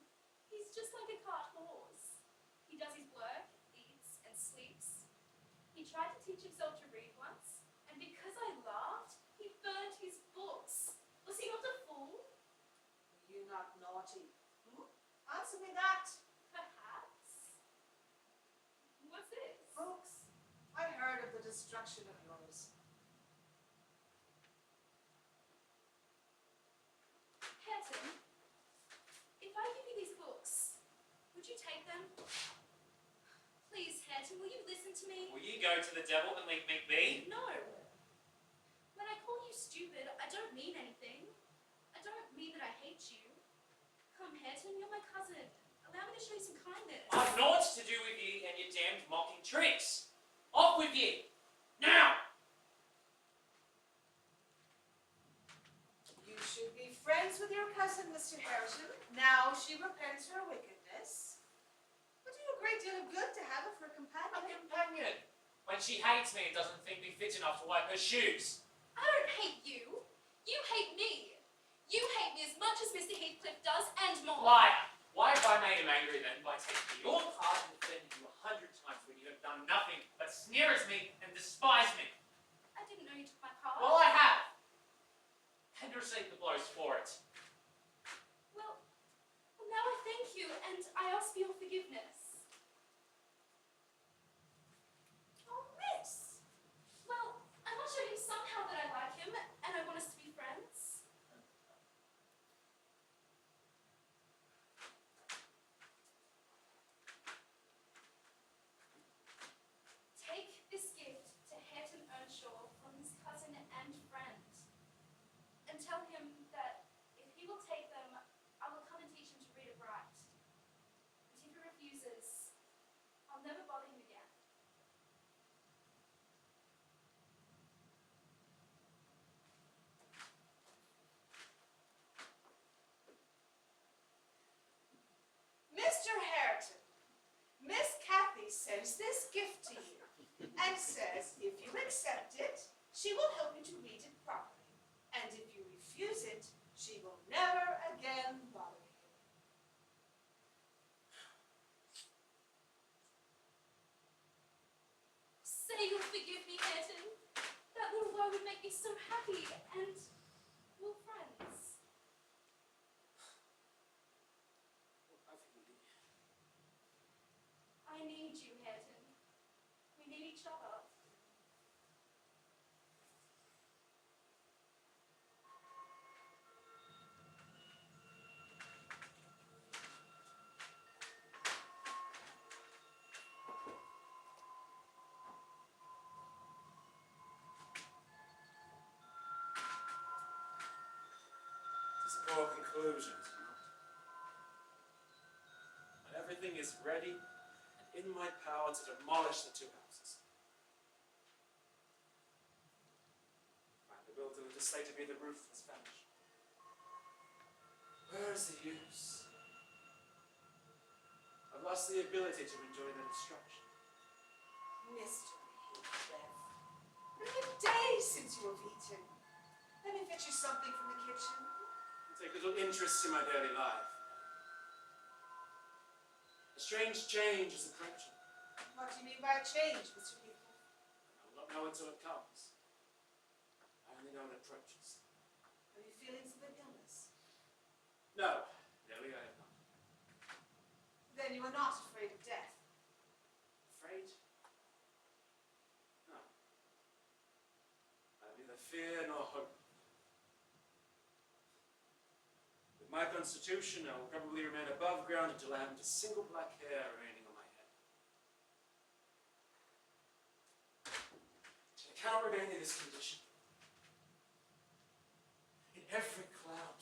He's just like a cart horse. He does his work, eats, and sleeps. He tried to teach himself to read once, and because I laughed, he burned his books. Was he not a fool? Were you not naughty? Answer me that. Perhaps. What's this? Books. I heard of the destruction of yours. Hareton, if I give you these books, would you take them? Please, Hareton, will you listen to me? Will you go to the devil and leave me be? No. When I call you stupid, I don't mean anything. I don't mean that I hate you. Come, Hareton, you're my cousin. Allow me to show you some kindness. I've naught to do with you and your damned mocking tricks. Off with you! Now! You should be friends with your cousin, Mr. Hareton. Now she repents her wickedness. Would do a great deal of good to have her for a A companion. companion. When she hates me and doesn't think me fit enough to wipe her shoes. I don't hate you. You hate me. You hate me as much as Mr. Heathcliff does and more. Liar! Why have I made him angry then by taking your part and defending you 100 times when you have done nothing but sneer at me and despise me? I didn't know you took my part. Well, I have. And received the blows for it. Well, now I thank you and I ask for your forgiveness. Oh, miss. Well, I must show him somehow that I like him and I want us to be friends. Take this gift to Hareton Earnshaw from his cousin and friend. And tell him that if he will take them, I will come and teach him to read and write. But if he refuses, I'll never bother him again. Mr. Hareton, Miss Cathy sends this gift to you and says if you accept it, she will help you to read it properly. And if you refuse it, she will never again bother you. Say you'll forgive me, Hareton. That little boy would make me so happy, and we're friends. I need you, Hareton. We need each other. It's a poor conclusion, is it not? When everything is ready and in my power to demolish the two houses. Find the will to legislate to be the ruthless famished. Where is the use? I've lost the ability to enjoy their destruction. Mr. Heathcliff, it's been days since you have eaten. Let me fetch you something from the kitchen. You take little interest in my daily life. A strange change is approaching. What do you mean by a change, Mr. Heathcliff? I will not know until it comes. I only know it approaches. Have you feelings of an illness? No, Nellie, I have not. Then you are not afraid of death. Afraid? No. I neither fear nor hope. My constitution, I will probably remain above ground until I haven't a single black hair remaining on my head. I cannot remain in this condition. In every cloud,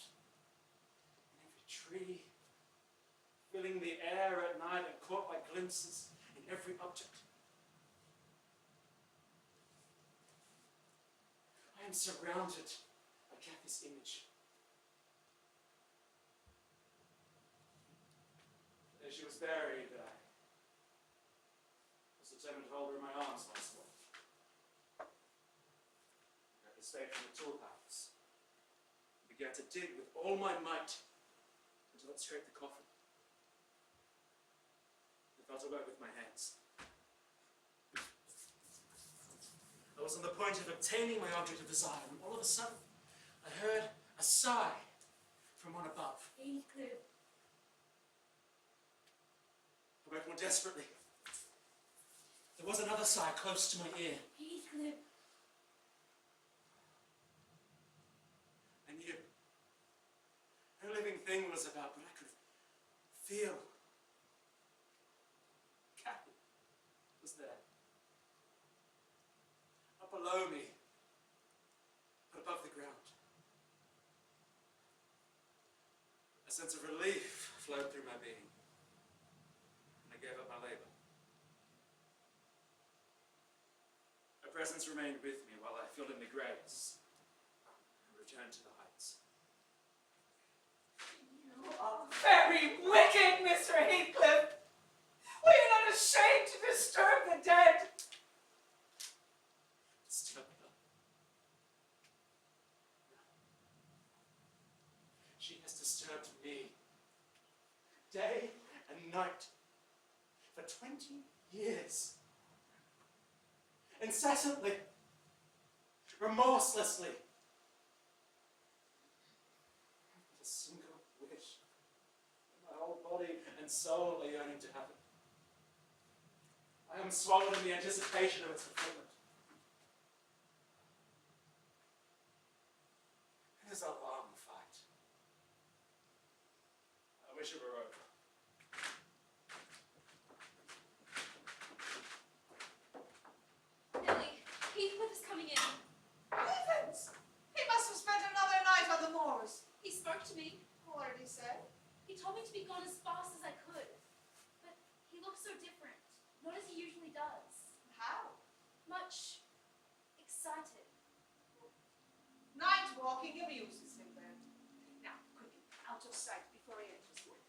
in every tree, filling the air at night and caught by glimpses in every object. I am surrounded by Kathy's image. As she was buried, I was determined to hold her in my arms once more. I got the stake from the tool house and began to dig with all my might until it scraped the coffin. I felt to work with my hands. I was on the point of obtaining my object of desire when all of a sudden I heard a sigh from one above. Heathcliff. I worked more desperately. There was another sigh close to my ear. Heathcliff. I knew no living thing was about, but I could feel. Kathy was there. Up below me, but above the ground. A sense of relief flowed through my being, and I gave up my labor. Her presence remained with me while I filled in the graves and returned to the heights. You are very wicked, Mr. Heathcliff. Were you not ashamed to disturb the dead? Disturb her. She has disturbed me day and night for 20 years. Incessantly, remorselessly. With a single wish. My whole body and soul are yearning to have it. I am swallowed in the anticipation of its fulfillment. It is a long fight. I wish it were over. Nellie, Heathcliff is coming in. Heavens! He must have spent another night on the moors. He spoke to me. What did he say? He told me to be gone as fast as I could. But he looks so different. Not as he usually does. How? Much excited. Night walking amuses him then. Now, quickly, out of sight before he enters the wood.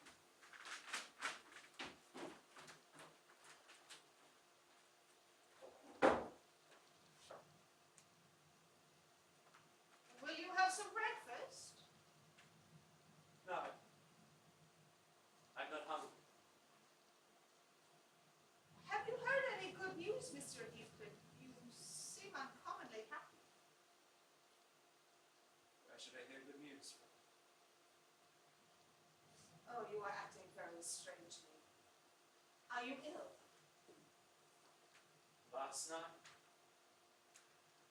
Will you have some breakfast? No. I'm not hungry. Have you heard any good news, Mr. Heathcliff? You seem uncommonly happy. Where should I hear good news from? Oh, you are acting very strangely. Are you ill? Last night,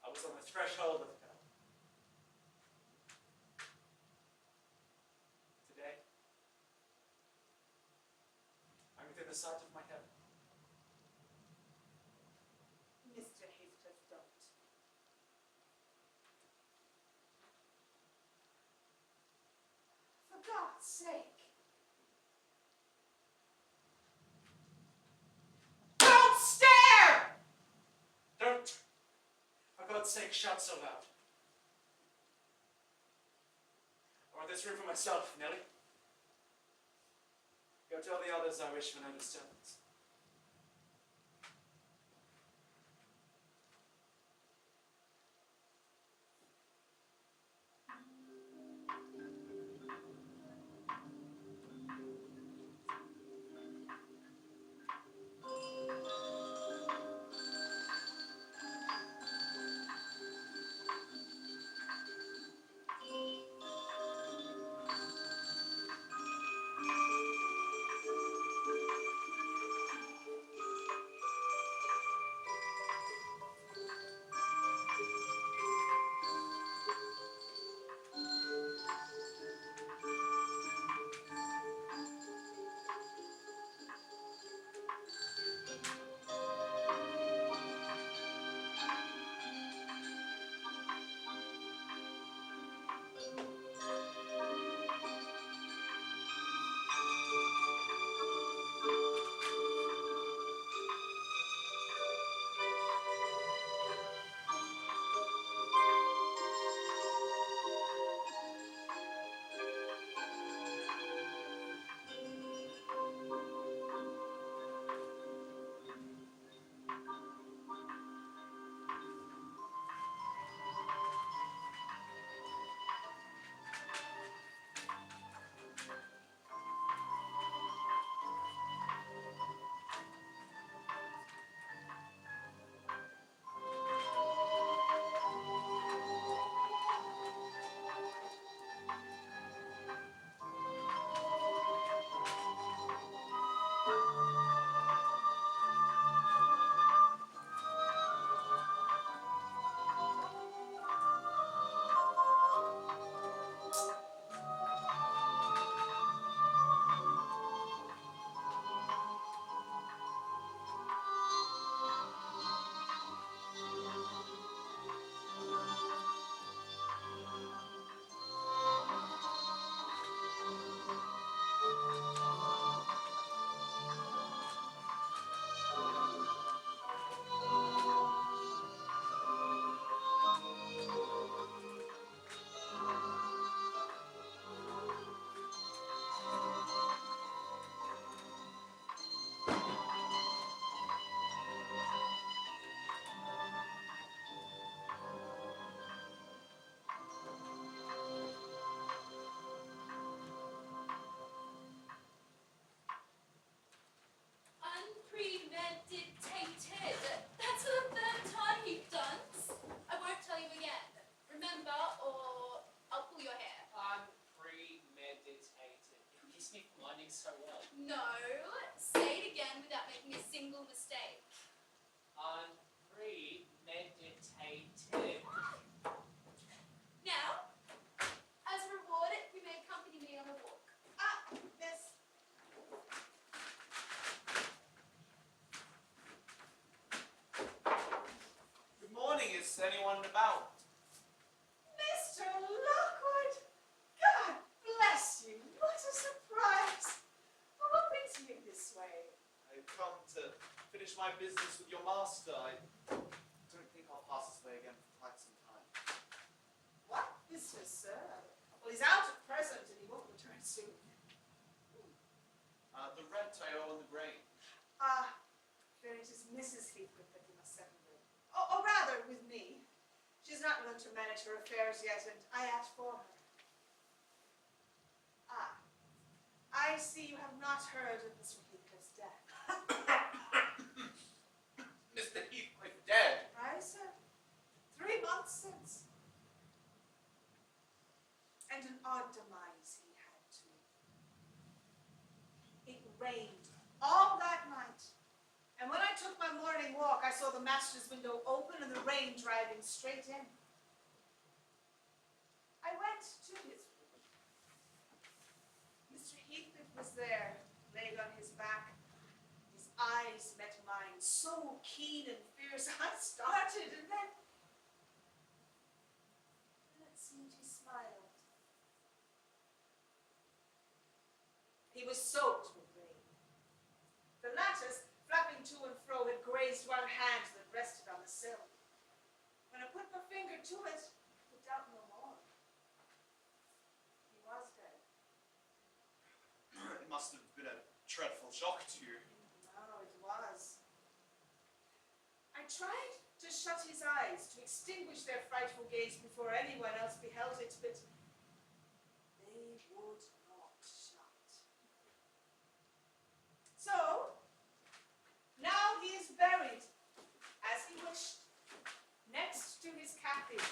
I was on the threshold of hell. Today, I'm within the sight of my heaven. Mr. Heathcliff, don't. For God's sake. Don't stare! Don't, for God's sake, shout so loud. I want this room for myself, Nellie. Go tell the others I wish for no disturbance. anyone about? Mr. Lockwood! God bless you! What a surprise! Well, what brings you this way? I've come to finish my business with your master. I don't think I'll pass this way again for quite some time. What business, sir? Well, he's out at present and he won't return soon. The rent I owe on the grain. Ah, then it is Mrs. Heathcliff that you must settle with. Or rather, with me. She's not learned to manage her affairs yet, and I act for her. Ah, I see you have not heard of Mr. Heathcliff's death. Mr. Heathcliff dead? Aye, sir. 3 months since. And an odd demise he had too. It rained all that night. And when I took my morning walk, I saw the master's window open and the rain driving straight in. I went to his room. Mr. Heathcliff was there, laid on his back. His eyes met mine, so keen and fierce, I started, and then it seemed he smiled. He was soaked with rain. The lattice, flapping to and fro, had grazed one hand that rested on the sill. When I put my finger to it, I could doubt no more. He was dead. It must have been a dreadful shock to you. No, it was. I tried to shut his eyes, to extinguish their frightful gaze before anyone else beheld it, but they would not shut. So, now he is buried, as he wished, next to his captive,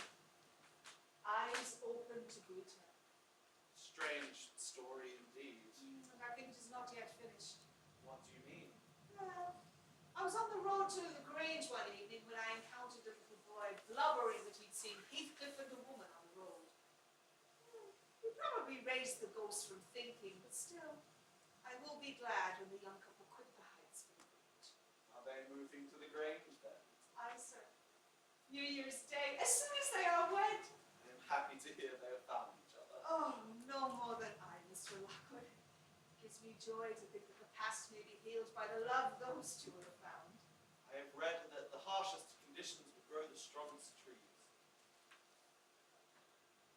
eyes open to greet her. Strange story indeed. I think it is not yet finished. What do you mean? Well, I was on the road to the Grange one evening when I encountered a little boy blubbering that he'd seen Heathcliff and a woman on the road. He probably raised the ghost from thinking, but still, I will be glad when the young couple quit the Heights for the Grange. Are they moving to the Grange then? Aye, sir. New Year's Day, as soon as they are wed. I am happy to hear they have found each other. Oh, no more than I, Mr. Lockwood. It gives me joy to think that the past may be healed by the love those two have found. I have read that the harshest conditions would grow the strongest trees.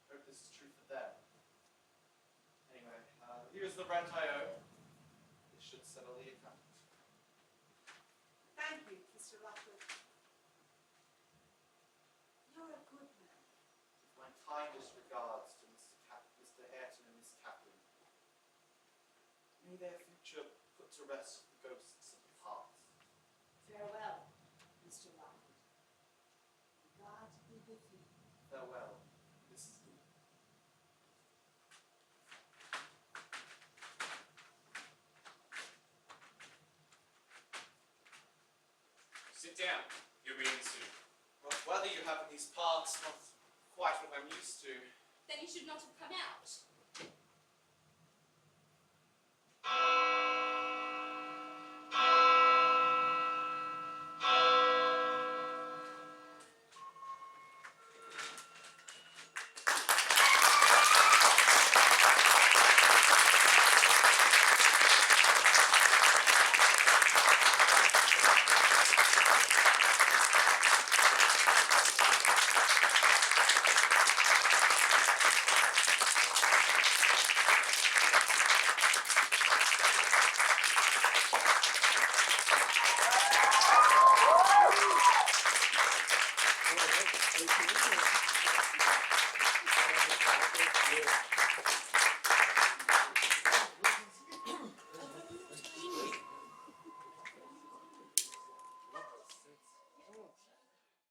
I hope this is true for them. Anyway, here's the rent I owe. This should settle the account. Thank you, Mr. Lockwood. You're a good man. With my kindest regards to Mr. Ayrton and Miss Catherine. May their future put to rest the ghosts of the past. Farewell, Mr. Lockwood. God be with you. Farewell, Mrs. Lee. Sit down. You'll be in soon. Well, weather you have in these parts, not quite what I'm used to. Then you should not have come out. Thank you.